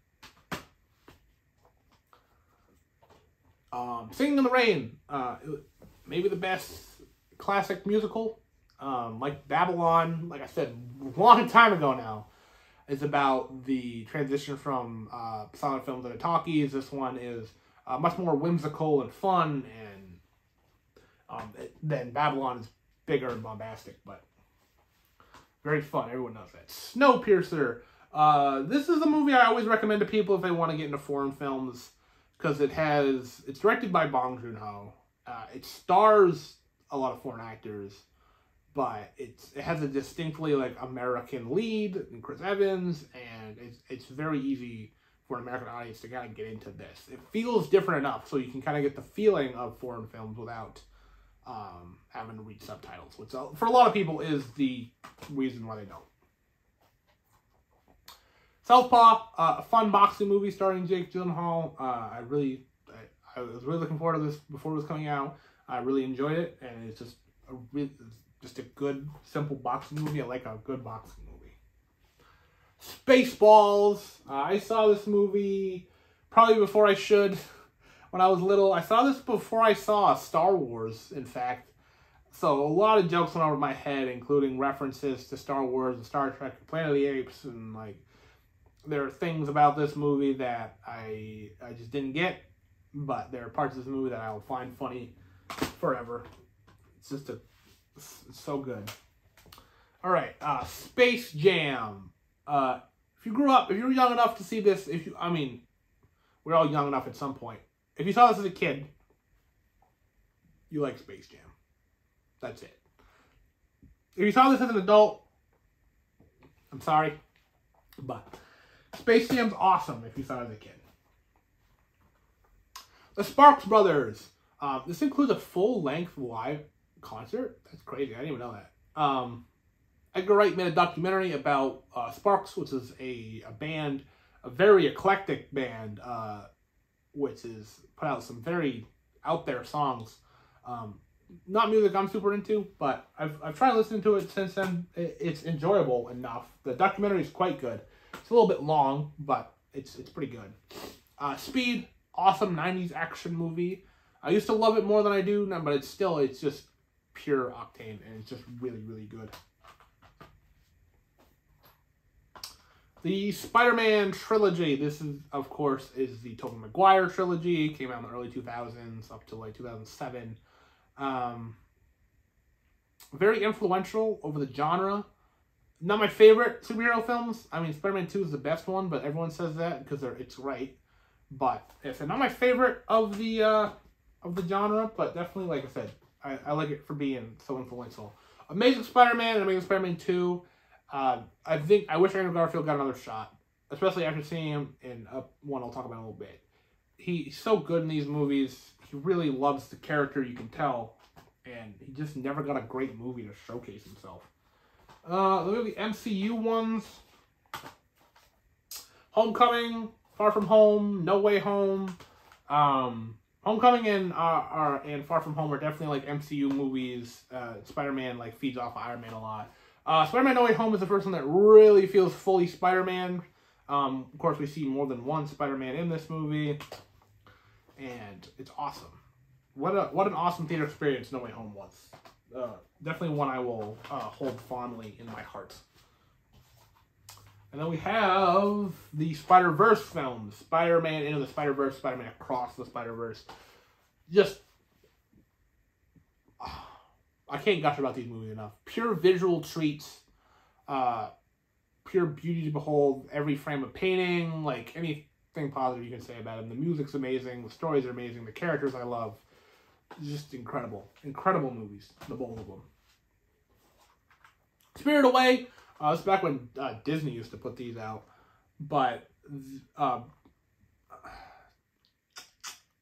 Singing in the Rain, maybe the best classic musical. Like Babylon, like I said, a long time ago now. It's about the transition from silent films to the talkies. This one is much more whimsical and fun, and then Babylon is bigger and bombastic, but very fun. Everyone knows that. Snowpiercer. This is a movie I always recommend to people if they want to get into foreign films, because it's directed by Bong Joon-ho. It stars a lot of foreign actors, but it has a distinctly like American lead in Chris Evans, and it's very easy for an American audience to kind of get into this. It feels different enough so you can kind of get the feeling of foreign films without having to read subtitles, which for a lot of people is the reason why they don't. Southpaw, a fun boxing movie starring Jake Gyllenhaal. I was really looking forward to this before it was coming out. I really enjoyed it, and it's just a good, simple boxing movie. I like a good boxing movie. Spaceballs. I saw this movie probably before I should. When I was little, I saw this before I saw Star Wars, in fact. So a lot of jokes went over my head, including references to Star Wars and Star Trek and Planet of the Apes, and like there are things about this movie that I just didn't get, but there are parts of this movie that I will find funny forever. it's so good. All right, Space Jam. If you were young enough to see this, we're all young enough at some point. If you saw this as a kid, you like Space Jam. That's it. If you saw this as an adult, I'm sorry, but Space Jam's awesome if you saw it as a kid. The Sparks Brothers. This includes a full-length live concert. That's crazy. I didn't even know that. Edgar Wright made a documentary about Sparks, which is a band, a very eclectic band, which is put out some very out there songs. Not music I'm super into, but I've tried listening to it since then. It's enjoyable enough. The documentary is quite good. It's a little bit long, but it's pretty good. Speed, awesome 90s action movie. I used to love it more than I do now, but it's just pure octane, and it's just really, really good. The Spider-Man trilogy. This is, of course, the Tobey Maguire trilogy. It came out in the early 2000s up to like 2007. Very influential over the genre. Not my favorite superhero films. I mean, Spider-Man 2 is the best one, but everyone says that because it's right. But it's not my favorite of the genre, but definitely, like I said, I like it for being so influential. Amazing Spider-Man and Amazing Spider-Man 2. I wish Andrew Garfield got another shot, especially after seeing him in one I'll talk about in a little bit. He's so good in these movies. He really loves the character, you can tell, and he just never got a great movie to showcase himself. Look at the MCU ones. Homecoming, Far From Home, No Way Home. Homecoming and Far From Home are definitely like MCU movies. Spider-Man like feeds off of Iron Man a lot. Spider-Man No Way Home is the first one that really feels fully Spider-Man. Of course, we see more than one Spider-Man in this movie, and it's awesome. What an awesome theater experience No Way Home was. Definitely one I will hold fondly in my heart. And then we have the Spider-Verse films. Spider-Man Into the Spider-Verse, Spider-Man Across the Spider-Verse. Just, I can't gush about these movies enough. Pure visual treats. Pure beauty to behold. Every frame of painting. Like, anything positive you can say about them. The music's amazing. The stories are amazing. The characters I love. Just incredible. Incredible movies. The both of them. Spirited Away. This is back when Disney used to put these out. But,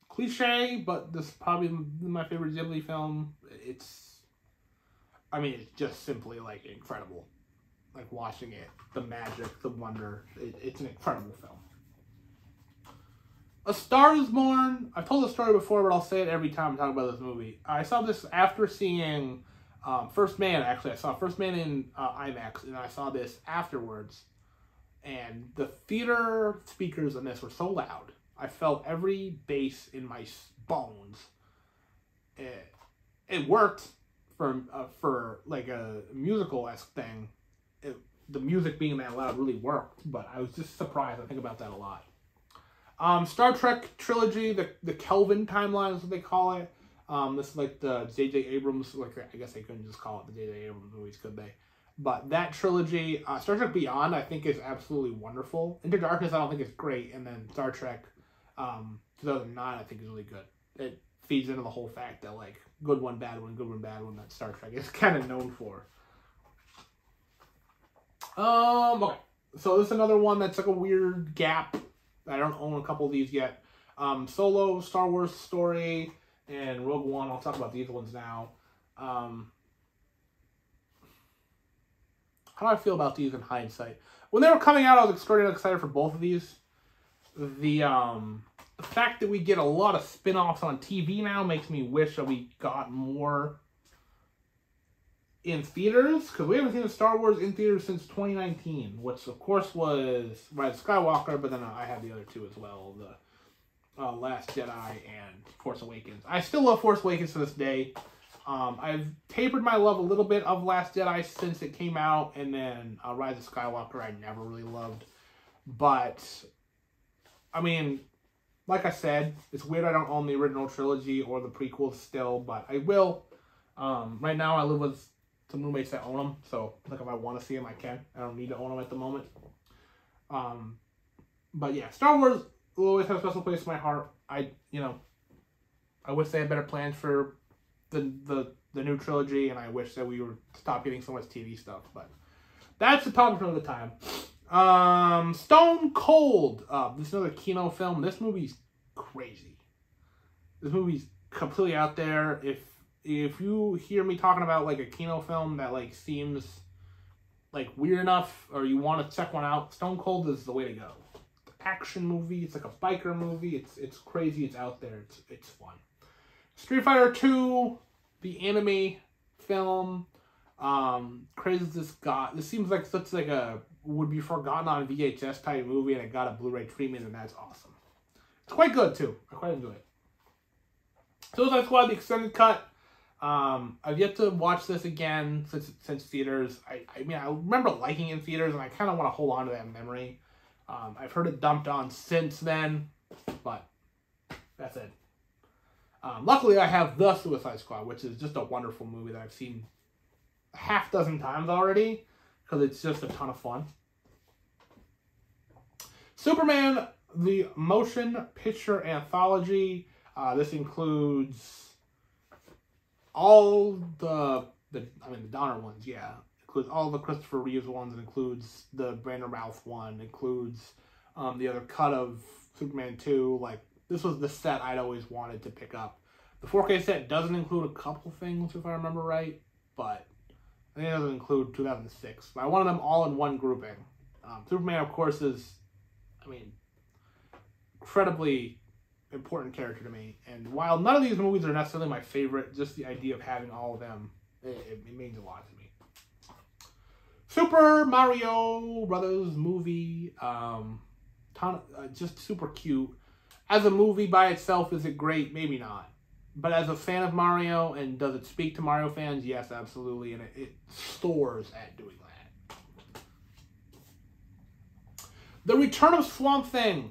cliche, but this is probably my favorite Ghibli film. It's just simply, like, incredible. Like, watching it. The magic, the wonder. It's an incredible film. A Star is Born. I've told the story before, but I'll say it every time I talk about this movie. I saw this after seeing First Man, actually. I saw First Man in IMAX, and I saw this afterwards. And the theater speakers in this were so loud. I felt every bass in my bones. It worked for like a musical-esque thing. The music being that loud really worked, but I was just surprised. I think about that a lot. Star Trek trilogy, the Kelvin timeline is what they call it. This is like the J.J. Abrams, like I guess they couldn't just call it the J.J. Abrams movies, could they? But that trilogy, Star Trek Beyond, I think is absolutely wonderful. Into Darkness, I don't think is great, and then Star Trek 2009, I think is really good. It feeds into the whole fact that like good one, bad one, good one, bad one that Star Trek is kind of known for. Okay. So this is another one that's like a weird gap. I don't own a couple of these yet. Solo, Star Wars Story, and Rogue One. I'll talk about these ones now. How do I feel about these in hindsight? When they were coming out, I was extremely excited for both of these. The fact that we get a lot of spin-offs on TV now makes me wish that we got more in theaters, because we haven't seen Star Wars in theaters since 2019, which of course was Rise of Skywalker, but then I have the other two as well, the Last Jedi and Force Awakens. I still love Force Awakens to this day. I've tapered my love a little bit of Last Jedi since it came out, and then Rise of Skywalker I never really loved. But, I mean, like I said, it's weird I don't own the original trilogy or the prequels still, but I will. Right now, I live with some roommates that own them, so like if I want to see them, I can. I don't need to own them at the moment. But yeah, Star Wars will always have a special place in my heart. I wish they had better plans for the new trilogy, and I wish that we would stop getting so much TV stuff. But that's the topic for another time. Stone Cold. This is another Kino film. This movie's crazy. This movie's completely out there. If you hear me talking about like a Kino film that like seems like weird enough, or you want to check one out, Stone Cold is the way to go. Action movie. It's like a biker movie. It's crazy. It's out there. It's fun. Street Fighter 2, the anime film. Crazy as this got. This seems like such like a would be forgotten on VHS type movie, and it got a Blu-ray treatment, and that's awesome. It's quite good too. I quite enjoy it. Suicide Squad, the extended cut. I've yet to watch this again since theaters. I mean, I remember liking it in theaters, and I kind of want to hold on to that memory. I've heard it dumped on since then, but that's it. Luckily, I have The Suicide Squad, which is just a wonderful movie that I've seen a half dozen times already, because it's just a ton of fun. Superman, the motion picture anthology. This includes all the Donner ones, yeah. Includes all the Christopher Reeves ones. It includes the Brandon Routh one. It includes the other cut of Superman 2. Like, this was the set I'd always wanted to pick up. The 4K set doesn't include a couple things, if I remember right, but I think it doesn't include 2006. But I wanted them all in one grouping. Superman, of course, is, I mean, incredibly important character to me. And while none of these movies are necessarily my favorite, just the idea of having all of them, it means a lot to me. Super Mario Brothers movie, just super cute. As a movie by itself, is it great? Maybe not. But as a fan of Mario, and does it speak to Mario fans? Yes, absolutely. And it soars at doing that. The Return of Swamp Thing.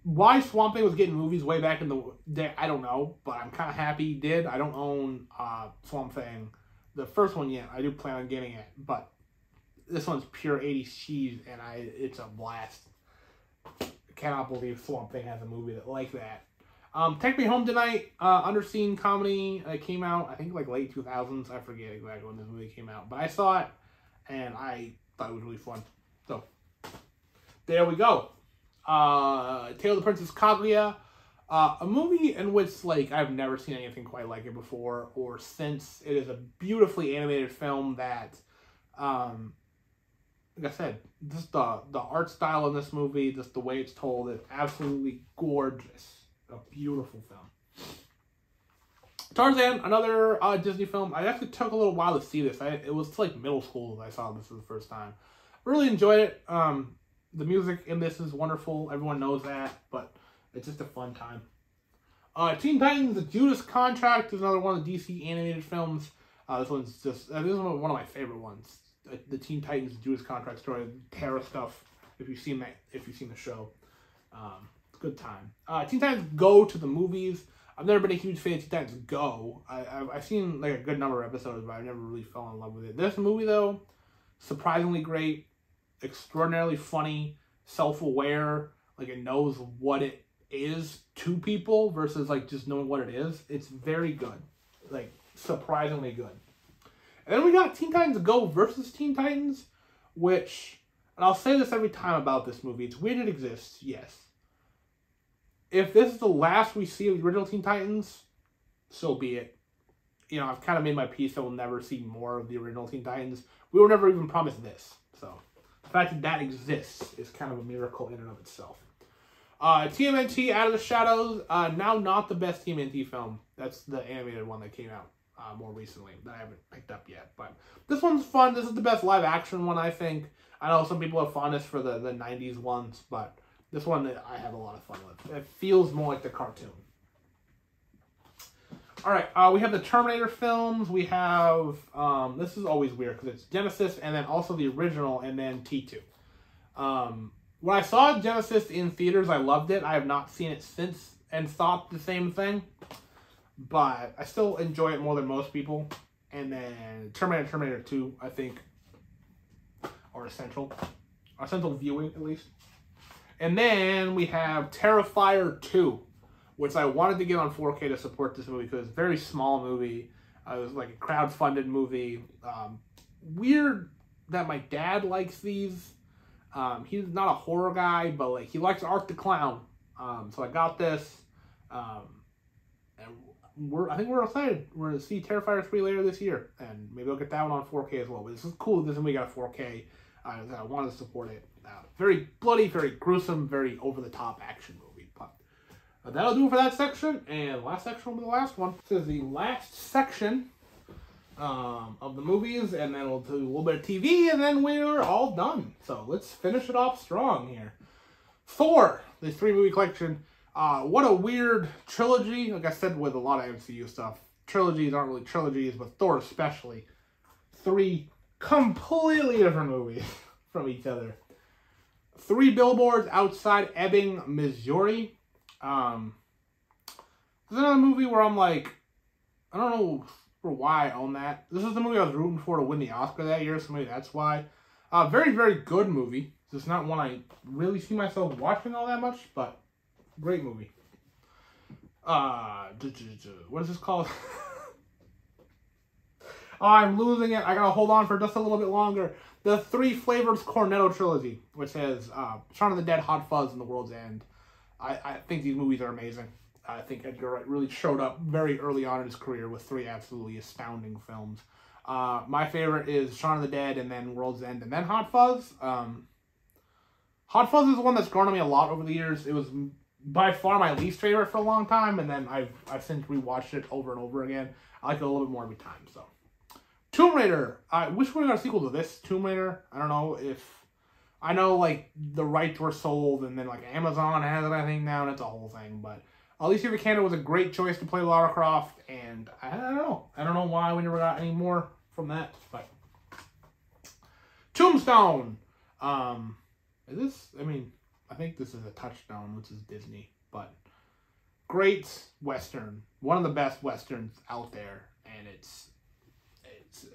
Why Swamp Thing was getting movies way back in the day, I don't know. But I'm kind of happy he did. I don't own Swamp Thing. The first one yet. I do plan on getting it. But this one's pure 80s cheese, and it's a blast. I cannot believe Swamp Thing has a movie like that. Take Me Home Tonight, underseen comedy. It came out, I think, like late 2000s. I forget exactly when this movie came out. But I saw it, and I thought it was really fun. So, there we go. Tale of the Princess Kaguya. A movie in which, like, I've never seen anything quite like it before or since. It is a beautifully animated film that, like I said, just the art style in this movie, just the way it's told, is absolutely gorgeous. A beautiful film. Tarzan, another Disney film. I actually took a little while to see this. It was like middle school that I saw this for the first time. Really enjoyed it. The music in this is wonderful. Everyone knows that, but it's just a fun time. Teen Titans: The Judas Contract is another one of the DC animated films. This one's just this is one of my favorite ones. The Teen Titans: Judas Contract story, Terra stuff. If you've seen the show, good time. Teen Titans Go to the movies. I've never been a huge fan of Teen Titans Go. I've seen like a good number of episodes, but I never really fell in love with it. This movie though, surprisingly great, extraordinarily funny, self-aware. Like it knows what it is to people versus like just knowing what it is. It's very good, like surprisingly good. And then we got Teen Titans Go versus Teen Titans, which, and I'll say this every time about this movie, it's weird it exists, yes. If this is the last we see of the original Teen Titans, so be it. You know, I've kind of made my peace that we'll never see more of the original Teen Titans. We were never even promised this, so the fact that that exists is kind of a miracle in and of itself. TMNT Out of the Shadows, now not the best TMNT film. That's the animated one that came out more recently that I haven't picked up yet. But this one's fun. This is the best live action one, I think. I know some people have fondness for the 90s ones, but this one I have a lot of fun with. It feels more like the cartoon. Alright, we have the Terminator films. We have, this is always weird because it's Genesis and then also the original and then T2. When I saw Genesis in theaters, I loved it. I have not seen it since and thought the same thing. but I still enjoy it more than most people. And then Terminator 2, I think, are essential viewing at least. And then we have Terrifier 2, which I wanted to get on 4K to support this movie because it's a very small movie. It was like a crowd-funded movie. Weird that my dad likes these. He's not a horror guy, but like he likes Art the Clown. So I got this. And I think we're excited. We're going to see Terrifier 3 later this year. And maybe I'll get that one on 4K as well. But this is cool. This movie got a 4K. I wanted to support it. Very bloody, very gruesome, very over-the-top action movie. But that'll do it for that section. And last section will be the last one. This is the last section of the movies. And then we'll do a little bit of TV. And then we're all done. So let's finish it off strong here. Thor, the 3-movie collection. What a weird trilogy. Like I said with a lot of MCU stuff, trilogies aren't really trilogies, but Thor especially. 3 completely different movies from each other. 3 Billboards Outside Ebbing, Missouri. This is another movie where I'm like, I don't know why I own that. This is the movie I was rooting for to win the Oscar that year, so maybe that's why. Very, very good movie. It's not one I really see myself watching all that much, but great movie. What is this called? Oh, I'm losing it. I gotta hold on for just a little bit longer. The 3 Flavors Cornetto trilogy, which has Shaun of the Dead, Hot Fuzz, and The World's End. I think these movies are amazing. I think Edgar Wright really showed up very early on in his career with 3 absolutely astounding films. My favorite is Shaun of the Dead, and then World's End, and then Hot Fuzz. Hot Fuzz is one that's grown on me a lot over the years. It was by far my least favorite for a long time, and then I've since rewatched it over and over again. I like it a little bit more every time, so. Tomb Raider. I wish we got a sequel to this Tomb Raider. I don't know if... I know, like, the rights were sold, and then, like, Amazon has it, I think, now, and it's a whole thing, but Alicia Vikander was a great choice to play Lara Croft, and I don't know. I don't know why we never got any more from that, but... Tombstone! Is this... I mean, I think this is a Touchstone, which is Disney, but... Great Western. One of the best Westerns out there, and it's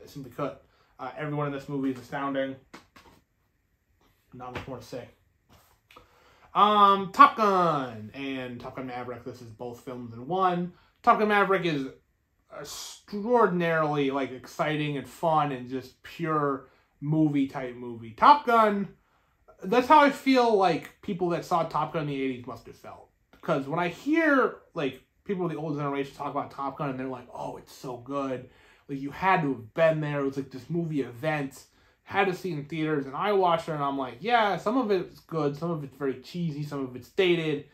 simply cut. Everyone in this movie is astounding. Not much more to say. Top Gun and Top Gun Maverick. This is both films in one. Top Gun Maverick is extraordinarily like exciting and fun and just pure movie type movie. Top Gun, that's how I feel like people that saw Top Gun in the 80s must have felt. Because when I hear like people of the older generation talk about Top Gun and they're like, oh, it's so good. Like, you had to have been there. It was like this movie event. Had to see in theaters. And I watched it and I'm like, yeah, some of it's good. Some of it's very cheesy. Some of it's dated.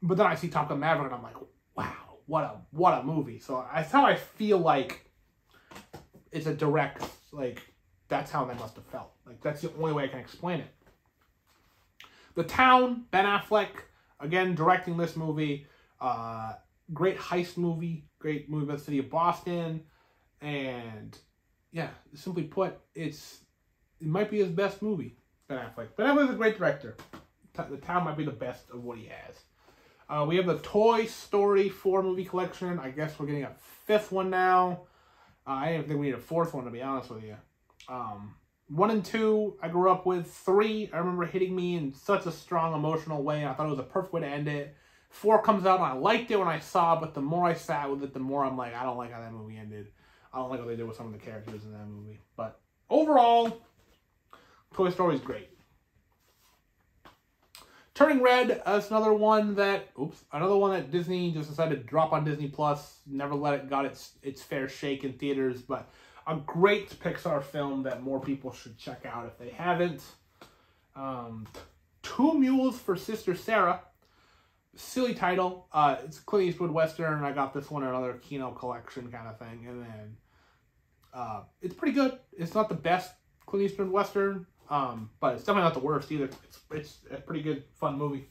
But then I see Top Gun Maverick and I'm like, wow, what a movie. So that's how I feel like it's a direct, like, that's how they must have felt. Like, that's the only way I can explain it. The Town, Ben Affleck, again, directing this movie. Great heist movie. Great movie about the city of Boston. And, yeah, simply put, it might be his best movie, Ben Affleck. Ben Affleck's a great director. The Town might be the best of what he has. We have the Toy Story 4 movie collection. I guess we're getting a 5th one now. I didn't think we need a 4th one, to be honest with you. 1 and 2, I grew up with. 3, I remember hitting me in such a strong emotional way. I thought it was a perfect way to end it. 4 comes out, and I liked it when I saw it, but the more I sat with it, the more I'm like, I don't like how that movie ended. I don't like what they did with some of the characters in that movie. But overall, Toy Story is great. Turning Red, that's another one that Disney just decided to drop on Disney Plus. Never got its fair shake in theaters, but a great Pixar film that more people should check out if they haven't. 2 Mules for Sister Sarah. Silly title. It's a Clint Eastwood Western. I got this one in another Kino collection kind of thing. And then it's pretty good. It's not the best Clint Eastwood Western, but it's definitely not the worst either. It's a pretty good, fun movie.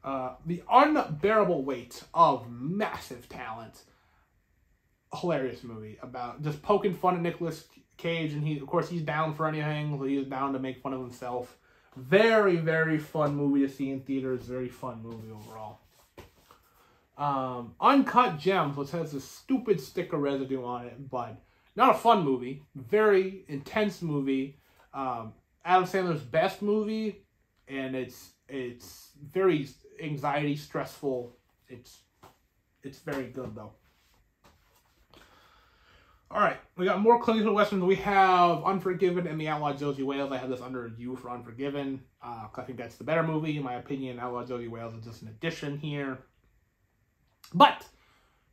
The Unbearable Weight of Massive Talent. Hilarious movie about just poking fun at Nicolas Cage, and he's down for anything. So he's bound to make fun of himself. Very, very fun movie to see in theaters. Very fun movie overall. Uncut Gems, which has this stupid sticker residue on it, but not a fun movie. Very intense movie. Adam Sandler's best movie, and it's very anxiety, stressful. It's very good though. All right, we got more Clint Eastwood westerns. We have Unforgiven and The Outlaw Josie Wales. I have this under review for Unforgiven. I think that's the better movie in my opinion. Outlaw Josie Wales is just an addition here, but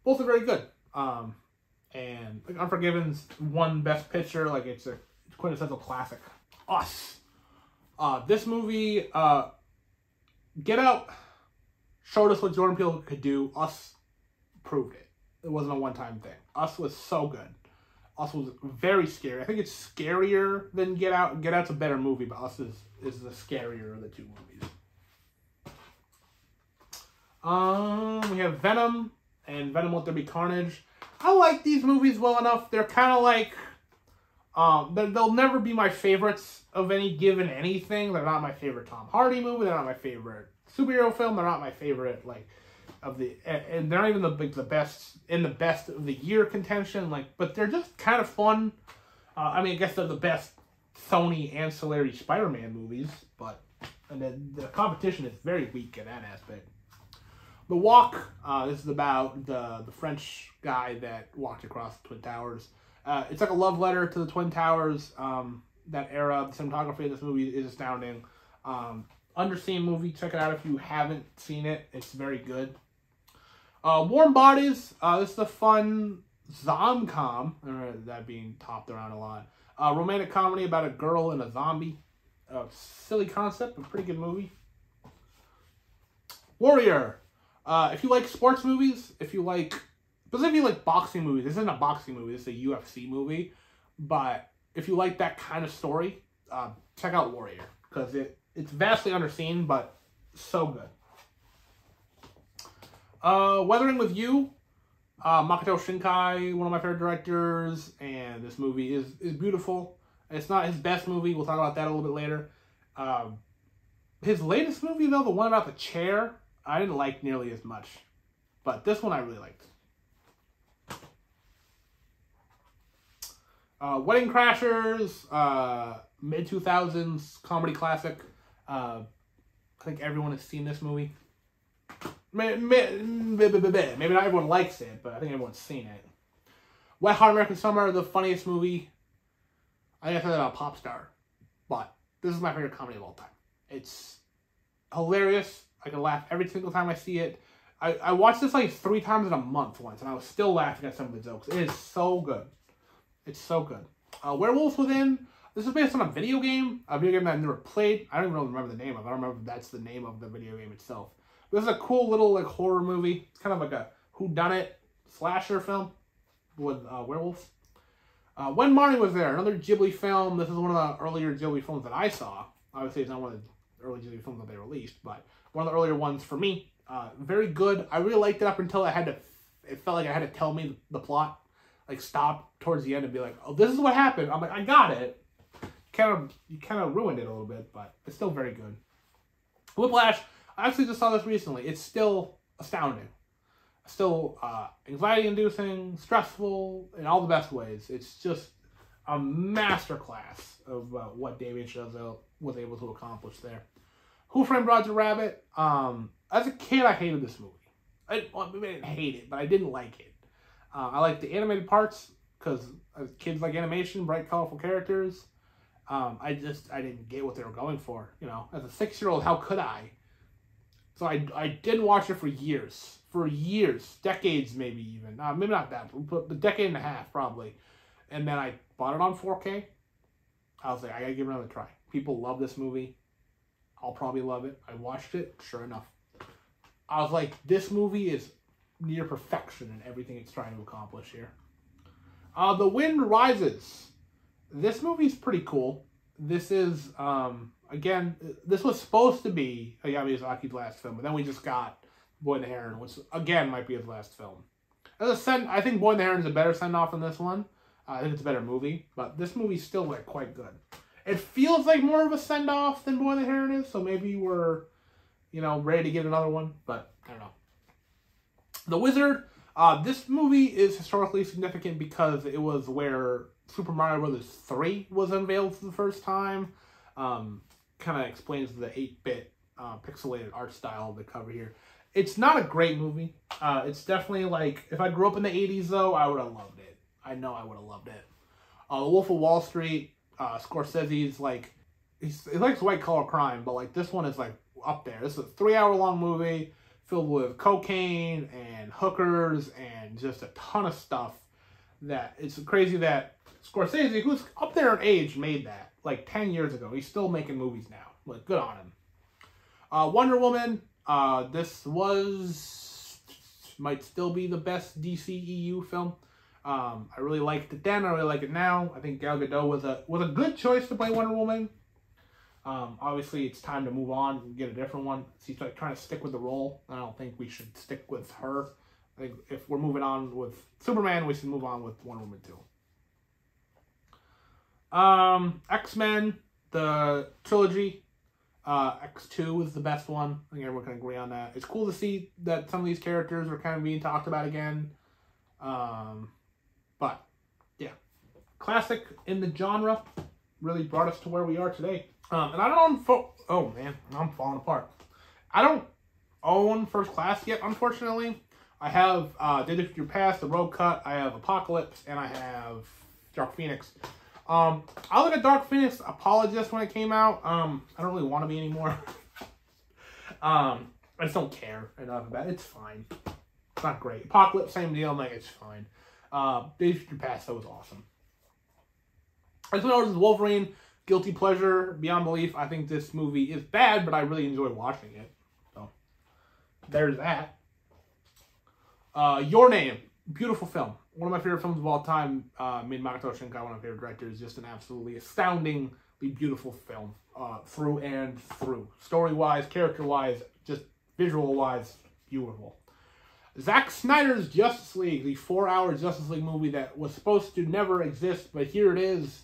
both are very good. And like Unforgiven's won Best Picture. Like it's a quintessential classic. Us. This movie, Get Out, showed us what Jordan Peele could do. Us proved it. It wasn't a one-time thing. Us was so good. Us was very scary. I think it's scarier than Get Out. Get Out's a better movie, but Us is the scarier of the two movies. We have Venom and Venom Let There Be Carnage. I like these movies well enough. They're kind of like, they'll never be my favorites of any given anything. They're not my favorite Tom Hardy movie. They're not my favorite superhero film. They're not my favorite, like, and they're not even the best in the best of the year contention. Like, but they're just kind of fun. I mean, I guess they're the best Sony ancillary Spider-Man movies, but and then the competition is very weak in that aspect. The Walk. This is about the French guy that walked across the Twin Towers. It's like a love letter to the Twin Towers. That era, the cinematography of this movie is astounding. Underseen movie. Check it out if you haven't seen it. It's very good. Warm Bodies. This is a fun zom-com. I remember that being topped around a lot. Romantic comedy about a girl and a zombie. Silly concept, but pretty good movie. Warrior. If you like sports movies, specifically like boxing movies, this isn't a boxing movie, this is a UFC movie, but if you like that kind of story, check out Warrior, because it's vastly underseen, but so good. Weathering with You, Makoto Shinkai, one of my favorite directors, and this movie is beautiful. It's not his best movie, we'll talk about that a little bit later. His latest movie, though, the one about the chair, I didn't like nearly as much, but this one I really liked. Wedding Crashers, mid-2000s comedy classic. I think everyone has seen this movie. Maybe not everyone likes it, but I think everyone's seen it. Wet Hot American Summer, the funniest movie. I think I said that about Pop Star, but this is my favorite comedy of all time. It's hilarious. I can laugh every single time I see it. I watched this like 3 times in a month once, and I was still laughing at some of the jokes. It is so good. It's so good. Werewolves Within. This is based on a video game that I've never played. I don't even really remember the name of it. I don't remember if that's the name of the video game itself. But this is a cool little like horror movie. It's kind of like a whodunit slasher film with werewolves. When Marnie Was There, another Ghibli film. This is one of the earlier Ghibli films that I saw. Obviously, it's not one of the early Ghibli films that they released, but one of the earlier ones for me. Very good. I really liked it up until it felt like I had to tell me the plot. Like, stop towards the end and be like, oh, this is what happened. I'm like, I got it. You kind of ruined it a little bit, but it's still very good. Whiplash. I actually just saw this recently. It's still astounding. Still anxiety-inducing, stressful, in all the best ways. It's just a masterclass of what Damien Chazelle was able to accomplish there. Who Framed Roger Rabbit? As a kid, I hated this movie. I didn't hate it, but I didn't like it. I like the animated parts, because kids like animation, bright, colorful characters. I didn't get what they were going for. You know, as a 6-year-old, how could I? So I didn't watch it for years. Decades maybe even. Maybe not that, but a decade and a half probably. And then I bought it on 4K. I was like, I gotta give it another try. People love this movie. I'll probably love it. I watched it, sure enough. I was like, this movie is near perfection in everything it's trying to accomplish here. The Wind Rises. This movie's pretty cool. This is, again, this was supposed to be Hayao Miyazaki's last film, but then we just got Boy and the Heron, which, again, might be his last film. I think Boy and the Heron is a better send-off than this one. I think it's a better movie, but this movie's still, like, quite good. It feels like more of a send-off than Boy and the Heron is, so maybe we're, you know, ready to get another one, but I don't know. The Wizard. This movie is historically significant because it was where Super Mario Bros. 3 was unveiled for the first time. Kind of explains the 8-bit pixelated art style of the cover here. It's not a great movie. It's definitely like, if I grew up in the 80s though, I would have loved it. I know I would have loved it. The Wolf of Wall Street, Scorsese's like, he likes white collar crime, but like this one is like up there. This is a 3-hour-long movie filled with cocaine and hookers and just a ton of stuff. That it's crazy that Scorsese, who's up there in age, made that like 10 years ago. He's still making movies now. Like, good on him. Wonder Woman. This might still be the best DCEU film. I really liked it then. I really like it now. I think Gal Gadot was a good choice to play Wonder Woman. Obviously, it's time to move on and get a different one. She's like trying to stick with the role. I don't think we should stick with her. I think if we're moving on with Superman, we should move on with Wonder Woman too. X-Men, the trilogy. X2 is the best one. I think everyone can agree on that. It's cool to see that some of these characters are kind of being talked about again. But, yeah. Classic in the genre. Really brought us to where we are today. And I don't own... Oh, man. I'm falling apart. I don't own First Class yet, unfortunately. I have Days of Future Past, The Road Cut. I have Apocalypse. And I have Dark Phoenix. I look at Dark Phoenix apologist when it came out. I don't really want to be anymore. I just don't care enough about it. It's fine. It's not great. Apocalypse, same deal. I'm like, it's fine. Days of Future Past, that was awesome. X-Men vs. Wolverine, guilty pleasure, beyond belief. I think this movie is bad, but I really enjoy watching it. So, there's that. Your Name, beautiful film. One of my favorite films of all time. Me and Makoto Shinkai, one of my favorite directors. Just an absolutely astoundingly beautiful film. Through and through. Story-wise, character-wise, just visual-wise, beautiful. Zack Snyder's Justice League, the 4-hour Justice League movie that was supposed to never exist, but here it is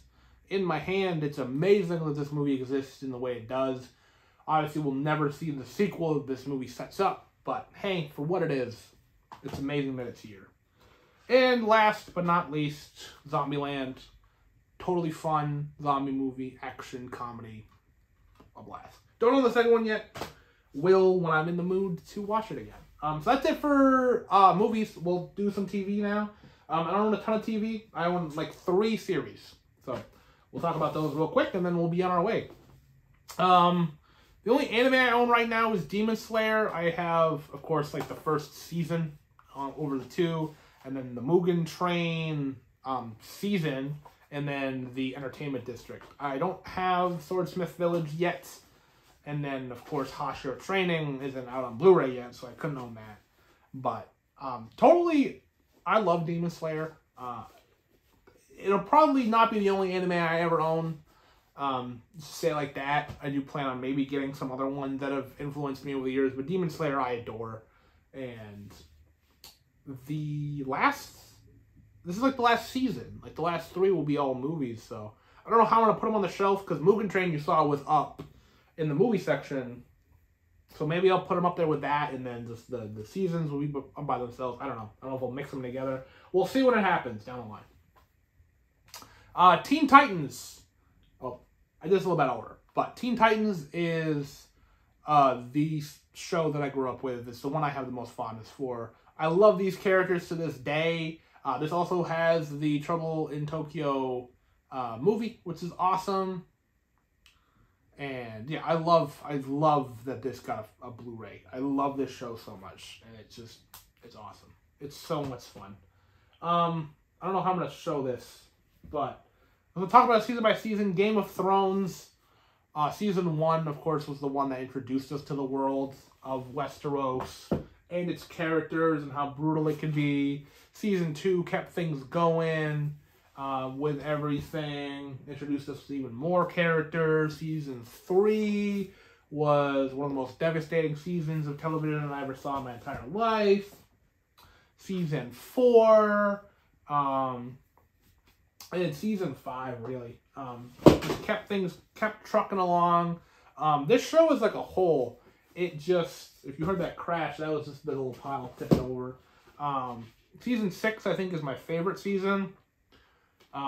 in my hand. It's amazing that this movie exists in the way it does. Obviously, we'll never see the sequel that this movie sets up, but hey, for what it is, it's amazing that it's here. And last but not least, Zombieland. Totally fun zombie movie, action, comedy, a blast. Don't know the second one yet. Will when I'm in the mood to watch it again. So that's it for movies. We'll do some TV now. I don't own a ton of TV. I own like 3 series. So we'll talk about those real quick and then we'll be on our way. The only anime I own right now is Demon Slayer. I have, of course, like the first season over the 2. And then the Mugen Train season. And then the Entertainment District. I don't have Swordsmith Village yet. And then, of course, Hashira Training isn't out on Blu-ray yet, so I couldn't own that. But, totally, I love Demon Slayer. It'll probably not be the only anime I ever own. Say it like that. I do plan on maybe getting some other ones that have influenced me over the years. But Demon Slayer, I adore. And this is like the last season. Like, the last 3 will be all movies, so I don't know how I'm going to put them on the shelf, because Mugen Train you saw was up in the movie section, so maybe I'll put them up there with that, and then just the seasons will be by themselves. I don't know. I don't know if I'll mix them together. We'll see when it happens down the line. Teen Titans. Oh, I did this a little bit out of order, but Teen Titans is the show that I grew up with. It's the one I have the most fondness for. I love these characters to this day. This also has the Trouble in Tokyo movie, which is awesome. And yeah, I love that this got a Blu-ray. I love this show so much, and it's awesome. It's so much fun. I don't know how I'm gonna show this, but I'm gonna talk about season by season. Game of Thrones, season 1, of course, was the one that introduced us to the world of Westeros and its characters and how brutal it can be. Season 2 kept things going. With everything, introduced us to even more characters. Season 3 was one of the most devastating seasons of television I ever saw in my entire life. Season 4, and season 5 really, just kept trucking along. This show is like a whole. It just, if you heard that crash, that was just the little pile tipping over. Season 6, I think, is my favorite season.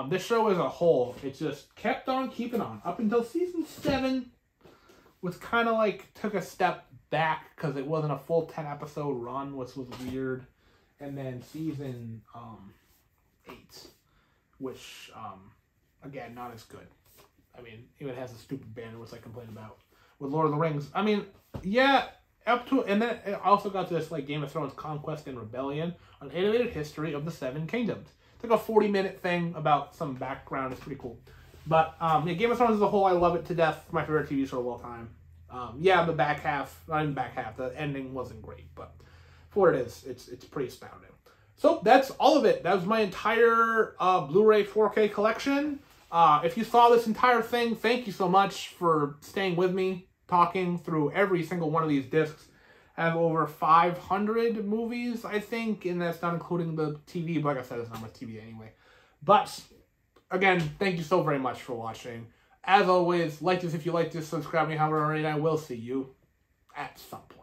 This show as a whole, it just kept on keeping on. Up until season 7 was kind of like, took a step back because it wasn't a full 10 episode run, which was weird. And then season 8, which, again, not as good. I mean, even has a stupid banner, which I complained about. With Lord of the Rings, I mean, yeah, up to, and then it also got this, like, Game of Thrones Conquest and Rebellion, an animated history of the Seven Kingdoms. It's like a 40-minute thing about some background. It's pretty cool. But, yeah, Game of Thrones as a whole, I love it to death. My favorite TV show of all time. Yeah, the back half, not even back half, the ending wasn't great, but for what it is, it's pretty astounding. So, that's all of it. That was my entire Blu-ray 4K collection. If you saw this entire thing, thank you so much for staying with me, talking through every single one of these discs. I have over 500 movies, I think, and that's not including the TV, but like I said, it's not much TV anyway. But, again, thank you so very much for watching. As always, like this if you like this, subscribe me however, and I will see you at some point.